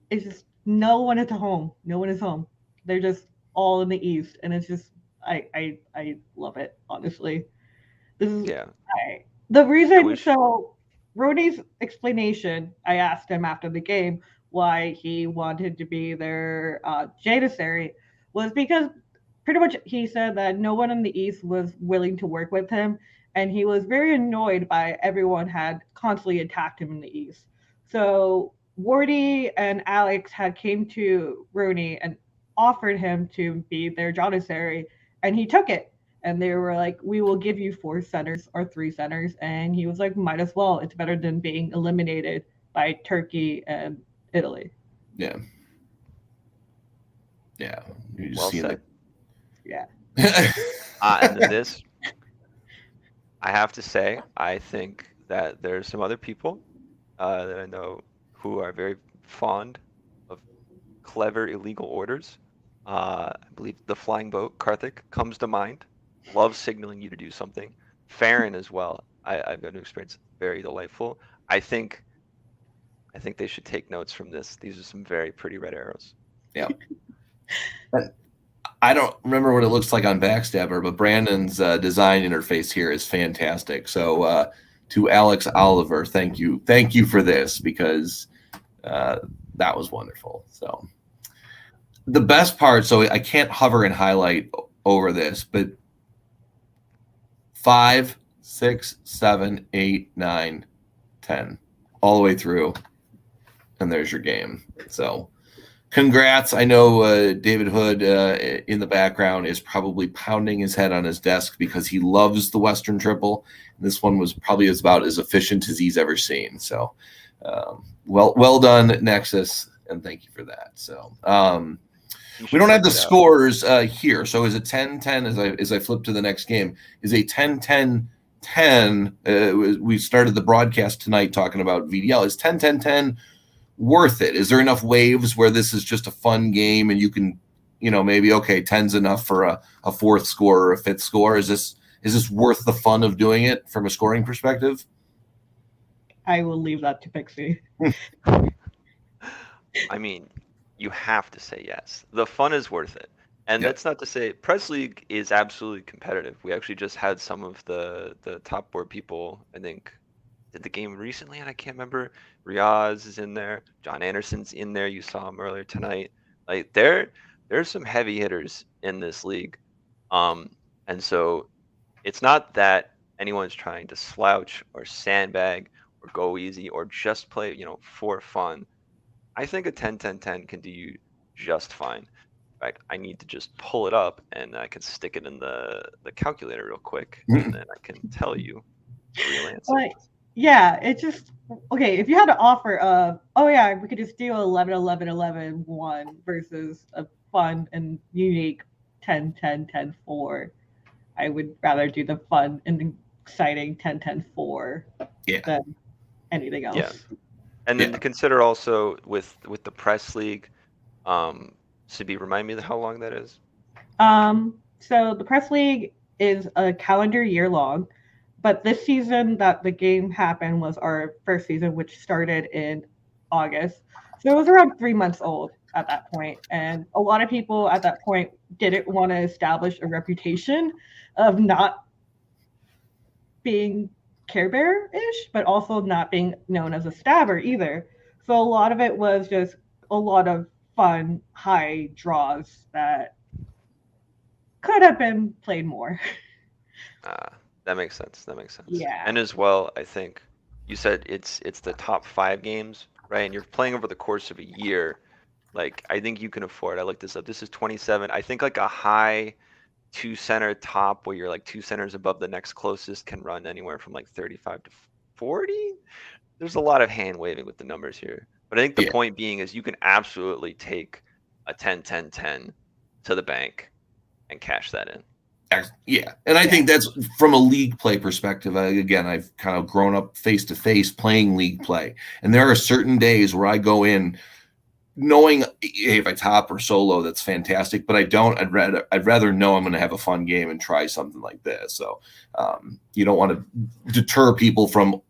it's just no one is home. No one is home. They're just all in the East, and it's just I love it, honestly. This is Yeah. the reason. wish- So Rony's explanation, I asked him after the game why he wanted to be their Janissary, was because pretty much he said that no one in the East was willing to work with him, and he was very annoyed by everyone had constantly attacked him in the East. So Wardy and Alex had came to Rony and offered him to be their Janissary, and he took it. And they were like, "We will give you 4 centers or 3 centers," and he was like, "Might as well. It's better than being eliminated by Turkey and Italy." Yeah. Yeah. You just Well see said. Yeah. And then this, I have to say, I think that there's some other people that I know who are very fond of clever illegal orders. I believe the flying boat, Karthik, comes to mind. Loves signaling you to do something. Farron as well. I've got an experience very delightful. I think they should take notes from this. These are some very pretty red arrows. Yeah. I don't remember what it looks like on Backstabber, but Brandon's design interface here is fantastic. So to Alex Oliver, thank you for this, because that was wonderful. So the best part, so I can't hover and highlight over this, but 5, 6, 7, 8, 9, 10, all the way through, and there's your game. So congrats. I know David Hood in the background is probably pounding his head on his desk because he loves the Western Triple. This one was probably about as efficient as he's ever seen. So well done, Nexus, and thank you for that. So we don't have the scores here. So is it 10-10 as I flip to the next game? Is a 10-10-10? We started the broadcast tonight talking about VDL. Is 10-10-10 worth it? Is there enough waves where this is just a fun game and you can, maybe, okay, 10's enough for a fourth score or a fifth score? Is this worth the fun of doing it from a scoring perspective? I will leave that to Pixie. I mean, you have to say yes. The fun is worth it. And that's not to say Press League is absolutely competitive. We actually just had some of the top board people, I think, did the game recently, and I can't remember. Riaz is in there. John Anderson's in there. You saw him earlier tonight. Like there's some heavy hitters in this league. And so it's not that anyone's trying to slouch or sandbag or go easy or just play, for fun. I think a 10-10-10 can do you just fine. In fact, I need to just pull it up and I can stick it in the calculator real quick, and then I can tell you the real answer. Yeah, it's just okay. If you had to offer we could just do 11-11-11-1 versus a fun and unique 10-10-10-4, I would rather do the fun and exciting 10-10-4 than anything else. Yeah. And then to consider also with the Press League, Sibi, remind me how long that is. So the Press League is a calendar year long, but this season that the game happened was our first season, which started in August. So it was around 3 months old at that point. And a lot of people at that point didn't want to establish a reputation of not being Care Bear-ish, but also not being known as a stabber either. So a lot of it was just a lot of fun, high draws that could have been played more. That makes sense. Yeah. And as well, I think you said it's the top 5 games, right? And you're playing over the course of a year. Like, I think you can afford. I looked this up. This is 27. I think like a high 2-center top where you're like 2 centers above the next closest can run anywhere from like 35 to 40. There's a lot of hand waving with the numbers here. But I think the point being is you can absolutely take a 10-10-10 to the bank and cash that in. Yeah, and I think that's from a league play perspective. Again, I've kind of grown up face to face playing league play, and there are certain days where I go in knowing, hey, if I top or solo, that's fantastic. But I don't. I'd rather know I'm going to have a fun game and try something like this. So you don't want to deter people from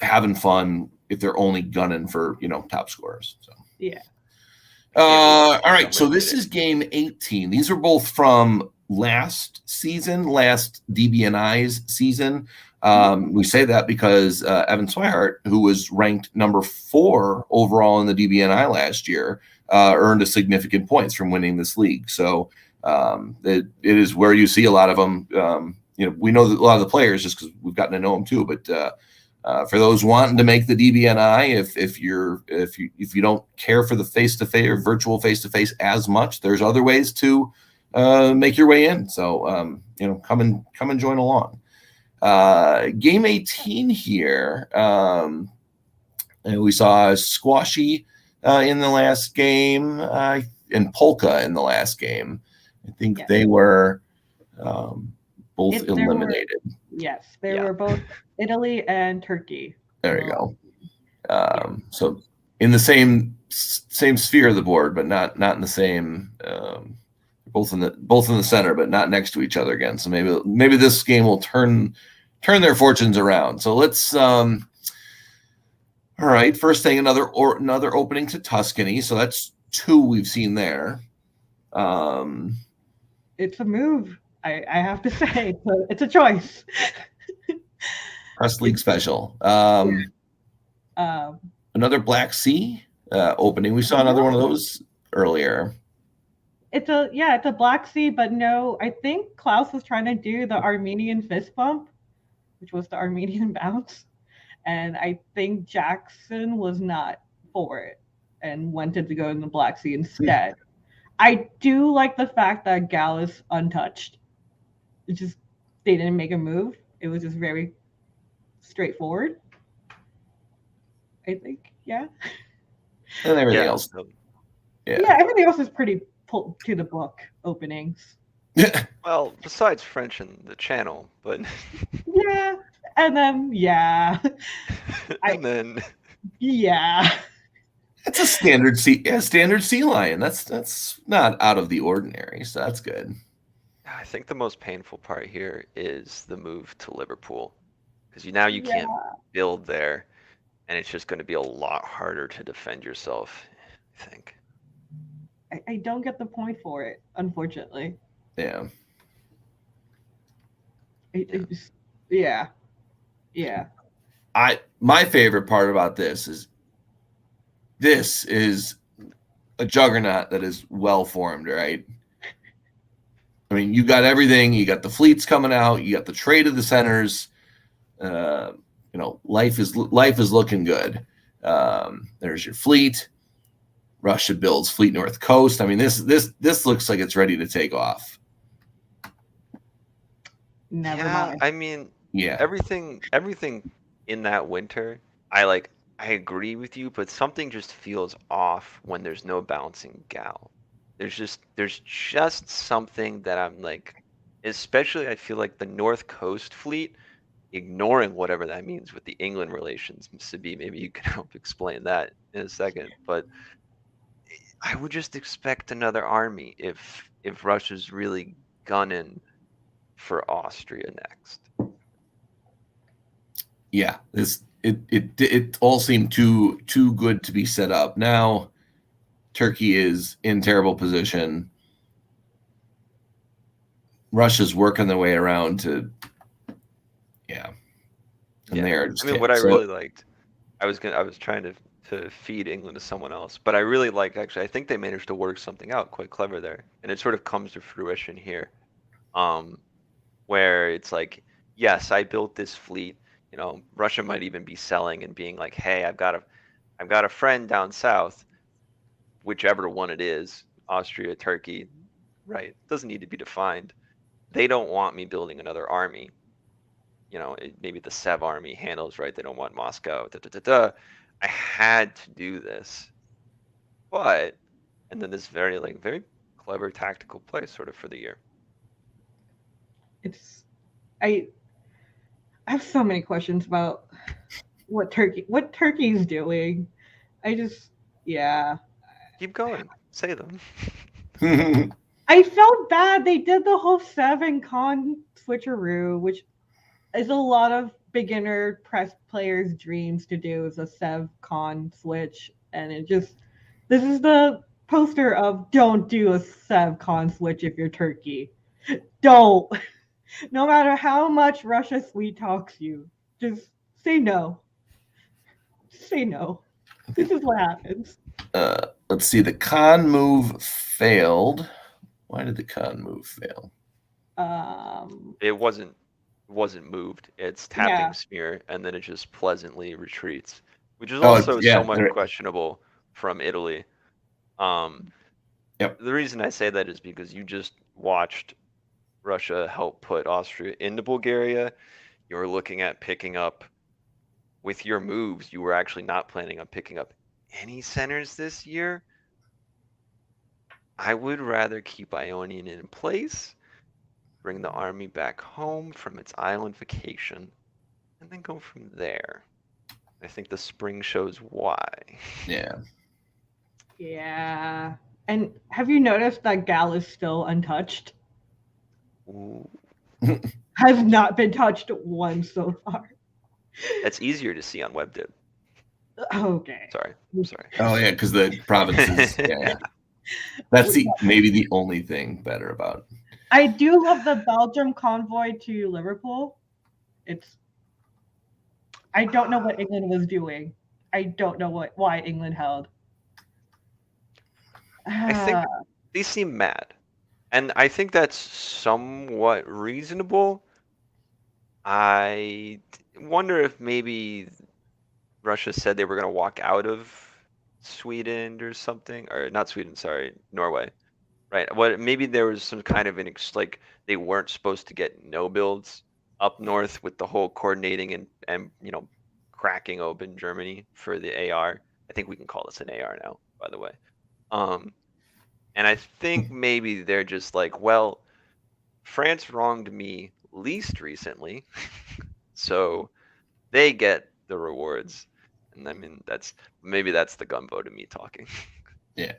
having fun if they're only gunning for top scores. So All right, so this is game 18. These are both from last DBNI's season. We say that because Evan Swihart, who was ranked number 4 overall in the DBNI last year, earned a significant points from winning this league. So it is where you see a lot of them. We know a lot of the players just because we've gotten to know them too. But for those wanting to make the DBNI, if you don't care for the face-to-face or virtual face-to-face as much, there's other ways to make your way in. So come and join along. Game 18 here. And we saw Squashy in the last game and Polka in the last game. I think they were both eliminated. They were both Italy and Turkey. There you go. So in the same sphere of the board, but not in the same. Both in the center, but not next to each other again. So maybe this game will turn their fortunes around. So let's. All right, first thing, another opening to Tuscany. So that's 2 we've seen there. It's a move. I have to say, it's a choice. Press League special. Another Black Sea opening. We saw another one of those earlier. It's a Black Sea, but no, I think Klaus was trying to do the Armenian fist bump, which was the Armenian bounce. And I think Jackson was not for it and wanted to go in the Black Sea instead. I do like the fact that Gal is untouched. It's just they didn't make a move. It was just very straightforward. I think, yeah. And everything else. Yeah, everything else is pretty pulled to the book openings. Well, besides French and the channel, but yeah, and then It's a standard sea lion. That's not out of the ordinary, so that's good. I think the most painful part here is the move to Liverpool, because now you can't build there, and it's just going to be a lot harder to defend yourself, I think. I don't get the point for it, unfortunately. Yeah. My favorite part about this is a juggernaut that is well formed, right? I mean, you got everything. You got the fleets coming out. You got the trade of the centers. Life is looking good. There's your fleet. Russia builds fleet north coast. I mean, this looks like it's ready to take off. Never mind. I mean, everything in that winter, I agree with you, but something just feels off when there's no bouncing Gal. There's just something that I'm like, especially I feel like the North Coast fleet, ignoring whatever that means with the England relations. Sabi, maybe you can help explain that in a second. But I would just expect another army if Russia's really gunning for Austria next. Yeah, it all seemed too good to be set up. Now Turkey is in terrible position. Russia's working their way around to there. I mean, what I really liked, I was trying to feed England to someone else, but I really like, actually, I think they managed to work something out quite clever there, and it sort of comes to fruition here, where it's like, yes, I built this fleet. Russia might even be selling and being like, hey, I've got a friend down south, whichever one it is, Austria, Turkey, right? Doesn't need to be defined. They don't want me building another army. Maybe the Sev army handles, right? They don't want Moscow. I had to do this, and then this very clever tactical play sort of for the year. I have so many questions about what Turkey's doing. Keep going. Say them. I felt bad. They did the whole Sev and Con switcheroo, which is a lot of beginner press players' dreams to do, is a Sev Con switch. And this is the poster of don't do a SevCon switch if you're Turkey. Don't. No matter how much Russia sweet talks you, just say no. Say no. This is what happens. Let's see. The con move failed. Why did the con move fail? It wasn't moved. It's tapping smear, and then it just pleasantly retreats, which is also somewhat questionable from Italy. Yep. The reason I say that is because you just watched Russia help put Austria into Bulgaria. You were looking at picking up, with your moves, you were actually not planning on picking up any centers this year. I would rather keep Ionian in place, bring the army back home from its island vacation, and then go from there. I think the spring shows why. Yeah. Yeah. And have you noticed that Gal is still untouched? Ooh. Has not been touched once so far. That's easier to see on WebDib. Okay. Sorry. Oh yeah, because the provinces. Yeah. That's maybe the only thing better about it. I do love the Belgium convoy to Liverpool. I don't know what England was doing. I don't know why England held. I think they seem mad. And I think that's somewhat reasonable. I wonder if maybe Russia said they were going to walk out of Sweden or something, or not Sweden, sorry, Norway. Right. What maybe there was some kind of like they weren't supposed to get no builds up north with the whole coordinating and cracking open Germany for the AR. I think we can call this an AR now, by the way. And I think maybe they're just like, well, France wronged me least recently, so they get the rewards. And I mean, maybe that's the gunboat of me talking. Yeah.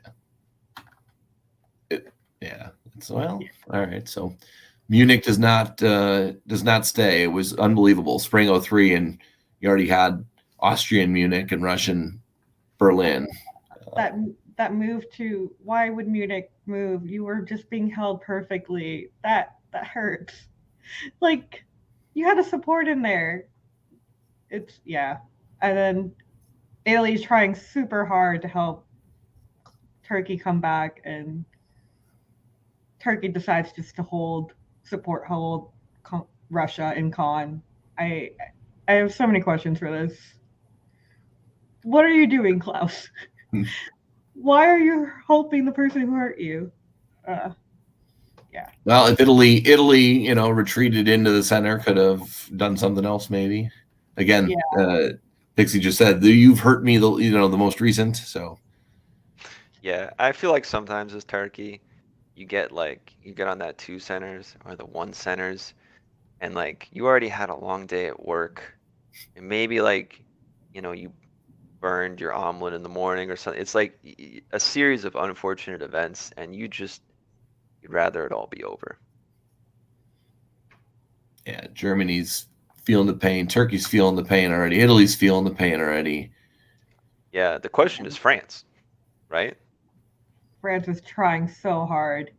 So all right. So Munich does not stay. It was unbelievable. Spring 03, and you already had Austrian Munich and Russian Berlin. That move to, why would Munich move? You were just being held perfectly. That hurts. Like, you had a support in there. And then Italy's trying super hard to help Turkey come back, and Turkey decides just to hold Russia in con. I have so many questions for this. What are you doing, Klaus? Why are you helping the person who hurt you? Well, if Italy, retreated into the center, could have done something else, maybe. Again, Pixie just said, "You've hurt me." The most recent. So. Yeah, I feel like sometimes as Turkey, you get on that 2 centers or the 1 centers, and you already had a long day at work, and maybe you burned your omelet in the morning or something. It's like a series of unfortunate events, and you'd rather it all be over. Yeah, Germany's feeling the pain. Turkey's feeling the pain already. Italy's feeling the pain already. Yeah, the question is France, right? France is trying so hard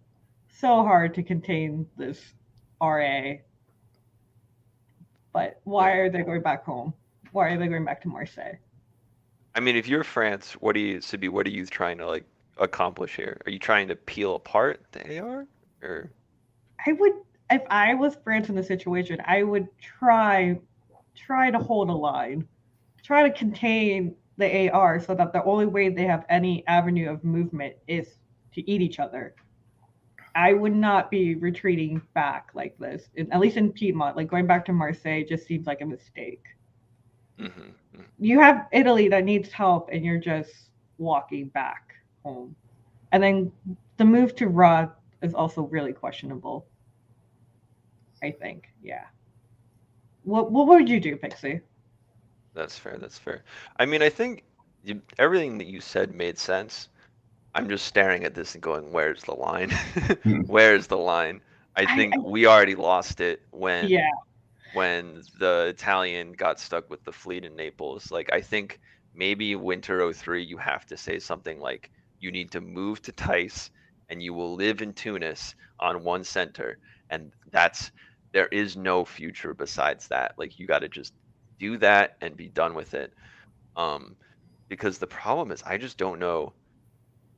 to contain this RA. But why are they going back home? Why are they going back to Marseille? I mean, if you're France, what are you trying to accomplish here? Are you trying to peel apart the AR, or? If I was France in the situation, I would try to hold a line, try to contain the AR so that the only way they have any avenue of movement is to eat each other. I would not be retreating back like this, at least in Piedmont. Going back to Marseille just seems like a mistake. Mm-hmm. You have Italy that needs help, and you're just walking back home. And then the move to Ra is also really questionable, I think. Yeah. What would you do, Pixie? That's fair. I mean, I think everything that you said made sense. I'm just staring at this and going, where's the line? Where's the line? I think we already lost it when the Italian got stuck with the fleet in Naples. I think maybe winter 03, you have to say something like, You need to move to Tice, and you will live in Tunis on one center, and there is no future besides that. Like, you got to just do that and be done with it. Because the problem is, I just don't know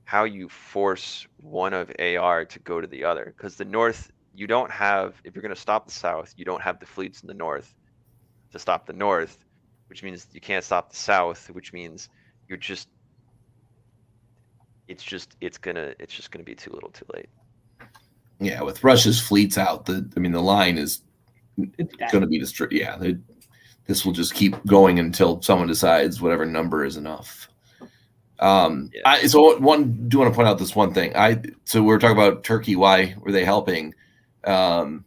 how you force one of AR to go to the other, because the North, you don't have, if you're going to stop the South, you don't have the fleets in the North to stop the North, which means you can't stop the South, which means you're just, it's just gonna be too little too late. Yeah, with Russia's fleets out, the line is going to be destroyed. Yeah, this will just keep going until someone decides whatever number is enough. Do want to point out this one thing. So we were talking about Turkey. Why were they helping? Either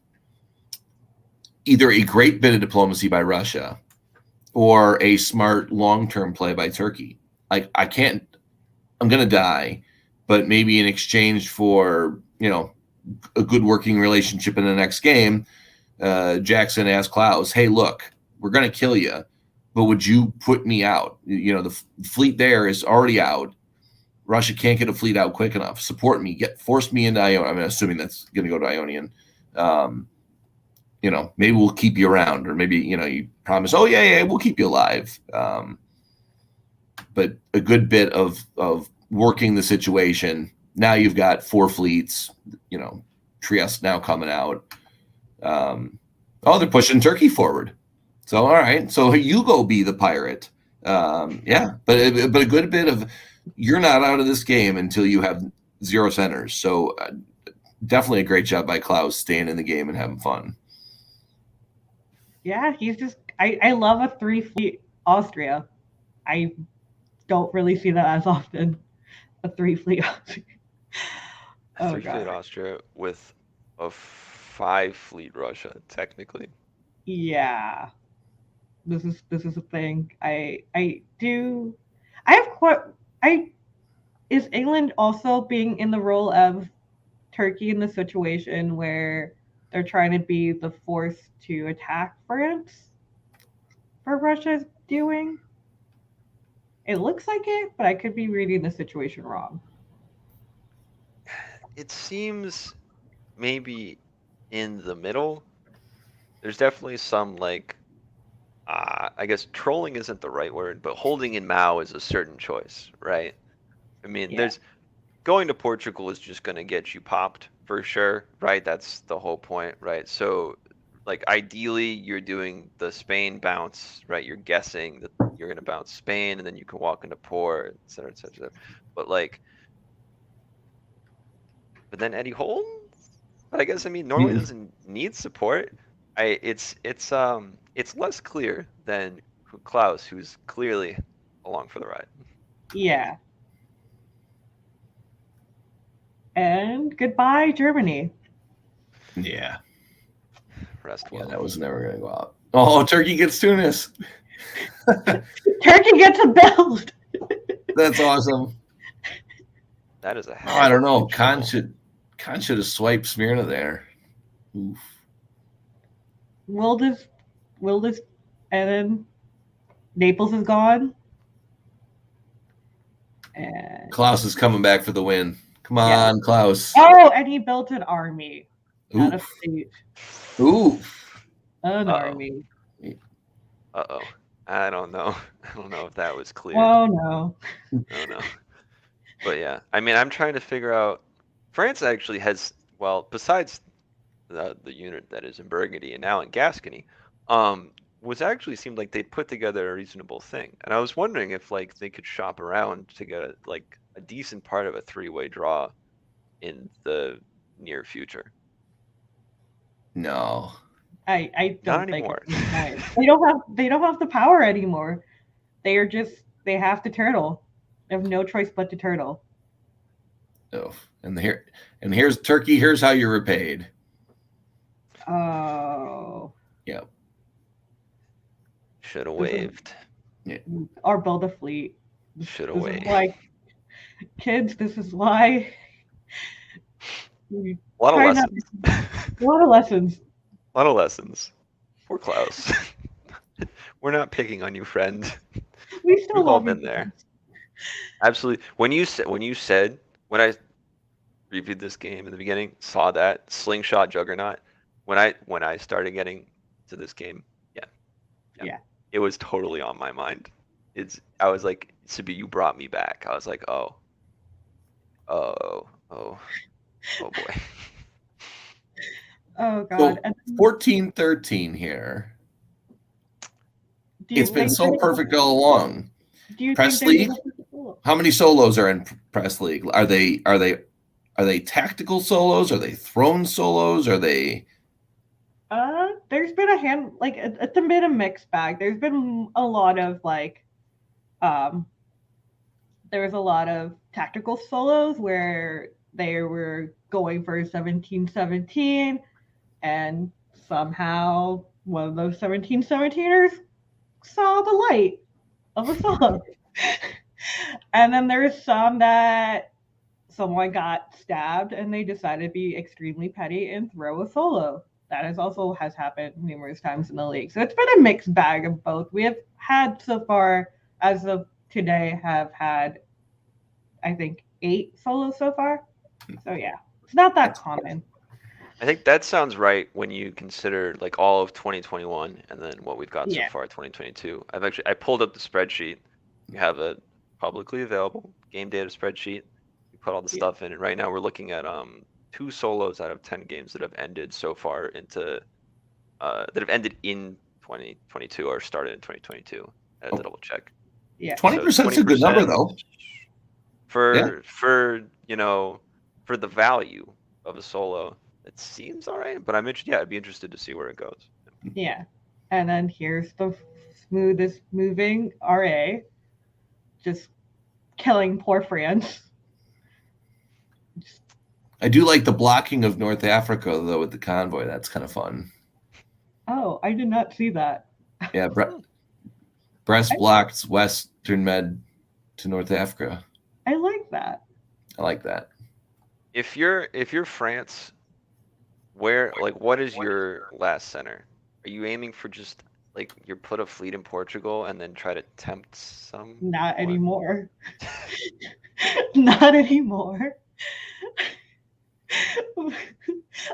a great bit of diplomacy by Russia or a smart long-term play by Turkey. Like, I'm going to die, but maybe in exchange for, a good working relationship in the next game, Jackson asked Klaus, hey, look, we're going to kill you, but would you put me out? The fleet there is already out. Russia can't get a fleet out quick enough. Support me. Force me into Ionian. I'm assuming that's going to go to Ionian. Maybe we'll keep you around, or maybe, you promise, oh, yeah, we'll keep you alive. But a good bit of working the situation. Now you've got 4 fleets, Trieste now coming out. They're pushing Turkey forward. So, all right. So you go be the pirate. Yeah. But a good bit of, you're not out of this game until you have 0 centers. So definitely a great job by Klaus staying in the game and having fun. Yeah, he's just, I love a 3 fleet Austria. I don't really see that as often. A 3 fleet Austria. Oh, 3 fleet Austria with a 5 fleet Russia, technically. Yeah. This is a thing. Is England also being in the role of Turkey in the situation where they're trying to be the force to attack France for Russia's doing? It looks like it, but I could be reading the situation wrong. It seems maybe in the middle. There's definitely some, I guess trolling isn't the right word, but holding in Mao is a certain choice, right? I mean, there's going to Portugal is just going to get you popped for sure, right? That's the whole point, right? So, ideally, you're doing the Spain bounce, right? You're guessing that you're going to bounce Spain, and then you can walk into port, et cetera, et cetera. But but then Eddie Holmes? But I guess, Norway doesn't need support. It's less clear than Klaus, who's clearly along for the ride. Yeah. And goodbye, Germany. Yeah. Rest well. Yeah, that was never going to go out. Oh, Turkey gets Tunis. Turkey gets a build. That's awesome. That is a I don't know. Khan should have swiped Smyrna there. Oof. Will this, and then Naples is gone. And Klaus is coming back for the win. Come on, Klaus. Oh, and he built an army. Not a fleet. Ooh. An army. Uh-oh. I don't know. I don't know if that was clear. Oh, no. Oh, no. But yeah, I'm trying to figure out. France actually has, besides the unit that is in Burgundy and now in Gascony, was actually seemed like they put together a reasonable thing. And I was wondering if they could shop around to get a decent part of a 3-way draw in the near future. No. I don't Not anymore. They don't have the power anymore. They have to turtle. They have no choice but to turtle. Oh, and here's Turkey. Here's how you're repaid. Oh. Yep. Should have waved. Yeah. Or build a fleet. Should have waved. Kids, this is why. A lot of lessons. A lot of lessons. A lot of lessons. Poor Klaus. We're not picking on you, friend. We still We've all love been you. there. Absolutely. When I reviewed this game in the beginning, saw that slingshot juggernaut. When I started getting to this game, Yeah. it was totally on my mind. I was like, Sibi, you brought me back. I was like, oh boy. Oh So God. And 14-13 here. do you It's been think so perfect all along. Do you Press think they're League? How many solos are in Press League? Are they tactical solos? Are they throne solos? Are they? There's been a hand like it's been a mixed bag. There's been a lot of there was a lot of tactical solos where they were going for 17-17 and somehow one of those 17-17ers saw the light of a solo. And then there's some that someone got stabbed and they decided to be extremely petty and throw a solo. That has happened numerous times in the league. So it's been a mixed bag of both. We have had so far, as of today, have had I think 8 solos so far. So yeah, it's not that common. I think that sounds right when you consider like all of 2021 and then what we've got so Yeah. far 2022. I pulled up the spreadsheet. You have a publicly available game data spreadsheet. You put all the stuff in it. Right now we're looking at 2 solos out of 10 games that have ended so far that have ended in 2022 or started in 2022. I had to double check. Yeah. 20% is a good number, though. For the value of a solo, it seems all right. But I'm interested. Yeah, I'd be interested to see where it goes. Yeah. And then here's the smoothest moving RA, just killing poor France. I do like the blocking of North Africa though with the convoy. That's kind of fun. Oh, I did not see that. Yeah, Brest blocked Western Med to North Africa. I like that. I like that. If you're France, what is your last center? Are you aiming for just like you put a fleet in Portugal and then try to tempt some? Not anymore. Not anymore.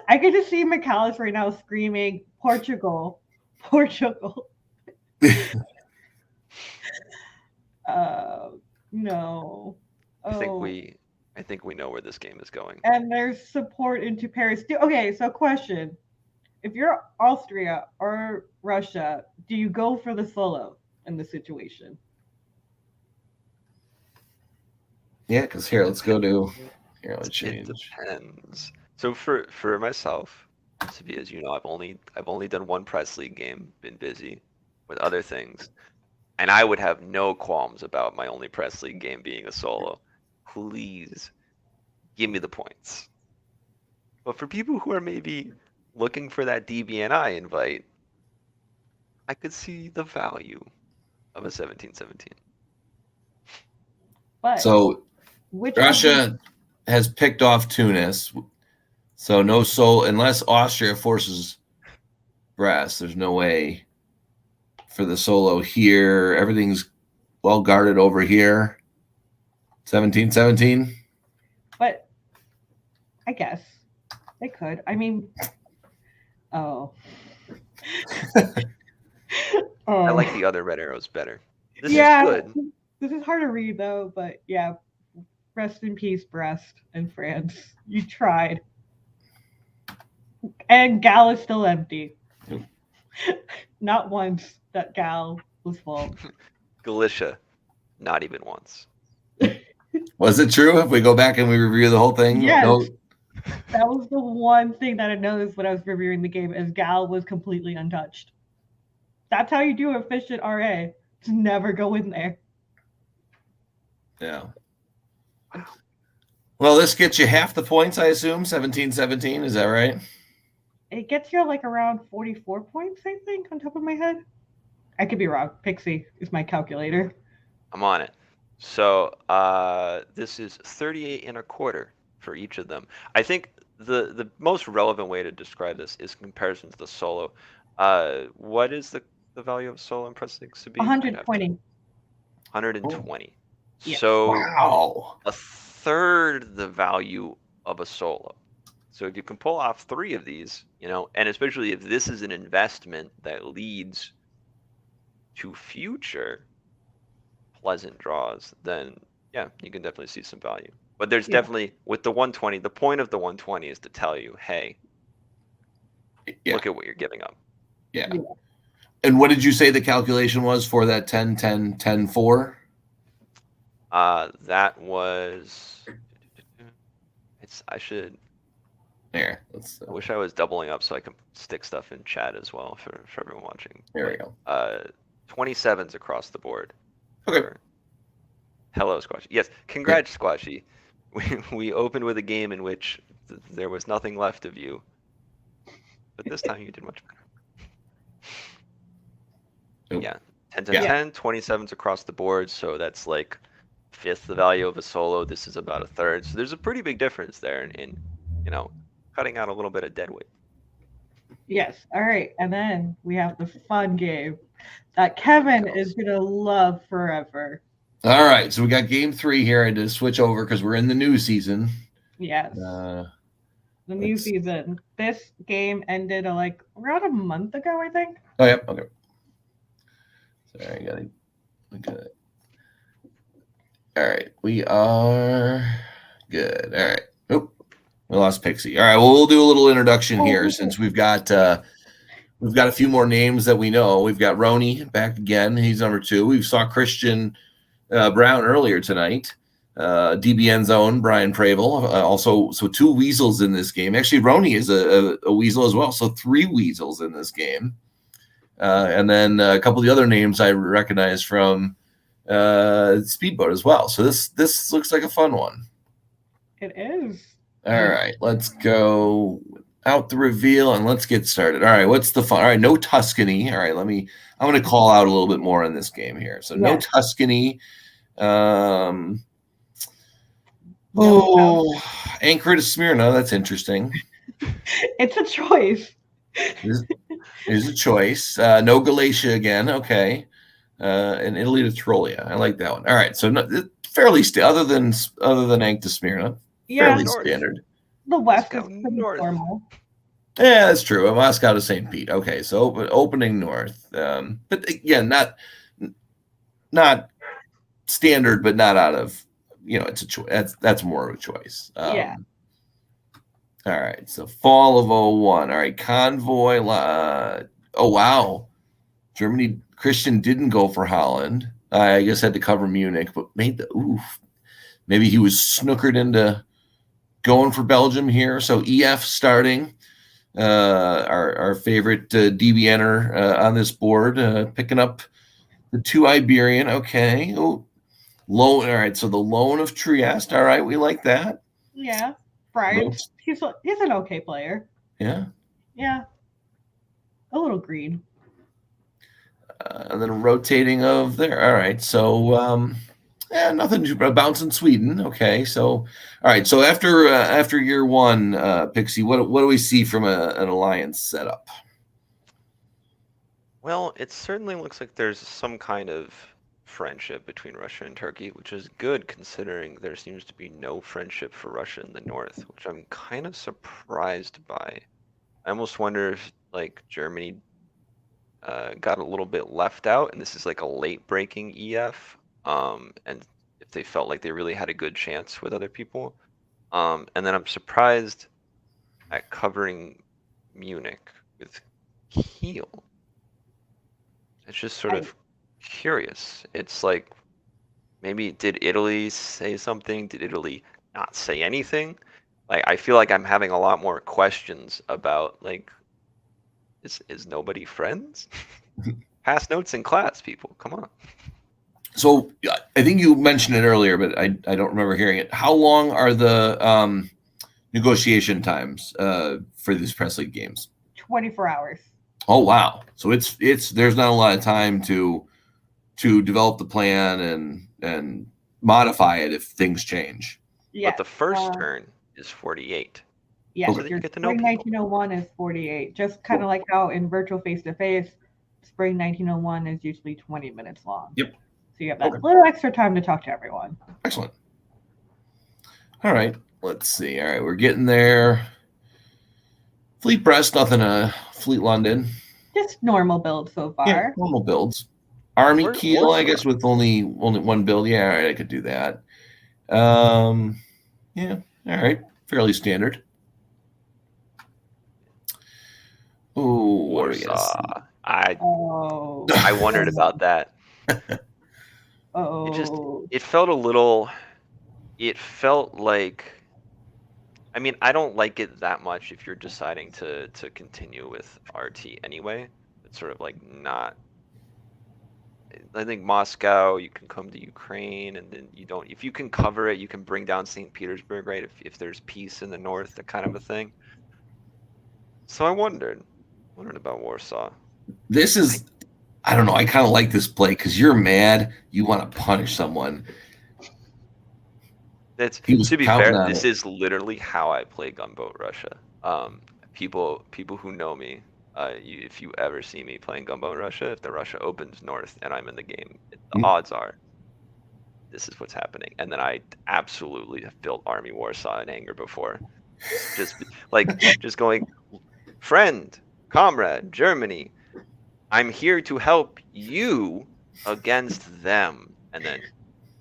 I get to see McAllis right now screaming, Portugal, Portugal. No. I think we know where this game is going. And there's support into Paris. Okay, so question. If you're Austria or Russia, do you go for the solo in the situation? Yeah, because let's change. It depends. So for myself, to be, as you know, I've only done one Press League game, been busy with other things, and I would have no qualms about my only Press League game being a solo. Please give me the points. But for people who are maybe looking for that DBNI invite, I could see the value of a 17-17. But so Russia has picked off Tunis, so no soul unless Austria forces Brest. There's no way for the solo here. Everything's well guarded over here. 17-17. But I guess they could. I mean, I like the other red arrows better. This is good. This is hard to read though, but yeah. Rest in peace, Brest and France. You tried. And Gal is still empty. Not once that Gal was full. Galicia, not even once. Was it true? If we go back and we review the whole thing? Yes. No. That was the one thing that I noticed when I was reviewing the game, is Gal was completely untouched. That's how you do efficient RA. Just never go in there. Yeah. Well, this gets you half the points, I assume. 17-17, is that right? It gets you like around 44 points, I think, on top of my head. I could be wrong. Pixie is my calculator. I'm on it. So this is 38.25 for each of them. I think the most relevant way to describe this is comparison to the solo. What is the value of solo in Press League? 120. 120. Yes. So Wow. a third the value of a solo. So if you can pull off 3 of these, and especially if this is an investment that leads to future pleasant draws, then yeah, you can definitely see some value. But there's definitely, with the 120, the point of the 120 is to tell you, hey, Yeah. look at what you're giving up. Yeah. And what did you say the calculation was for that 10, 10, 10, 4? That was, I should, There. I wish I was doubling up so I could stick stuff in chat as well for everyone watching. There we go. 27s across the board. Okay. Hello, Squashy. Yes, congrats, Squashy. We opened with a game in which there was nothing left of you, but this time you did much better. Yeah, 10, 10, 10, 27s across the board, so that's like 1/5 the value of a solo. This is about 1/3, so there's a pretty big difference there in cutting out a little bit of dead weight. Yes. All right, and then we have the fun game that Kevin is gonna love forever. All right, so we got game 3 here. I had to switch over because we're in the new season. Yes. The new season. This game ended around a month ago, I think. Oh, yeah. Okay. Sorry, I got it. All right, we are good. All right. Oh, we lost Pixie. All right, well, we'll do a little introduction here since we've got a few more names that we know. We've got Roni back again. He's number 2. We saw Christian Brown earlier tonight. DBN's own Brian Pravel. Also, so 2 weasels in this game. Actually, Roni is a weasel as well. So 3 weasels in this game. And then a couple of the other names I recognize from Speedboat as well. So this looks like a fun one. It is. All right, let's go out the reveal and let's get started. All right, what's the fun? All right, no Tuscany. All right, I'm going to call out a little bit more in this game here. So no Tuscany. Anchor to Smyrna. That's interesting. It's a choice. Is a choice. No Galatia again. Okay. And Italy to Trolia. I like that one. All right. So fairly other than Anchor to Smyrna. Fairly standard. The West is pretty normal. Yeah, that's true. Moscow to St. Pete. Okay, so opening north. But again, not standard, but not out of, it's a choice. That's more of a choice. Yeah. All right, so fall of 01. All right, Convoy. Oh, wow. Germany, Christian didn't go for Holland. I guess had to cover Munich, but maybe he was snookered into going for Belgium here. So EF starting. Our favorite DBNer on this board, picking up the 2 Iberian. Okay. Oh, loan. All right. So the loan of Trieste. All right. We like that. Yeah. Brian, he's an okay player. Yeah. Yeah. A little green. And then rotating of there. All right. So, nothing too bouncing Sweden. Okay. So, all right. So after year 1, Pixie, what do we see from an alliance setup? Well, it certainly looks like there's some kind of friendship between Russia and Turkey, which is good considering there seems to be no friendship for Russia in the north, which I'm kind of surprised by. I almost wonder if Germany got a little bit left out, and this is like a late breaking EF, and if they felt like they really had a good chance with other people. And then I'm surprised at covering Munich with Kiel. It's just sort of curious. It's like, maybe did Italy say something? Did Italy not say anything? I feel like I'm having a lot more questions about is nobody friends? Pass notes in class, people. Come on. So I think you mentioned it earlier, but I don't remember hearing it. How long are the negotiation times for these Press League games? 24 hours. Oh, wow. So it's there's not a lot of time to develop the plan and modify it if things change. Yeah. But the first turn is 48. Yeah, so your you get to know Spring people. 1901 is 48. Just kind of like how in virtual face-to-face, Spring 1901 is usually 20 minutes long. Yep. So So you have that Okay. little extra time to talk to everyone. Excellent. All right. Let's see. All right. We're getting there. Fleet Brest, nothing. Fleet London. Just normal build so Yeah, far. normal builds. Army Where's Keel, I Warsaw? guess, with only one build. Yeah, all right. I could do that. Yeah. All right. Fairly standard. Oh, what are we gonna see? Warsaw. I Oh. wondered about that. Oh. It felt a little. It felt like. I mean, I don't like it that much if you're deciding to continue with RT anyway. It's sort of like not. I think Moscow, you can come to Ukraine, and then you don't. If you can cover it, you can bring down St. Petersburg, right? If there's peace in the north, that kind of a thing. So I wondered about Warsaw. This is, I don't know. I kind of like this play because you're mad. You want to punish someone. That's He was to be counting fair. on This it. is literally how I play Gunboat Russia. People who know me, if you ever see me playing Gunboat Russia, if the Russia opens north and I'm in the game, the odds are this is what's happening. And then I absolutely have built Army Warsaw in anger before, just going, friend, comrade, Germany, I'm here to help you against them, and then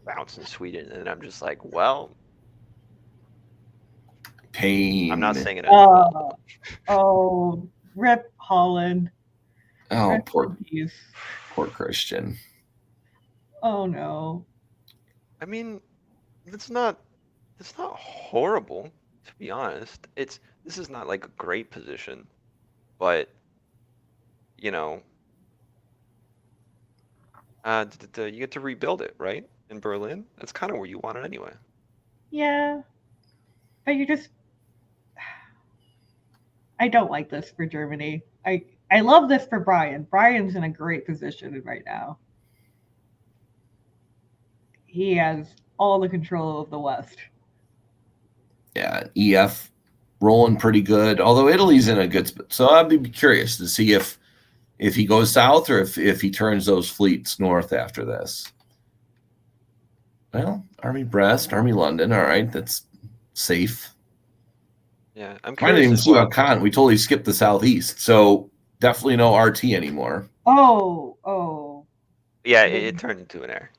bounce in Sweden, and I'm just like, well, Pain. I'm not saying it. Oh, rip Holland. Oh, Rest poor in peace. Christian. Oh no. I mean, it's not horrible, to be honest. This is not like a great position, but you know, you get to rebuild it, right? In Berlin, that's kind of where you want it anyway. Yeah. But I don't like this for Germany. I love this for Brian. Brian's in a great position right now. He has all the control of the West. Yeah, EF rolling pretty good. Although Italy's in a good spot, so I'd be curious to see if he goes south or if he turns those fleets north after this. Well, Army Brest, Army London. All right, that's safe. Yeah, I'm I didn't curious even as see well. about Con. We totally skipped the southeast, so definitely no RT anymore. Oh. Yeah, it turned into an air.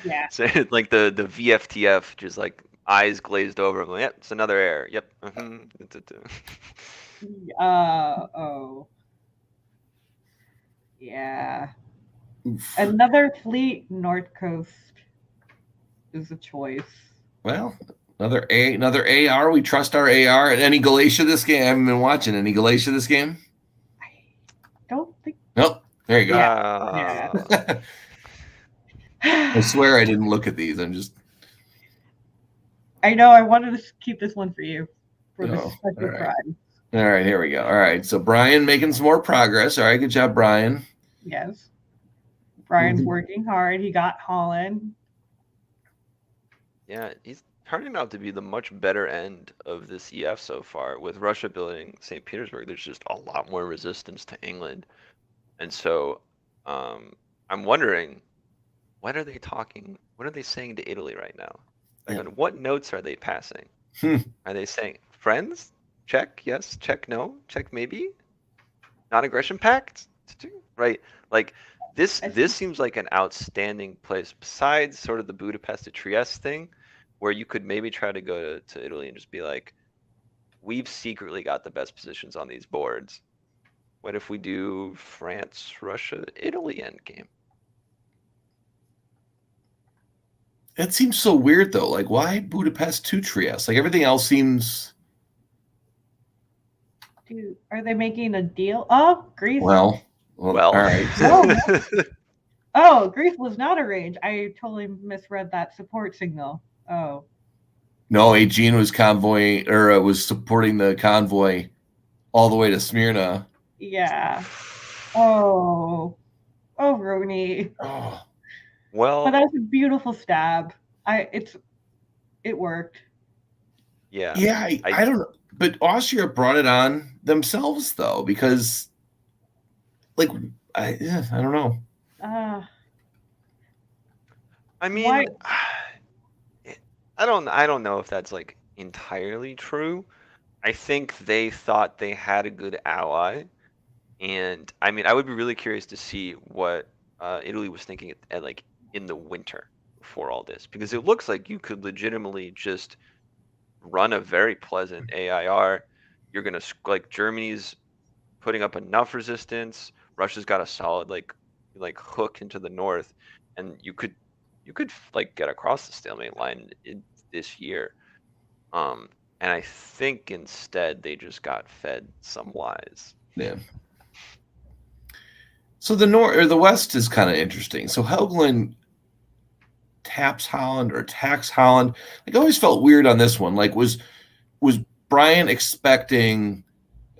Yeah. So like the VFTF, just like eyes glazed over. I'm like, yep, it's another air. Yep. Oh. Yeah. Oof. Another fleet north coast is a choice. Well, another AR. We trust our AR. And any Galatia this game? I haven't been watching any Galatia this game. I don't think. Nope. There you go. Yeah. I swear I didn't look at these. I'm just. I know. I wanted to keep this one for you for the Oh, special all right. prize. All right, here we go. All right, so Brian making some more progress. All right, good job, Brian. Yes. Brian's Mhm. working hard. He got Holland. Yeah, he's turning out to be the much better end of this EF so far. With Russia building St. Petersburg, there's just a lot more resistance to England. And so I'm wondering, what are they talking? What are they saying to Italy right now? Yeah. What notes are they passing? Hmm. Are they saying, friends? Check, yes. Check, no. Check, maybe. Non-aggression pact? Right? Like, this seems like an outstanding place, besides sort of the Budapest to Trieste thing, where you could maybe try to go to Italy and just be like, we've secretly got the best positions on these boards. What if we do France, Russia, Italy endgame? That seems so weird, though. Like, why Budapest to Trieste? Like, everything else seems. Dude, are they making a deal? Oh, Greece. Well, all right. Oh, Greece was not arranged. I totally misread that support signal. Oh. No, Aegean was convoy or was supporting the convoy all the way to Smyrna. Yeah. Oh, Rooney. Oh. Well, but that was a beautiful stab. It worked. Yeah. Yeah, I don't know. But Austria brought it on themselves, though, because, like, I don't know. I mean, Why? I don't know if that's like entirely true. I think they thought they had a good ally, and I mean, I would be really curious to see what Italy was thinking at like in the winter before all this, because it looks like you could legitimately just run a very pleasant AIR. You're gonna like Germany's putting up enough resistance. Russia's got a solid like hook into the north, and you could like get across the stalemate line this year. And I think instead they just got fed some lies. Yeah. So the north or the west is kind of interesting. So Helgoland taps Holland or attacks Holland. Like, I always felt weird on this one. Like, was Brian expecting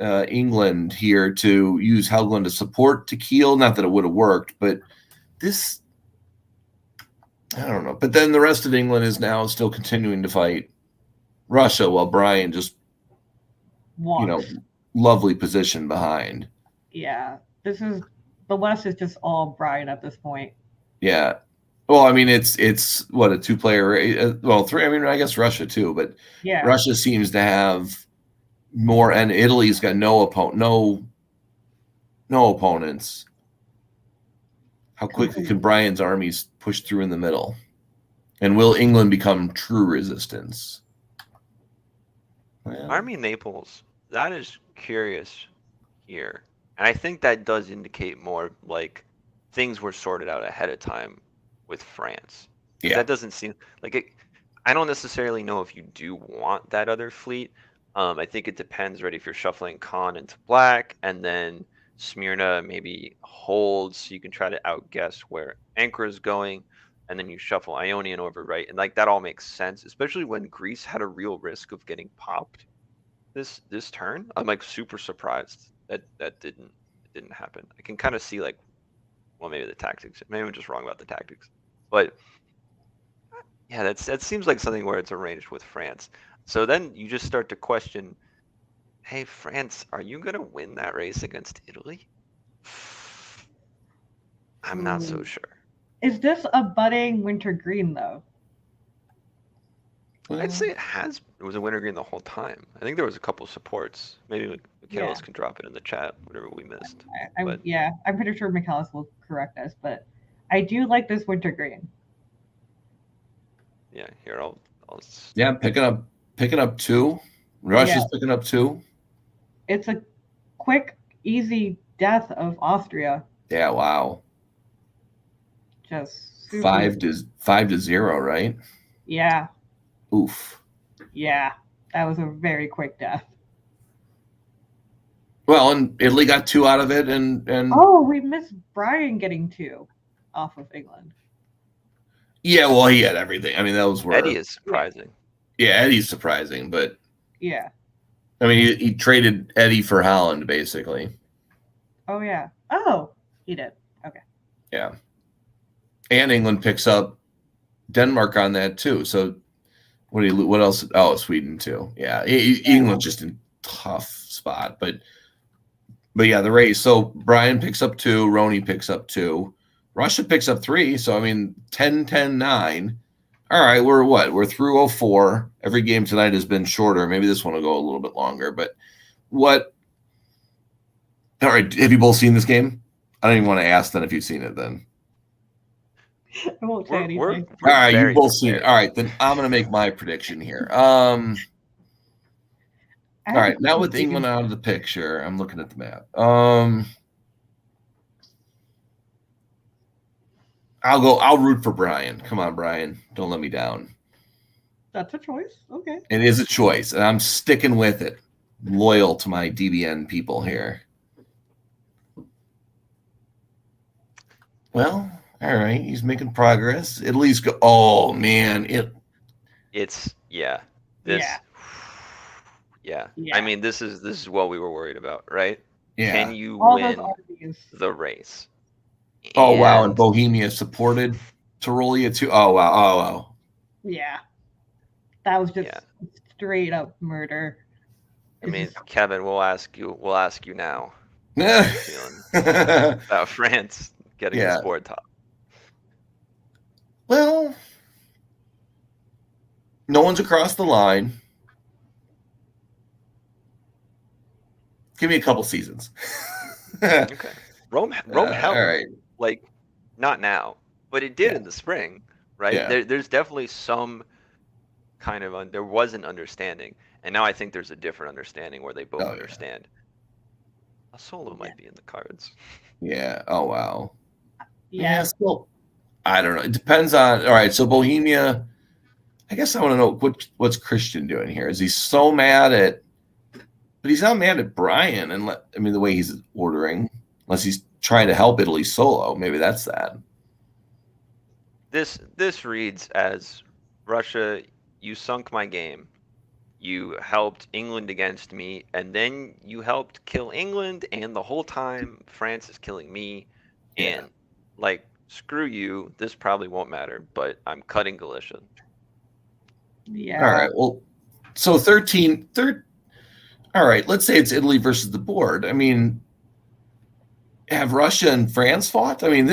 England here to use Helgoland to support to Kiel? Not that it would have worked, but this, I don't know. But then the rest of England is now still continuing to fight Russia while Brian just, lovely position behind. Yeah, the West is just all Brian at this point. Yeah. Well, I mean, it's what, a two-player, well, three. I mean, I guess Russia too, but Yeah, Russia seems to have more, and Italy's got no opponents. How quickly can Brian's armies push through in the middle? And will England become true resistance? Well, Army Naples, that is curious here. And I think that does indicate more like things were sorted out ahead of time with France. yeah. That doesn't seem like it. I don't necessarily know if you do want that other fleet. I think it depends, right? If you're shuffling Khan into black and then Smyrna maybe holds, so you can try to outguess where Ankara is going, and then you shuffle Ionian over, right? And like that all makes sense, especially when Greece had a real risk of getting popped this turn. I'm like super surprised that didn't happen. I can kind of see like, well, maybe the tactics. Maybe I'm just wrong about the tactics, but yeah, that seems like something where it's arranged with France. So then you just start to question, hey, France, are you going to win that race against Italy? I'm not so sure. Is this a budding winter green though? I'd say it was a winter green the whole time. I think there was a couple supports. Maybe Michaelis can drop it in the chat, whatever we missed. I'm pretty sure Michaelis will correct us, but I do like this winter green. Yeah, here I'll Yeah, picking up two. Russia's picking up two. It's a quick, easy death of Austria. Yeah, wow. Just 5-0, right? Yeah. Oof. Yeah, that was a very quick death. Well, and Italy got two out of it, and oh, we missed Brian getting two off of England. Yeah, well, he had everything. I mean, that was where Eddie is surprising. Yeah, Eddie's surprising, but yeah. I mean, he traded Eddie for Holland, basically. Oh yeah. Oh, he did. Okay. Yeah. And England picks up Denmark on that too. So what else? Oh, Sweden too. Yeah, England's just in tough spot, but yeah, the race. So Brian picks up two, Roni picks up two, Russia picks up three. So I mean, 10-10-9. All right, we're through 04. Every game tonight has been shorter. Maybe this one will go a little bit longer. But what? All right, have you both seen this game? I don't even want to ask then if you've seen it then. I won't say anything. All right, you've both seen it. All right, then I'm going to make my prediction here. All right, now with England out of the picture, I'm looking at the map. I'll root for Brian. Come on, Brian. Don't let me down. That's a choice. Okay. It is a choice, and I'm sticking with it. Loyal to my DBN people here. Well, all right. He's making progress. Italy's go. Oh man, It's yeah. Yeah. I mean, this is what we were worried about, right? Yeah. Can you All win those the race? Oh wow, and Bohemia supported Tyrolia too. Oh wow, oh wow. Yeah, that was just straight up murder. I mean, Kevin, we'll ask you now. How you feeling about France getting the sport top? Well, no one's across the line. Give me a couple seasons. Okay. Rome held, all right. like, not now, but it did Yeah. in the spring, right? Yeah. There's definitely some kind of there was an understanding, and now I think there's a different understanding where they both Oh, yeah. understand. A solo might be in the cards. Yeah. Oh, wow. Yeah. Still, I don't know. It depends on. All right. So Bohemia, I guess I want to know what's Christian doing here. Is he so mad at? But he's not mad at Brian, and I mean the way he's ordering, unless he's trying to help Italy solo. Maybe that's that. This reads as Russia, you sunk my game. You helped England against me, and then you helped kill England, and the whole time France is killing me. Yeah. And like, screw you, this probably won't matter, but I'm cutting Galicia. Yeah. All right. Well, so 13. All right. Let's say it's Italy versus the board. I mean, have Russia and France fought? I mean,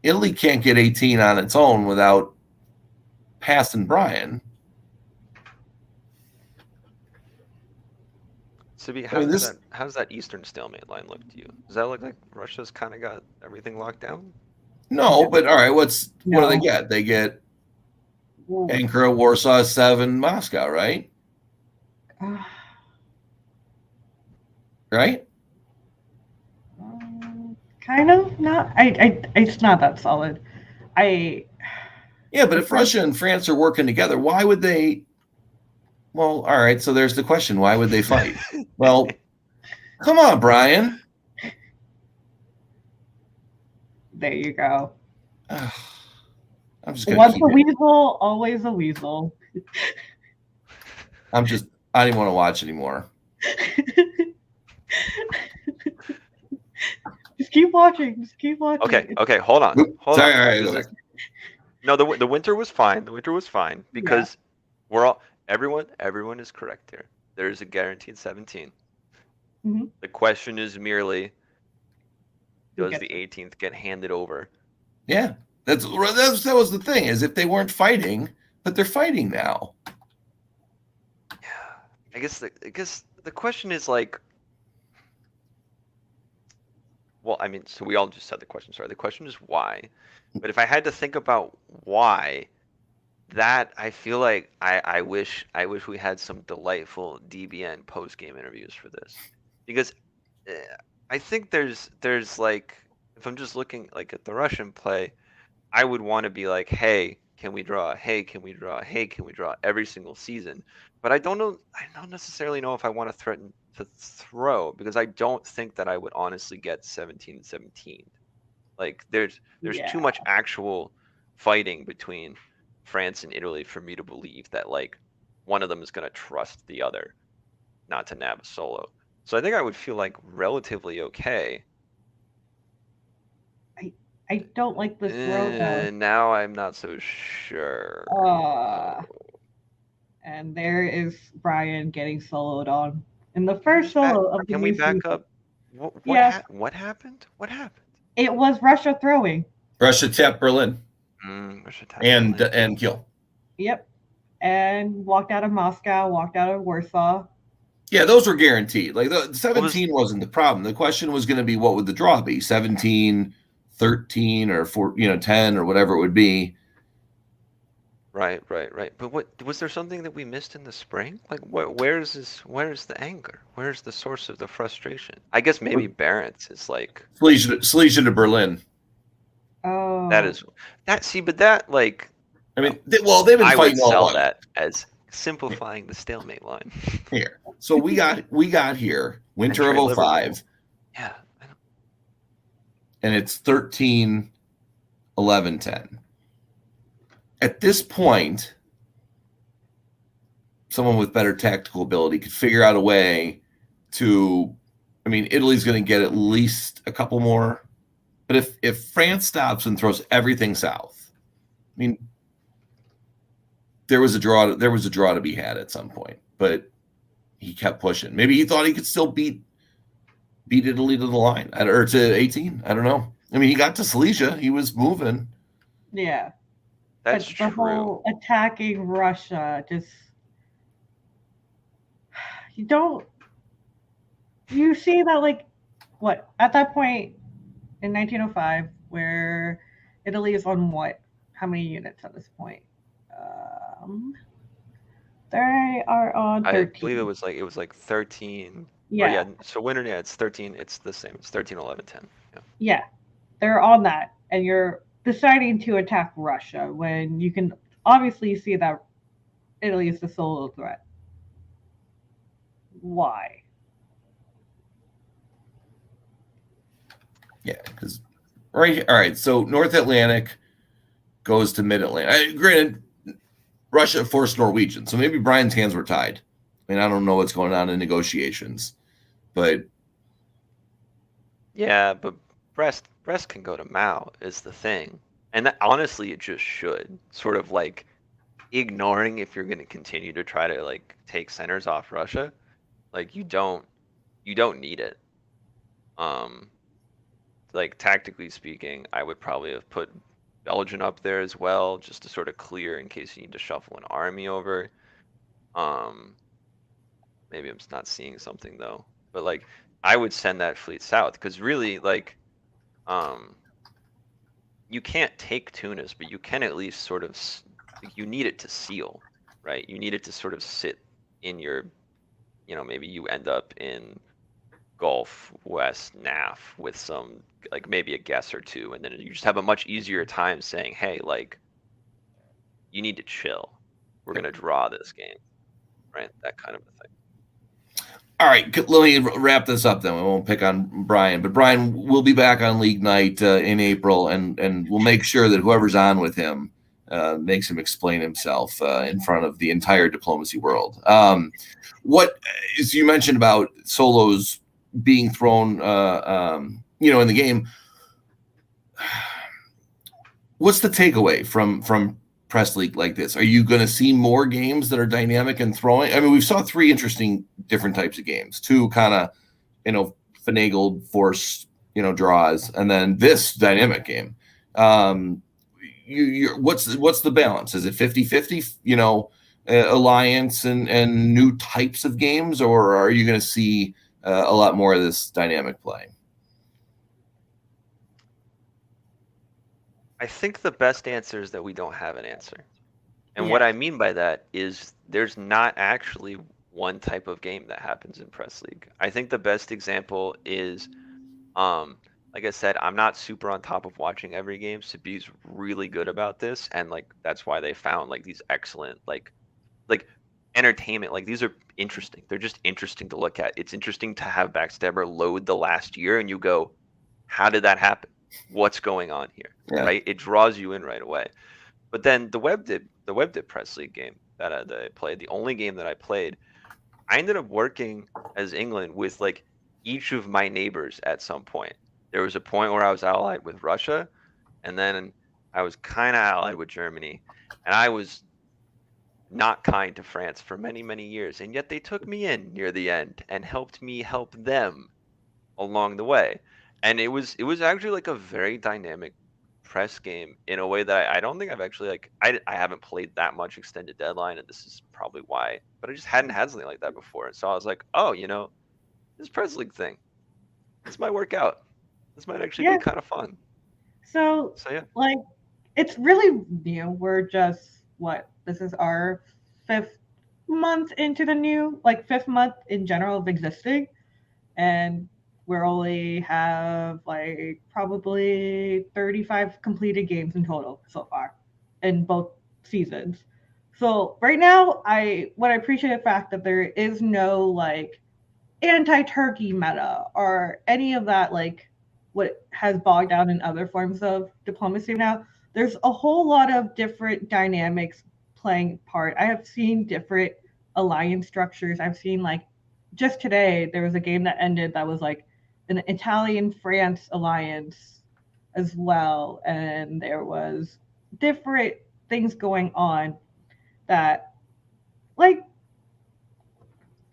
Italy can't get 18 on its own without passing Brian. Sibi, I mean, how does that Eastern stalemate line look to you? Does that look like Russia's kind of got everything locked down? No, but all right. What do they No. get? They get Ankara, Warsaw, 7, Moscow, right? Right? Kind of not. It's not that solid. Yeah, but if Russia and France are working together, why would they? Well, all right. So there's the question: why would they fight? Well, come on, Brian. There you go. I'm just gonna Once keep a it. weasel, always a weasel. I don't even want to watch anymore. Just keep watching. Just keep watching. Okay, hold on. Sorry, all right, go back. No, the winter was fine. The winter was fine because everyone is correct here. There is a guaranteed 17. Mhm. The question is merely, Who does gets the it? 18th get handed over? Yeah, that was the thing, is if they weren't fighting, but they're fighting now. I guess the question is like, well, I mean, so we all just said the question. Sorry, the question is why. But if I had to think about why, that I feel like I wish we had some delightful DBN post game interviews for this, because I think there's like, if I'm just looking like at the Russian play, I would want to be like, hey, can we draw? Hey, can we draw? Hey, can we draw every single season? But I don't necessarily know if I want to threaten to throw, because I don't think that I would honestly get 17-17. Like there's too much actual fighting between France and Italy for me to believe that like one of them is going to trust the other not to nab a solo. So I think I would feel like relatively okay. I don't like this throw though. And now I'm not so sure. And there is Brian getting soloed on in the first solo of the Can we new back season. up? Yes. What happened? What happened? It was Russia throwing. Russia tapped Berlin Russia tapped and Berlin. Kiel. Yep. And walked out of Moscow, walked out of Warsaw. Yeah, those were guaranteed. Like the 17 wasn't the problem. The question was going to be, what would the draw be? 17, 13, or 4, 10, or whatever it would be. Right. But what was there something that we missed in the spring? Like, where's the anger? Where's the source of the frustration? I guess maybe Barents is like Silesia to Berlin. Oh. But that like. I mean, they've been I fighting would all sell along. that as simplifying the stalemate line. Here. So we got here winter And of trade 05. Yeah. I know. And it's 13, 11, 10. At this point, someone with better tactical ability could figure out a way to, I mean, Italy's going to get at least a couple more. But if France stops and throws everything south, I mean, there was a draw to be had at some point, but he kept pushing. Maybe he thought he could still beat Italy to the line, or to 18. I don't know. I mean, he got to Silesia. He was moving. Yeah. That's but the true. whole attacking Russia just you don't you see that like what at that point in 1905 where Italy is on what how many units at this point? Um, they are on I believe 13. it was like 13. Or Yeah, yeah, so winter, yeah, it's 13. It's the same. It's 13, 11, 10. Yeah. yeah, they're on that, and you're deciding to attack Russia when you can obviously see that Italy is the sole threat. Why? Yeah, because right. All right. So North Atlantic goes to Mid Atlantic. Granted, Russia forced Norwegian, so maybe Brian's hands were tied. I mean, I don't know what's going on in negotiations, but Yeah, but Brest can go to Mao is the thing. And that, honestly, it just should. Sort of like ignoring if you're going to continue to try to like take centers off Russia. Like you don't need it. Um, like tactically speaking, I would probably have put Belgium up there as well, just to sort of clear in case you need to shuffle an army over. Um, maybe I'm just not seeing something though. But like I would send that fleet south because really like um you can't take Tunis, but you can at least sort of you need it to seal, right? You need it to sort of sit in your, you know, maybe you end up in Gulf West NAF with some like maybe a guess or two, and then you just have a much easier time saying, hey, like you need to chill. We're gonna draw this game, right? That kind of a thing. all right, let me wrap this up then. We won't pick on Brian, but Brian will be back on League Night in April, and we'll make sure that whoever's on with him makes him explain himself in front of the entire diplomacy world. What, as you mentioned about solos being thrown, in the game, what's the takeaway from Press League like this? Are you going to see more games that are dynamic and throwing? I mean, we saw 3 interesting different types of games, 2 kind of, finagled force, draws, and then this dynamic game. What's the balance? Is it 50-50, alliance and new types of games, or are you going to see a lot more of this dynamic play? I think the best answer is that we don't have an answer. And Yeah. what I mean by that is there's not actually one type of game that happens in Press League. I think the best example is, like I said, I'm not super on top of watching every game. Sabi's really good about this, and like that's why they found like these excellent like entertainment. Like these are interesting. They're just interesting to look at. It's interesting to have Backstabber load the last year, and you go, how did that happen? What's going on here? Yeah. Right? It draws you in right away. But then the web did Press League game that I played, the only game that I played, I ended up working as England with like each of my neighbors at some point. There was a point where I was allied with Russia, and then I was kind of allied with Germany, and I was not kind to France for many, many years, and yet they took me in near the end and helped me help them along the way. And it was actually like a very dynamic press game in a way that I don't think I've actually like I haven't played that much extended deadline, and this is probably why, but I just hadn't had something like that before. And so I was like, oh, this Press League thing, this might work out. This might actually Yeah. be kind of fun. So Yeah. like it's really new. We're just this is our 5th month into the new 5th month in general of existing, and we're only have like probably 35 completed games in total so far in both seasons. So right now I appreciate the fact that there is no like anti-Turkey meta or any of that like what has bogged down in other forms of diplomacy now. There's a whole lot of different dynamics playing part. I have seen different alliance structures. I've seen like just today there was a game that ended that was like an Italian-France alliance as well, and there was different things going on that like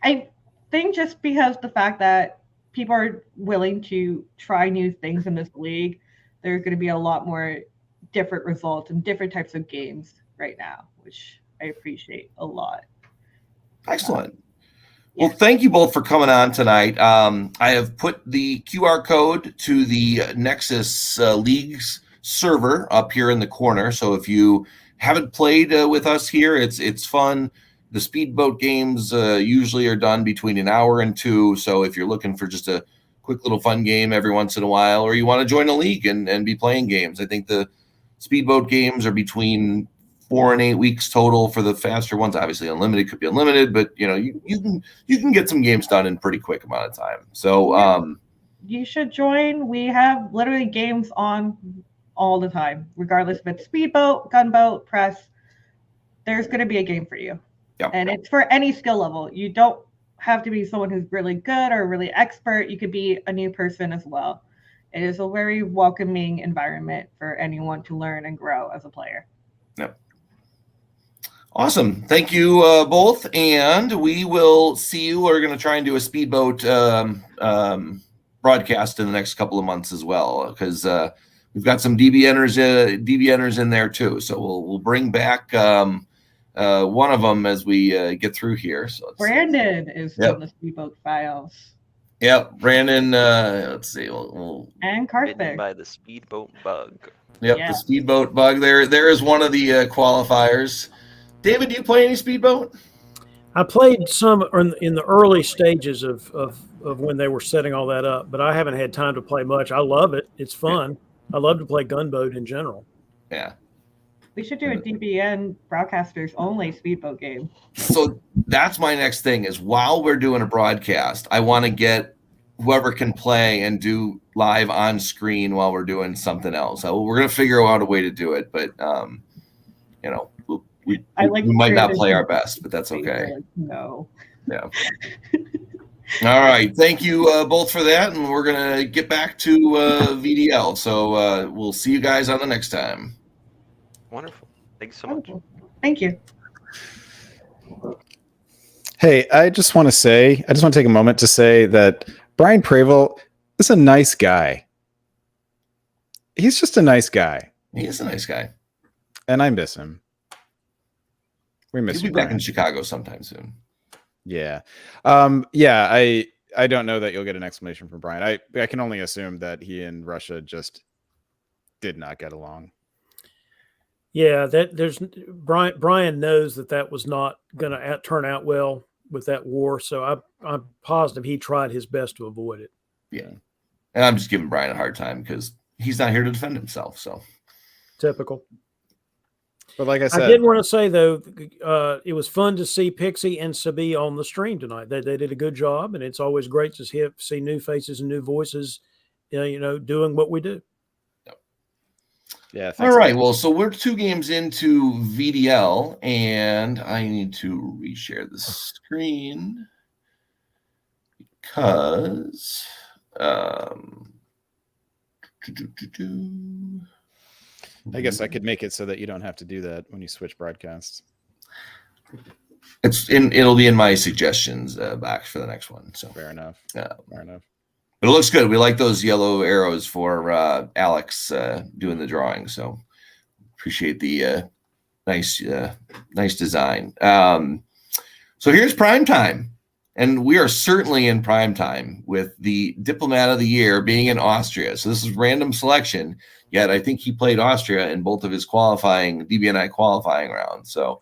I think just because the fact that people are willing to try new things in this league, there's going to be a lot more different results and different types of games right now, which I appreciate a lot. Excellent. Well, thank you both for coming on tonight. I have put the QR code to the Nexus League's server up here in the corner. So if you haven't played with us here, it's fun. The speedboat games usually are done between an hour and 2. So if you're looking for just a quick little fun game every once in a while, or you want to join a league and be playing games, I think the speedboat games are between 4 and 8 weeks total. For the faster ones, obviously unlimited could be unlimited, but you can get some games done in pretty quick amount of time. So you should join. We have literally games on all the time, regardless if it's speedboat, gunboat, press. There's going to be a game for you. Yep. And it's for any skill level. You don't have to be someone who's really good or really expert. You could be a new person as well. It is a very welcoming environment for anyone to learn and grow as a player. Yep. Awesome. Thank you both. And we will see you. We're going to try and do a speedboat broadcast in the next couple of months as well, because we've got some DBNers in there too. So we'll bring back one of them as we get through here. So Brandon is from the speedboat files. Yep, Brandon. Let's see. And Bitten Carthage. by the speedboat bug. Yep, the speedboat bug. There is one of the qualifiers. David, do you play any speedboat? I played some in the early stages of when they were setting all that up, but I haven't had time to play much. I love it. It's fun. I love to play gunboat in general. Yeah. We should do a DBN broadcasters only speedboat game. So that's my next thing is, while we're doing a broadcast, I want to get whoever can play and do live on screen while we're doing something else. So we're going to figure out a way to do it, but we might not play our best, but that's okay. No. Yeah. All right. Thank you both for that. And we're going to get back to VDL. So we'll see you guys on the next time. Wonderful. Thanks so much. Thank you. Hey, I just want to take a moment to say that Brian Prevel is a nice guy. He's just a nice guy. He is a nice guy. And I miss him. We miss him. He'll be back in Chicago sometime soon. Yeah. I don't know that you'll get an explanation from Brian. I can only assume that he and Russia just did not get along. Yeah, Brian knows that was not going to turn out well with that war. So I'm positive he tried his best to avoid it. Yeah. And I'm just giving Brian a hard time because he's not here to defend himself. So typical. But like I said, I did want to say though, it was fun to see Pixie and Sabi on the stream tonight. They did a good job, and it's always great to see new faces and new voices, doing what we do. Yeah. All right. Well, so we're 2 games into VDL, and I need to reshare the screen because I guess I could make it so that you don't have to do that when you switch broadcasts. It'll be in my suggestions box for the next one. So fair enough. Fair enough. But it looks good. We like those yellow arrows for Alex doing the drawing. So appreciate the nice design. So here's prime time. And we are certainly in prime time with the Diplomat of the Year being in Austria. So this is random selection. Yet I think he played Austria in both of his DBNI qualifying rounds. So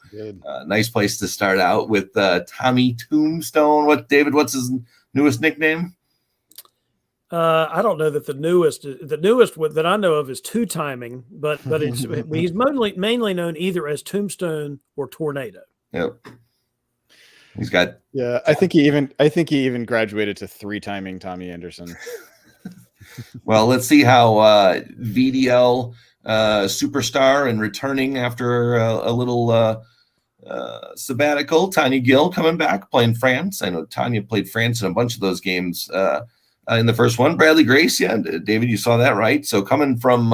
nice place to start out with Tommy Tombstone. What's his newest nickname? I don't know that the newest that I know of is Two Timing, but he's mainly known either as Tombstone or Tornado. Yep. He's got. Yeah, I think he even graduated to 3 timing Tommy Anderson. Well, let's see how VDL superstar and returning after a little sabbatical. Tanya Gill coming back playing France. I know Tanya played France in a bunch of those games. In the first one, Bradley Grace, David, you saw that, right? So coming from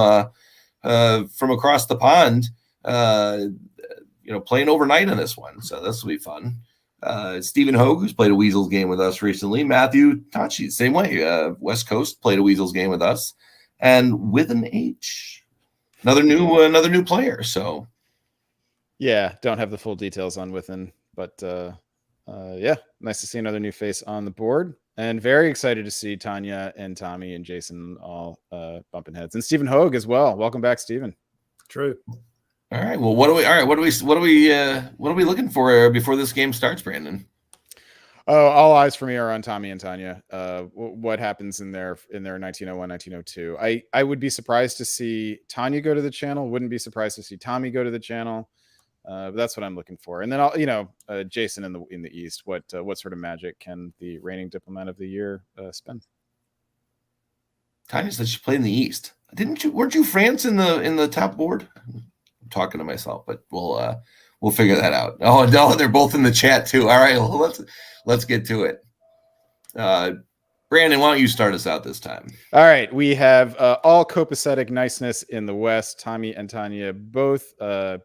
across the pond, playing overnight on this one, so this will be fun. Stephen Hogue, who's played a Weasels game with us recently. Matthew Tachi, same way. West Coast played a Weasels game with us, and with an H, another new player. So yeah, don't have the full details on Within, but yeah, nice to see another new face on the board, and very excited to see Tanya and Tommy and Jason all bumping heads, and Stephen Hogue as well. Welcome back, Stephen. True. All right. Well, what are we looking for before this game starts, Brandon? Oh, all eyes for me are on Tommy and Tanya. What happens in their 1901, 1902? I would be surprised to see Tanya go to the channel. Wouldn't be surprised to see Tommy go to the channel. But that's what I'm looking for. And then I'll, Jason in the East. What sort of magic can the reigning diplomat of the year spend? Tanya said she played in the East. Weren't you France in the top board? I'm talking to myself, but we'll figure that out. Oh no, they're both in the chat too. All right, well, let's get to it. Brandon, why don't you start us out this time? All right, we have all copacetic niceness in the West. Tommy and Tanya both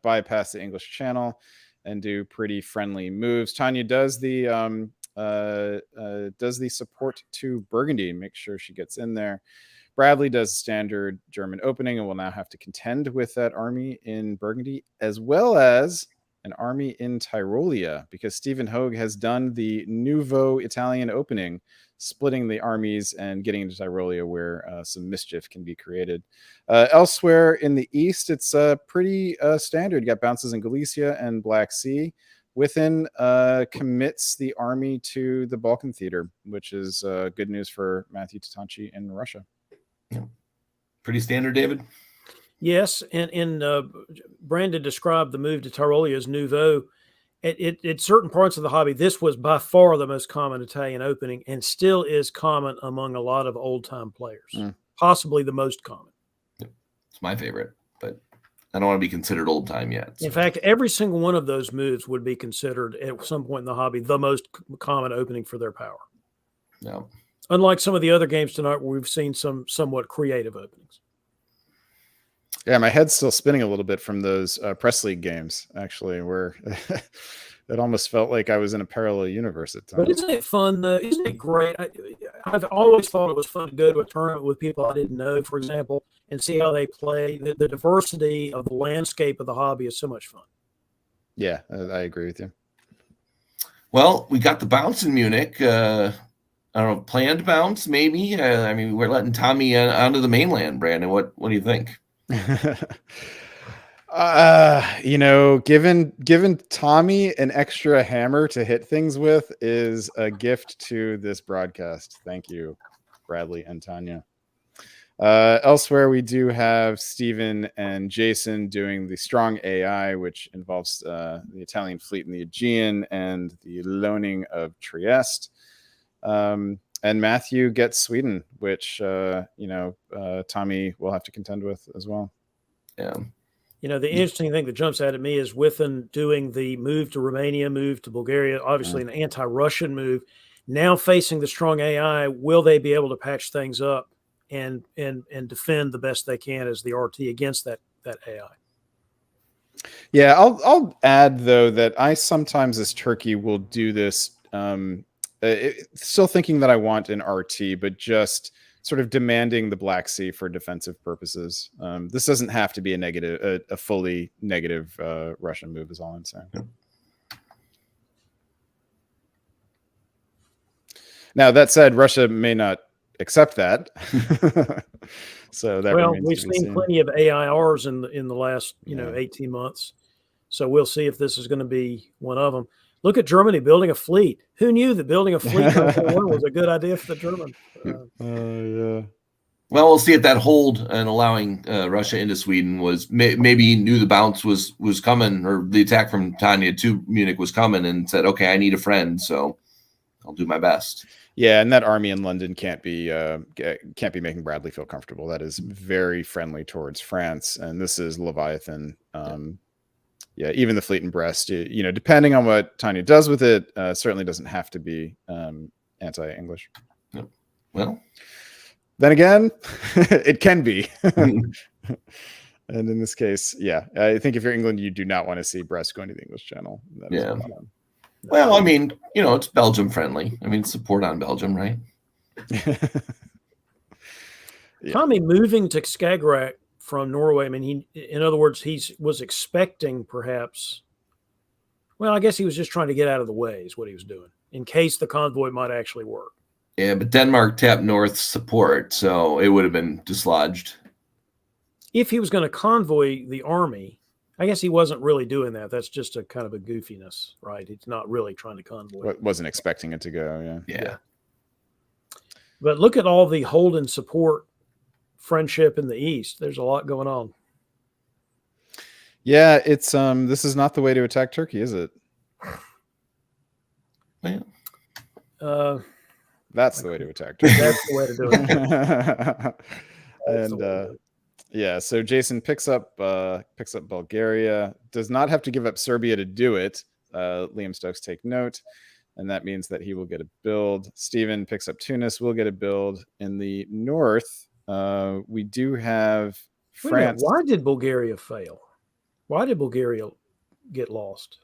bypass the English Channel and do pretty friendly moves. Tanya does the support to Burgundy, make sure she gets in there. Bradley does standard German opening and will now have to contend with that army in Burgundy, as well as an army in Tyrolia, because Stephen Hogue has done the Nouveau Italian opening, splitting the armies and getting into Tyrolia where some mischief can be created. Elsewhere in the East, it's pretty standard. You got bounces in Galicia and Black Sea. Within commits the army to the Balkan Theater, which is good news for Matthew Tatanci in Russia. Yeah. Pretty standard, David. Yes, and Brandon described the move to Tyrolia as nouveau. At certain parts of the hobby, this was by far the most common Italian opening, and still is common among a lot of old-time players. Possibly the most common. It's my favorite, but I don't want to be considered old-time yet. So. In fact, every single one of those moves would be considered at some point in the hobby the most common opening for their power. Yeah. Unlike some of the other games tonight where we've seen some somewhat creative openings. Yeah, my head's still spinning a little bit from those Press League games, actually, where it almost felt like I was in a parallel universe at times. But isn't it fun, though? Isn't it great? I've always thought it was fun to go to a tournament with people I didn't know, for example, and see how they play. The diversity of the landscape of the hobby is so much fun. Yeah, I agree with you. Well, we got the bounce in Munich. I don't know, planned bounce, maybe. I mean, we're letting Tommy onto the mainland. Brandon, what do you think? Given Tommy an extra hammer to hit things with is a gift to this broadcast. Thank you, Bradley and Tanya. Elsewhere, we do have Stephen and Jason doing the strong AI, which involves the Italian fleet in the Aegean and the loaning of Trieste. And Matthew gets Sweden, which Tommy will have to contend with as well. Yeah. The interesting thing that jumps out at me is Within doing the move to Romania, move to Bulgaria, obviously an anti-Russian move. Now facing the strong AI, will they be able to patch things up and defend the best they can as the RT against that AI? Yeah, I'll add though that I sometimes as Turkey will do this. Still thinking that I want an RT, but just sort of demanding the Black Sea for defensive purposes. This doesn't have to be a fully negative Russian move is all I'm saying. Yep. Now, that said, Russia may not accept that. So that we've seen plenty of AIRs in the last 18 months. So we'll see if this is going to be one of them. Look at Germany building a fleet. Who knew that building a fleet was a good idea for the Germans? Yeah. Well, we'll see if that hold and allowing Russia into Sweden was maybe he knew the bounce was coming, or the attack from Tanya to Munich was coming, and said, "Okay, I need a friend, so I'll do my best." Yeah, and that army in London can't be making Bradley feel comfortable. That is very friendly towards France, and this is Leviathan. Yeah, even the fleet in Brest, depending on what Tanya does with it, certainly doesn't have to be anti-English. Yep. Well, then again, it can be. And in this case, yeah, I think if you're England, you do not want to see Brest going to the English Channel. Yeah. Well, I mean, it's Belgium friendly. I mean, support on Belgium, right? Yeah. Tommy moving to Skagerrak from Norway. I mean, in other words, was expecting perhaps. Well, I guess he was just trying to get out of the way, is what he was doing, in case the convoy might actually work. Yeah, but Denmark tapped North's support, so it would have been dislodged. If he was going to convoy the army, I guess he wasn't really doing that. That's just a kind of a goofiness, right? He's not really trying to convoy. Wasn't expecting it to go, Yeah. But look at all the Holden support friendship in the East. There's a lot going on. Yeah, it's this is not the way to attack Turkey, is it? Well, that's the way to attack Turkey. That's the way to do it. And yeah, so Jason picks up Bulgaria, does not have to give up Serbia to do it. Liam Stokes, take note, and that means that he will get a build. Steven picks up Tunis, will get a build. In the north, we do have France. Why did Bulgaria fail? Why did Bulgaria get lost?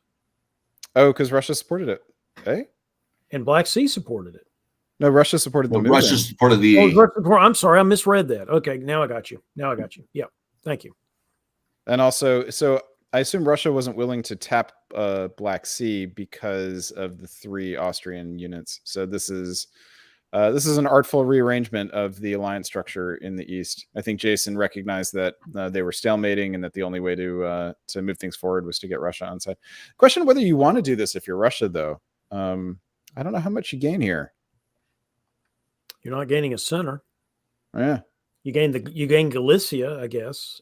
Oh, because Russia supported it. Okay. And Black Sea supported it. No, Russia supported the movement. Russia supported the. I'm sorry, I misread that. Okay, now I got you. Yeah, thank you. And also, so I assume Russia wasn't willing to tap Black Sea because of the 3 Austrian units. So this is an artful rearrangement of the alliance structure in the East. I think Jason recognized that they were stalemating and that the only way to move things forward was to get Russia on side. Question whether you want to do this if you're Russia, though. I don't know how much you gain here. You're not gaining a center. Yeah. You gain Galicia, I guess,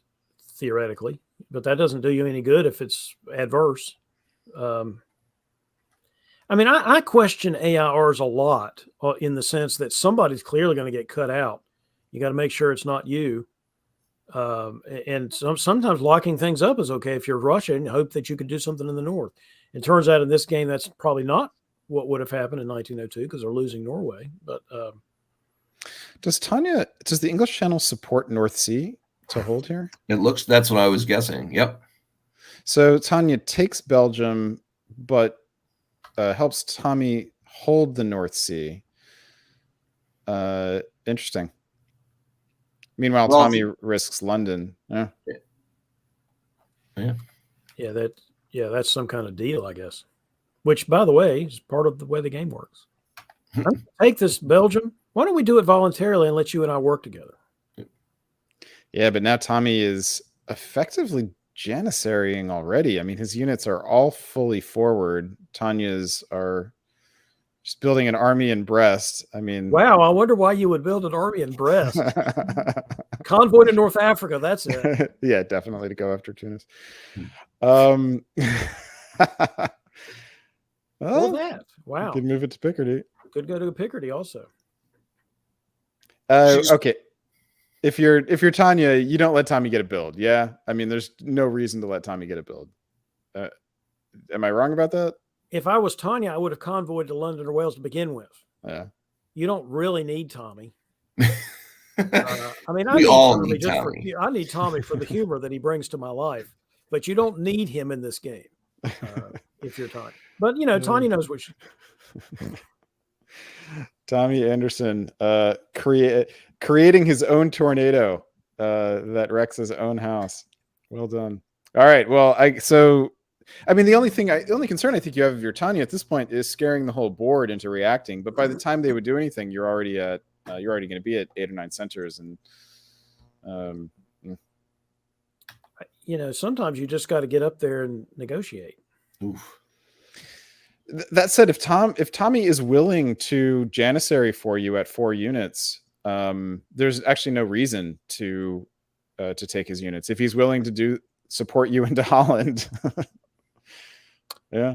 theoretically, but that doesn't do you any good if it's adverse. I mean, I question AIRs a lot in the sense that somebody's clearly going to get cut out. You got to make sure it's not you. And sometimes locking things up is okay if you're Russia and hope that you could do something in the north. It turns out in this game that's probably not what would have happened in 1902 because they're losing Norway. But does the English Channel support North Sea to hold here? That's what I was guessing. Yep. So Tanya takes Belgium, but helps Tommy hold the North Sea. Interesting. Meanwhile, Tommy risks London. Yeah. That's some kind of deal, I guess. Which, by the way, is part of the way the game works. Take this, Belgium. Why don't we do it voluntarily and let you and I work together? Yeah, but now Tommy is effectively janissarying already. I mean, his units are all fully forward. Tanya's are just building an army in Brest. I mean, wow, I wonder why you would build an army in Brest. Convoy to North Africa, that's it. Yeah, definitely to go after Tunis. Well, that. Wow. You could move it to Picardy. Could go to Picardy also. Okay. If you're Tanya, you don't let Tommy get a build. Yeah. I mean, there's no reason to let Tommy get a build. Am I wrong about that? If I was Tanya, I would have convoyed to London or Wales to begin with. Yeah. You don't really need Tommy. I mean, I need Tommy for the humor that he brings to my life, but you don't need him in this game if you're Tanya. But Tanya knows what she. Tommy Anderson creating his own tornado that wrecks his own house. Well done. All right. Well, the only concern I think you have of your Tanya at this point is scaring the whole board into reacting. But by the time they would do anything, you're already going to be at 8 or 9 centers, and sometimes you just got to get up there and negotiate. Oof. That said, if Tommy is willing to janissary for you at 4 units, there's actually no reason to take his units if he's willing to support you into Holland. Yeah.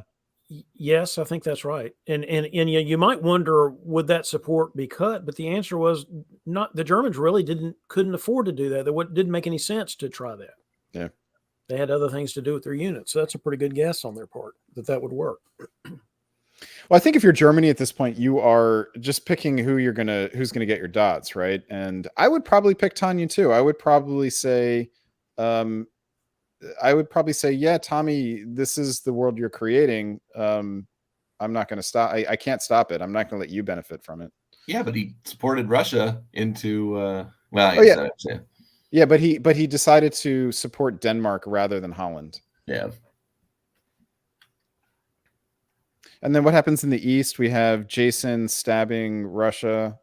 Yes, I think that's right. And you might wonder, would that support be cut? But the answer was not. The Germans really couldn't afford to do that. It didn't make any sense to try that. Yeah. They had other things to do with their units. So that's a pretty good guess on their part that would work. Well, I think if you're Germany at this point, you are just picking who's gonna get your dots, right? And I would probably pick Tanya too. I would probably say, yeah, Tommy, this is the world you're creating. I'm not going to stop. I can't stop it. I'm not going to let you benefit from it. Yeah, but he supported Russia into. Yeah, but he decided to support Denmark rather than Holland. Yeah. And then what happens in the East? We have Jason stabbing Russia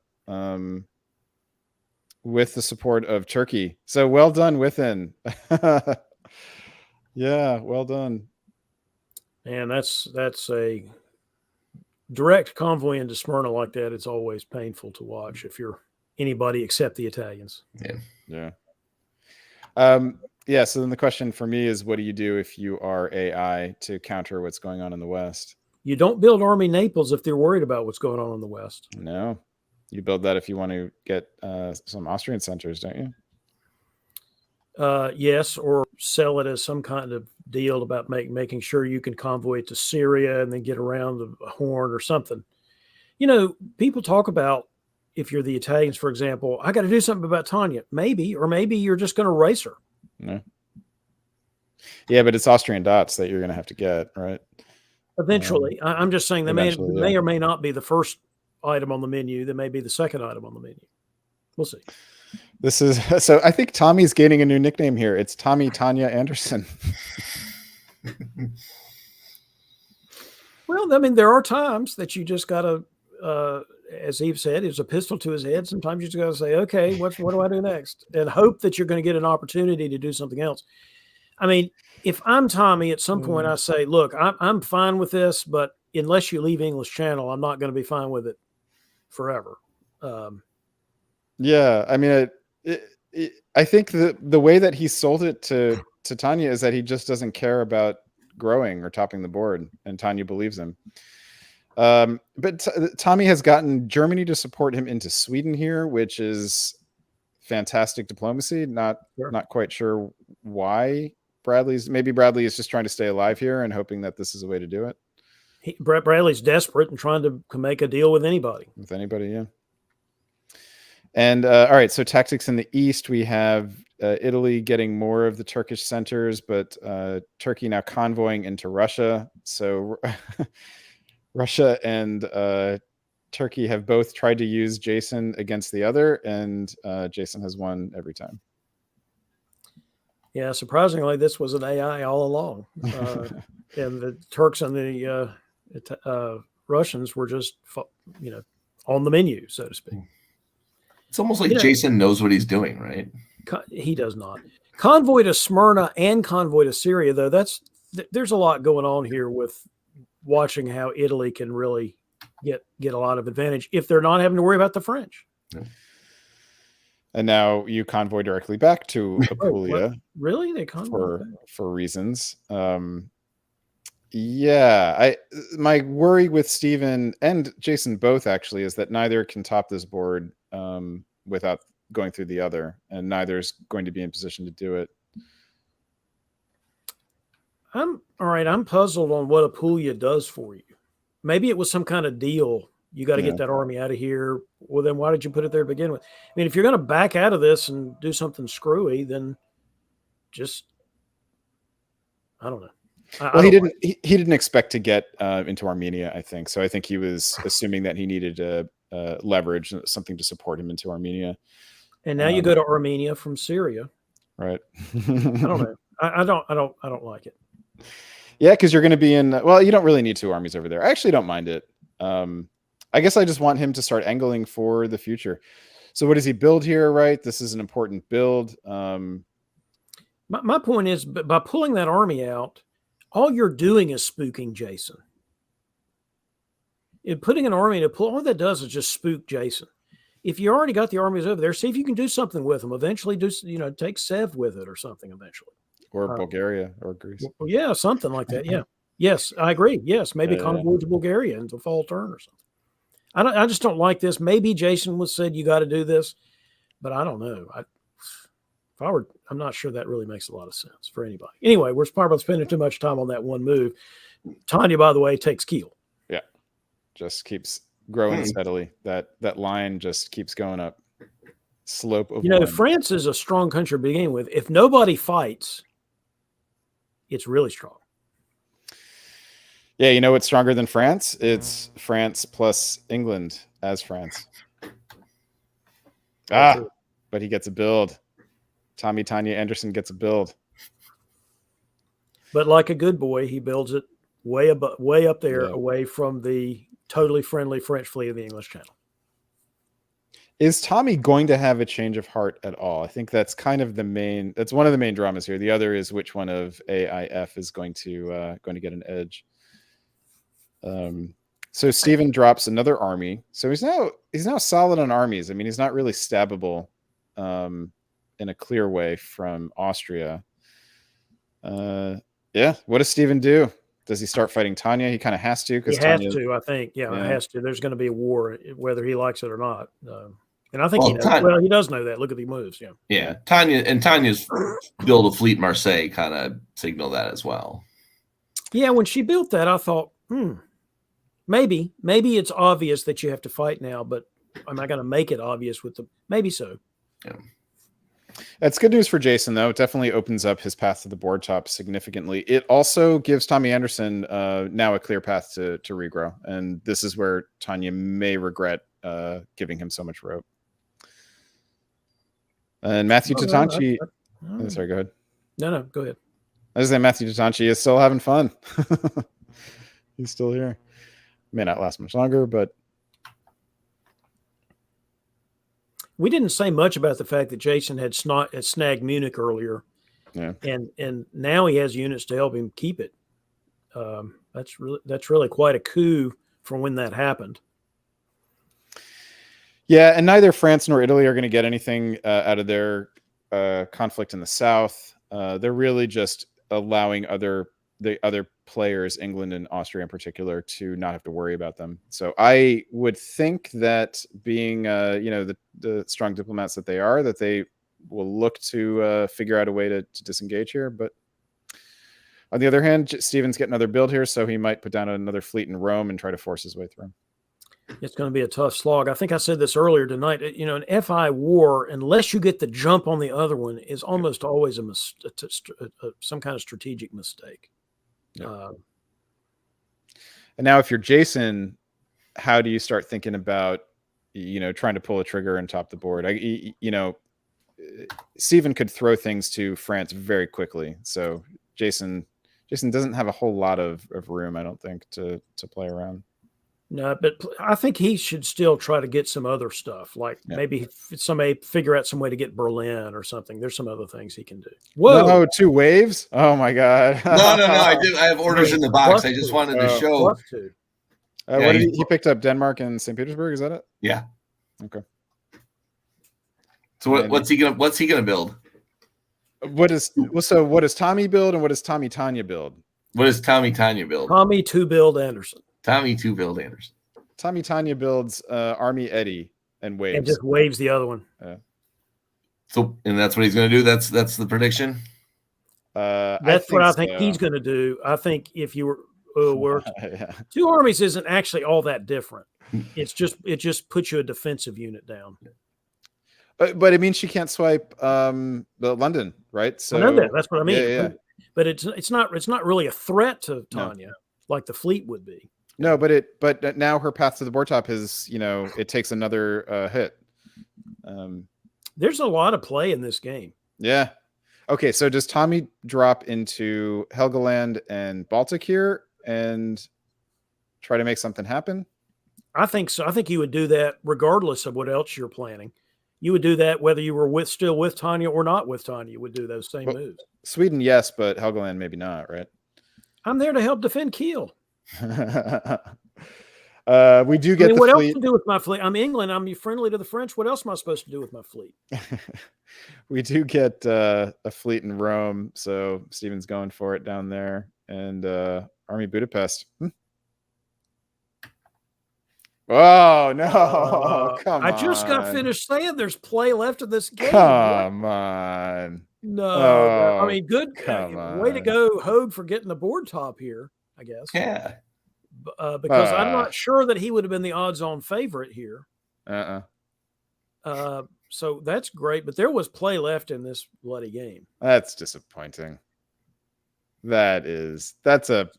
with the support of Turkey. So well done, Within. Yeah, well done. And that's a direct convoy into Smyrna like that. It's always painful to watch if you're anybody except the Italians. Yeah. Yeah. So then the question for me is, what do you do if you are AI to counter what's going on in the West? You don't build Army Naples if they're worried about what's going on in the West. No, you build that if you want to get some Austrian centers, don't you? Yes, or sell it as some kind of deal about making sure you can convoy it to Syria and then get around the Horn or something. You know, people talk about, if you're the Italians, for example, I got to do something about Tanya. Maybe you're just going to race her. No. Yeah, but it's Austrian dots that you're going to have to get, right? Eventually. I'm just saying they may or may not be the first item on the menu. They may be the second item on the menu. We'll see. This is so. I think Tommy's gaining a new nickname here. It's Tommy Tanya Anderson. Well, I mean, there are times that you just got to, as Eve said, it's a pistol to his head. Sometimes you just got to say, okay, what do I do next? And hope that you're going to get an opportunity to do something else. I mean, if I'm Tommy, at some point I say, look, I'm fine with this, but unless you leave English Channel, I'm not going to be fine with it forever. Yeah, I mean, I think the way that he sold it to Tanya is that he just doesn't care about growing or topping the board, and Tanya believes him. But Tommy has gotten Germany to support him into Sweden here, which is fantastic diplomacy. Not quite sure why Bradley is just trying to stay alive here and hoping that this is a way to do it. Bradley's desperate and trying to make a deal with anybody. Yeah. And all right, so tactics in the East, we have Italy getting more of the Turkish centers, but Turkey now convoying into Russia. So Russia and Turkey have both tried to use Jason against the other, and Jason has won every time. Yeah, surprisingly, this was an AI all along. And the Turks and the Russians were just, on the menu, so to speak. It's almost like Jason knows what he's doing, right? He does not. Convoy to Smyrna and convoy to Syria, though, there's a lot going on here with watching how Italy can really get a lot of advantage if they're not having to worry about the French. Yeah. And now you convoy directly back to Apulia. Really? They convoy for reasons. Yeah, my worry with Steven and Jason both actually is that neither can top this board without going through the other, and neither is going to be in position to do it. I'm puzzled on what Apulia does for you. Maybe it was some kind of deal. You got to get that army out of here. Well, then why did you put it there to begin with? I mean, if you're going to back out of this and do something screwy, then just, I don't know. He didn't expect to get into Armenia, I think. So I think he was assuming that he needed leverage, something to support him into Armenia. And now you go to Armenia from Syria, right? I don't know. I don't like it. Yeah, because you're going to be in. Well, you don't really need two armies over there. I actually don't mind it. I guess I just want him to start angling for the future. So what does he build here? Right, this is an important build. My point is, by pulling that army out, all you're doing is spooking Jason. Putting an army to pull, all that does is just spook Jason. If you already got the armies over there, see if you can do something with them. Eventually, take Sev with it or something eventually. Or Bulgaria or Greece. Well, yeah, something like that. Yeah. Yes, I agree. Yes, maybe convoy to Bulgaria into fall turn or something. I just don't like this. Maybe Jason said you got to do this, but I don't know. I'm not sure that really makes a lot of sense for anybody. Anyway, we're probably spending too much time on that one move. Tanya, by the way, takes Kiel. Yeah, just keeps growing steadily. That line just keeps going up. Slope of one. France is a strong country to begin with. If nobody fights, it's really strong. Yeah, you know what's stronger than France? It's France plus England as France. But he gets a build. Tommy Tanya Anderson gets a build. But like a good boy, he builds it way up there, Yeah. away from the totally friendly French fleet of the English Channel. Is Tommy going to have a change of heart at all? I think that's kind of that's one of the main dramas here. The other is which one of AIF is going to get an edge. So Steven drops another army. So he's now solid on armies. I mean, he's not really stabbable in a clear way from Austria. Yeah. What does Steven do? Does he start fighting Tanya? He kind of has to. He has to, I think. Yeah, it has to. There's going to be a war, whether he likes it or not. And I think he knows. He does know that. Look at the moves. Yeah. Yeah. Tanya's build a fleet Marseille kind of signal that as well. Yeah. When she built that, I thought, maybe it's obvious that you have to fight now, but am I going to make it obvious with maybe so. Yeah. That's good news for Jason, though. It definitely opens up his path to the board top significantly. It also gives Tommy Anderson now a clear path to regrow. And this is where Tanya may regret giving him so much rope. And Matthew Tatanchi. Sorry, go ahead. No, go ahead. I was saying Matthew Tatanchi is still having fun. He's still here. May not last much longer, but we didn't say much about the fact that Jason had snagged Munich earlier. Yeah. And now he has units to help him keep it. That's really quite a coup from when that happened. Yeah, and neither France nor Italy are going to get anything out of their conflict in the south. They're really just allowing the other players, England and Austria in particular, to not have to worry about them. So I would think that being the strong diplomats that they are, that they will look to figure out a way to disengage here. But on the other hand, Steven's getting another build here, so he might put down another fleet in Rome and try to force his way through. It's going to be a tough slog. I think I said this earlier tonight. An FI war, unless you get the jump on the other one, is almost always some kind of strategic mistake. Yeah. And now if you're Jason, how do you start thinking about, trying to pull a trigger and top the board? Steven could throw things to France very quickly. So Jason doesn't have a whole lot of room, I don't think, to play around. No, but I think he should still try to get some other stuff, like maybe somebody figure out some way to get Berlin or something. There's some other things he can do. Whoa! No, 2 waves? Oh my God! No. I have orders in the box. I just wanted to show. What did he picked up? Denmark and St. Petersburg. Is that it? Yeah. Okay. So what's he gonna build? What does Tommy build, and what does Tommy Tanya build? What does Tommy Tanya build? Tommy to build Anderson. Tommy to build Anderson. Tommy Tanya builds Army Eddie and waves. And just waves the other one. Yeah. So, and that's what he's going to do. That's the prediction. That's what I think he's going to do. I think if you were 2 armies isn't actually all that different. It just puts you a defensive unit down. But it means she can't swipe the London, right? So I know that. That's what I mean. Yeah. But it's not really a threat to Tanya like the fleet would be. No, but now her path to the board top is, it takes another hit. There's a lot of play in this game. Yeah. Okay, so does Tommy drop into Helgoland and Baltic here and try to make something happen? I think so. I think you would do that regardless of what else you're planning. You would do that whether you were still with Tanya or not with Tanya. You would do those same moves. Sweden, yes, but Helgoland maybe not, right? I'm there to help defend Kiel. We do get what else to do with my fleet? I'm England. I'm friendly to the French. What else am I supposed to do with my fleet? We do get a fleet in Rome, so Steven's going for it down there, and Army Budapest. Oh no! Come on! I just got finished saying there's play left in this game. Come on! No, I mean, good. Way to go, Hogue, for getting the board top here. I guess. Yeah. Because I'm not sure that he would have been the odds-on favorite here. So that's great, but there was play left in this bloody game. That's disappointing. That's a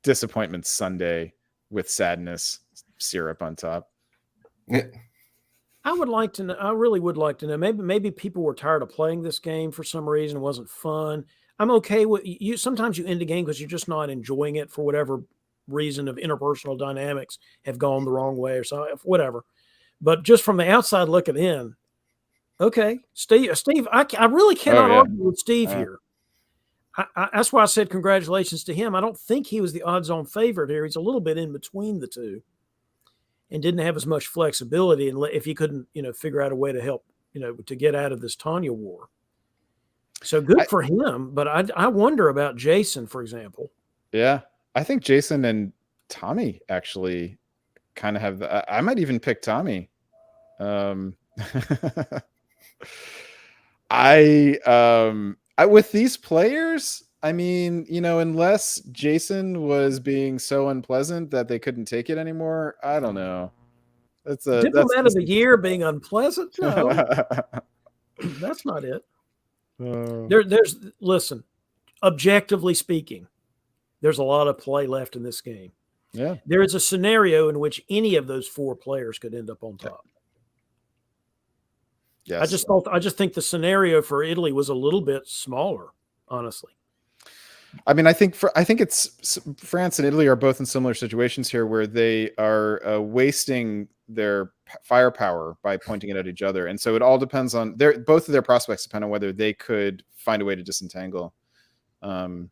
disappointment Sunday with sadness syrup on top. I would like to know. I really would like to know. Maybe people were tired of playing this game for some reason. It wasn't fun. I'm okay with you. Sometimes you end a game because you're just not enjoying it for whatever reason of interpersonal dynamics have gone the wrong way or so, whatever. But just from the outside looking in, okay, Steve, I really cannot argue with Steve here. That's why I said congratulations to him. I don't think he was the odds-on favorite here. He's a little bit in between the two, and didn't have as much flexibility. And if he couldn't, figure out a way to help, to get out of this Tanya war. So good for him. But I wonder about Jason, for example. Yeah, I think Jason and Tommy actually kind of have. I might even pick Tommy. With these players, I mean, unless Jason was being so unpleasant that they couldn't take it anymore, I don't know. Diplomat of the Year being unpleasant? No, that's not it. Listen, objectively speaking, there's a lot of play left in this game. Yeah, there is a scenario in which any of those four players could end up on top. Yes. I just think the scenario for Italy was a little bit smaller, honestly. I mean, I think it's France and Italy are both in similar situations here where they are wasting their firepower by pointing it at each other. And so it all depends on both of their prospects depend on whether they could find a way to disentangle. And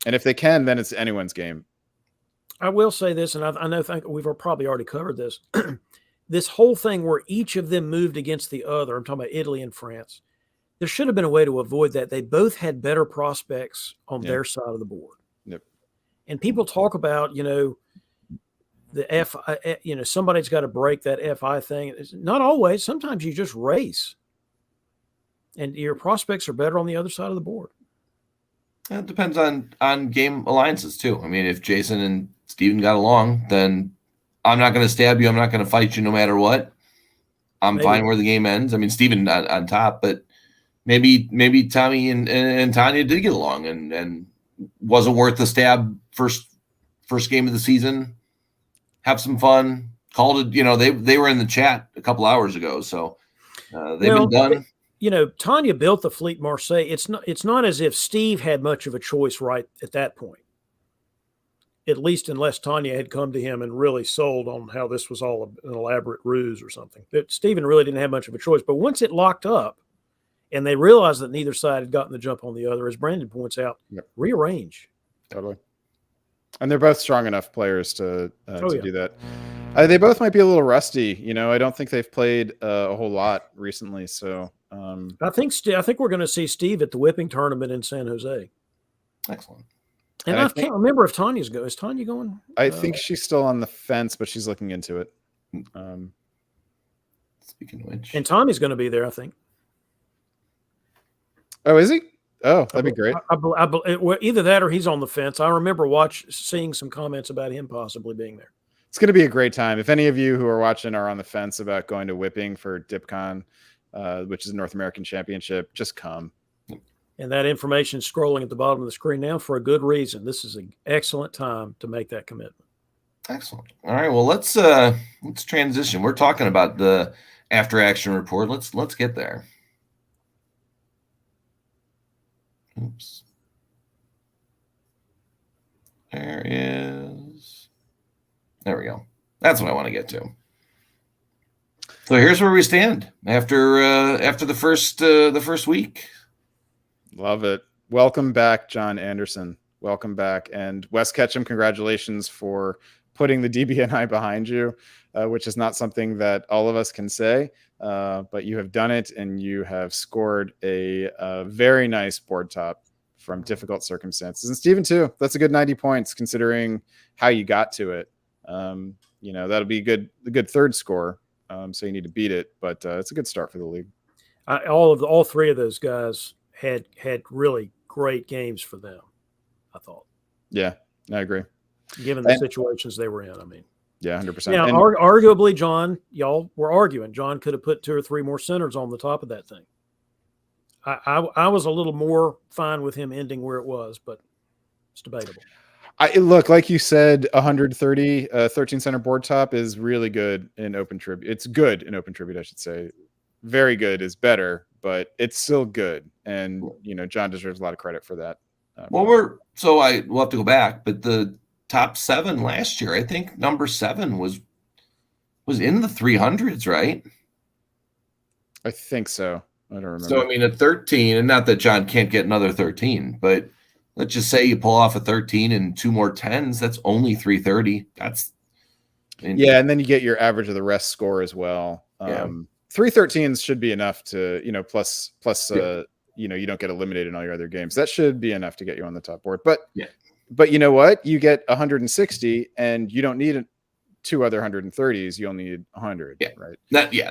if they can, then it's anyone's game. I will say this, and I know we've probably already covered this. This whole thing where each of them moved against the other, I'm talking about Italy and France, there should have been a way to avoid that. They both had better prospects on their side of the board. Yep. And people talk about, the FI, somebody's got to break that FI thing. It's not always. Sometimes you just race. And your prospects are better on the other side of the board. It depends on game alliances, too. I mean, if Jason and Steven got along, then I'm not going to stab you. I'm not going to fight you no matter what. I'm fine where the game ends. I mean, Steven on top, but maybe Tommy and Tanya did get along and wasn't worth the stab first game of the season. Have some fun. Called it, they were in the chat a couple hours ago, so they've been done. Tanya built the Fleet Marseille. It's not as if Steve had much of a choice right at that point. At least unless Tanya had come to him and really sold on how this was all an elaborate ruse or something. Stephen really didn't have much of a choice. But once it locked up and they realized that neither side had gotten the jump on the other, as Brandon points out, rearrange. Totally. And they're both strong enough players to do that. They both might be a little rusty. I don't think they've played a whole lot recently. So I think we're going to see Steve at the whipping tournament in San Jose. Excellent. And I can't remember if Tanya's going. Is Tanya going? I think she's still on the fence, but she's looking into it. Speaking of which, and Tommy's going to be there, I think. Oh, is he? Oh, that'd be great. Either that or he's on the fence. I remember seeing some comments about him possibly being there. It's going to be a great time. If any of you who are watching are on the fence about going to Whipping for DipCon, which is a North American Championship, just come. And that information is scrolling at the bottom of the screen now for a good reason. This is an excellent time to make that commitment. Excellent. All right. Well, let's transition. We're talking about the after action report. Let's get there. Oops. There we go. That's what I want to get to. So here's where we stand after the first week. Love it. Welcome back, John Anderson. Welcome back. And Wes Ketchum, congratulations for putting the DBNI behind you, which is not something that all of us can say, but you have done it, and you have scored a very nice board top from difficult circumstances. And Steven, too. That's a good 90 points considering how you got to it. That'll be a good third score, so you need to beat it, but it's a good start for the league. All three of those guys had really great games for them, I thought. Yeah, I agree. Given the situations they were in, I mean. Yeah, 100%. Now, arguably, John, y'all were arguing. John could have put 2 or 3 more centers on the top of that thing. I was a little more fine with him ending where it was, but it's debatable. Look, like you said, 130, 13 center board top is really good in Open Tribute. It's good in Open Tribute, I should say. Very good is better, but it's still good. And, John deserves a lot of credit for that. Well, we'll have to go back, but the top 7 last year, I think number 7 was in the 300s, right? I think so. I don't remember. So, I mean, at 13, and not that John can't get another 13, but let's just say you pull off a 13 and 2 more 10s, that's only 330. Yeah, and then you get your average of the rest score as well. 313s should be enough to, plus you don't get eliminated in all your other games. That should be enough to get you on the top board. But you know what? You get 160 and you don't need 2 other 130s. You only need 100. Yeah. Right.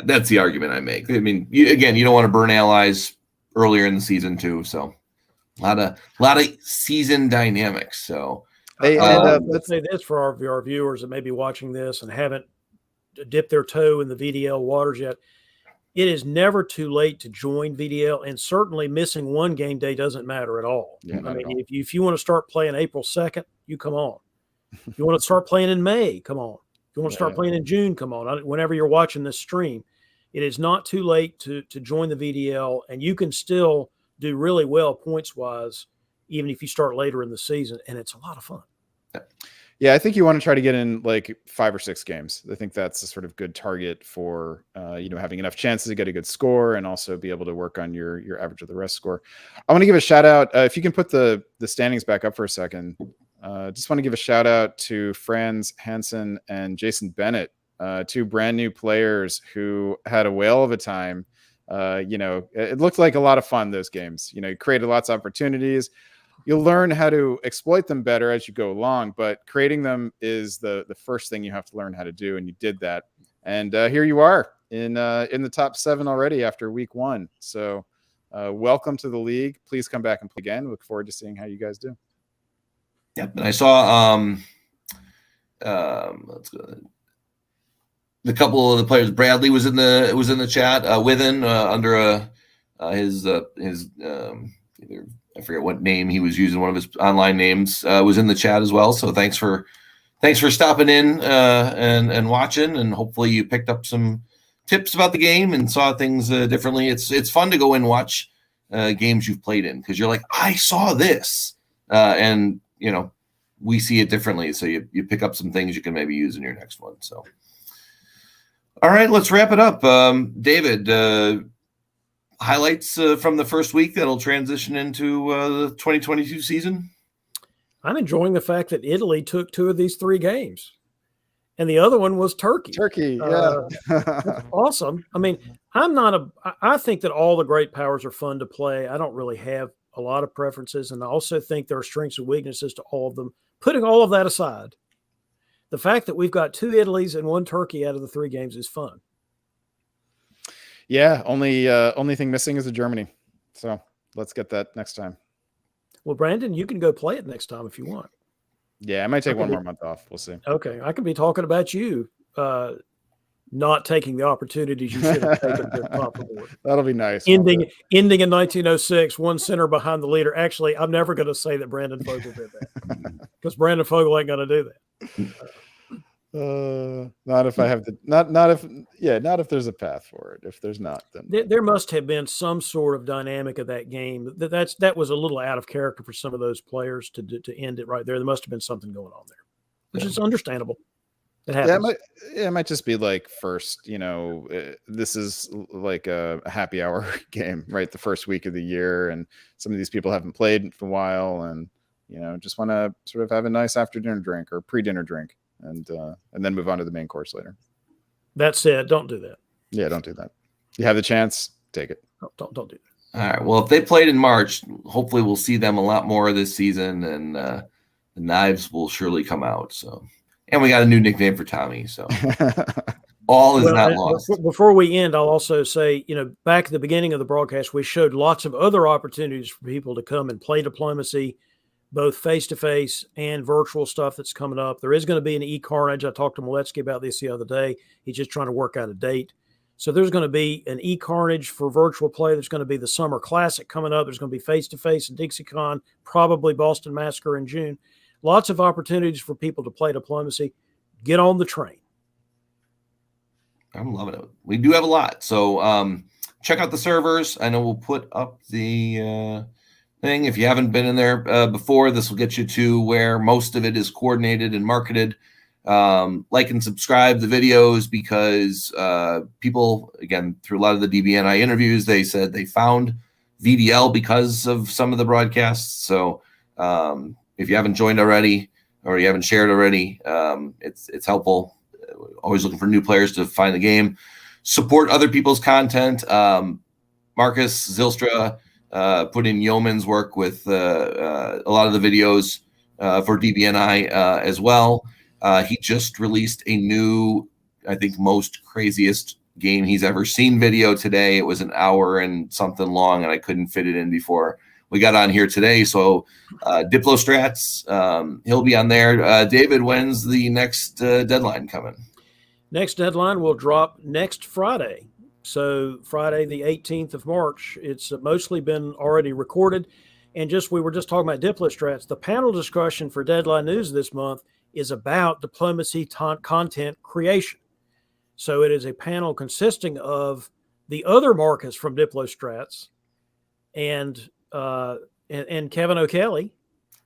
That's the argument I make. I mean, you don't want to burn allies earlier in the season too. So a lot of season dynamics. So let's say this for our viewers that may be watching this and haven't dipped their toe in the VDL waters yet. It is never too late to join VDL, and certainly missing one game day doesn't matter at all. Yeah, I mean, if you want to start playing April 2nd, you come on. If you want to start playing in May, come on. If you want to start playing in June, come on. Whenever you're watching this stream, it is not too late to join the VDL, and you can still do really well points-wise, even if you start later in the season, and it's a lot of fun. Yeah, I think you want to try to get in like 5 or 6 games. I think that's a sort of good target for having enough chances to get a good score and also be able to work on your average of the rest score. I want to give a shout out. If you can put the standings back up for a second, just want to give a shout out to Franz Hansen and Jason Bennett, 2 brand new players who had a whale of a time. It looked like a lot of fun, those games. You created lots of opportunities. You'll learn how to exploit them better as you go along, but creating them is the first thing you have to learn how to do, and you did that. And here you are in the top 7 already after week 1. So welcome to the league. Please come back and play again. Look forward to seeing how you guys do. Yep, and I saw let's go. The couple of the players. Bradley was in the chat within under his either. I forget what name he was using. One of his online names was in the chat as well. So thanks for stopping in and watching, and hopefully you picked up some tips about the game and saw things differently. It's fun to go and watch games you've played in, because you're like, I saw this, and we see it differently. So you pick up some things you can maybe use in your next one. So all right, let's wrap it up. David, highlights from the first week that'll transition into the 2022 season? I'm enjoying the fact that Italy took 2 of these 3 games, and the other one was Turkey. Yeah. Awesome. I mean, I think that all the great powers are fun to play. I don't really have a lot of preferences, and I also think there are strengths and weaknesses to all of them. Putting all of that aside, the fact that we've got 2 Italys and 1 Turkey out of the 3 games is fun. Yeah, only thing missing is a Germany. So let's get that next time. Well, Brandon, you can go play it next time if you want. Yeah, I might take 1 more month off. We'll see. Okay, I could be talking about you not taking the opportunities you should have taken to top the board. That'll be nice. Ending in 1906, 1 center behind the leader. Actually, I'm never going to say that Brandon Fogel did that, because Brandon Fogel ain't going to do that. Not if I have not if there's a path for it. If there's not, then there must have been some sort of dynamic of that game that was a little out of character for some of those players to end it right there. There must have been something going on there, which is understandable. It happens. Yeah, it might just be like first, this is like a happy hour game, right? The first week of the year, and some of these people haven't played for a while, and just want to sort of have a nice after dinner drink or pre-dinner drink. And then move on to the main course later. That said, don't do that. Yeah, don't do that. You have the chance, take it. Don't do that. All right. Well, if they played in March, hopefully we'll see them a lot more this season, and the knives will surely come out. So, and we got a new nickname for Tommy. So all is not lost. Before we end, I'll also say, back at the beginning of the broadcast, we showed lots of other opportunities for people to come and play diplomacy, both face-to-face and virtual stuff that's coming up. There is going to be an e-carnage. I talked to Moletsky about this the other day. He's just trying to work out a date. So there's going to be an e-carnage for virtual play. There's going to be the Summer Classic coming up. There's going to be face-to-face in DixieCon, probably Boston Massacre in June. lots of opportunities for people to play diplomacy. Get on the train. I'm loving it. We do have a lot. So check out the servers. I know we'll put up the thing. If you haven't been in there before, this will get you to where most of it is coordinated and marketed. Like and subscribe the videos, because people, again, through a lot of the DBNI interviews, they said they found VDL because of some of the broadcasts. So if you haven't joined already or you haven't shared already, it's helpful. Always looking for new players to find the game. Support other people's content. Marcus Zylstra put in yeoman's work with a lot of the videos for DBNI as well. He just released a new, I think, most craziest game he's ever seen video today. It was an hour and something long, and I couldn't fit it in before we got on here today. So Diplo Strats, he'll be on there. David, when's the next deadline coming? Next deadline will drop next Friday. So Friday, the 18th of March. It's mostly been already recorded. And we were just talking about Diplo Strats. The panel discussion for Deadline News this month is about diplomacy content creation. So it is a panel consisting of the other Marcus from Diplo Strats and Kevin O'Kelly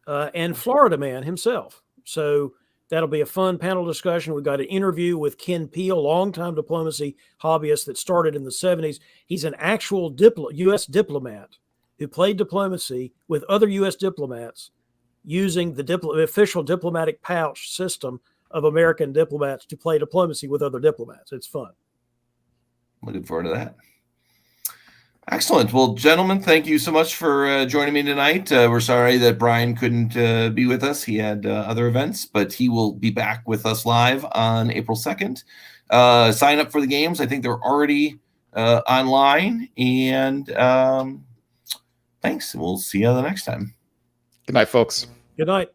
and Florida Man himself. So that'll be a fun panel discussion. We've got an interview with Ken Peel, longtime diplomacy hobbyist that started in the 70s. He's an actual U.S. diplomat who played diplomacy with other U.S. diplomats using the official diplomatic pouch system of American diplomats to play diplomacy with other diplomats. It's fun. Looking forward to that. Excellent. Well, gentlemen, thank you so much for joining me tonight. We're sorry that Brian couldn't be with us. He had other events, but he will be back with us live on April 2nd. Sign up for the games. I think they're already online. And thanks. We'll see you the next time. Good night, folks. Good night.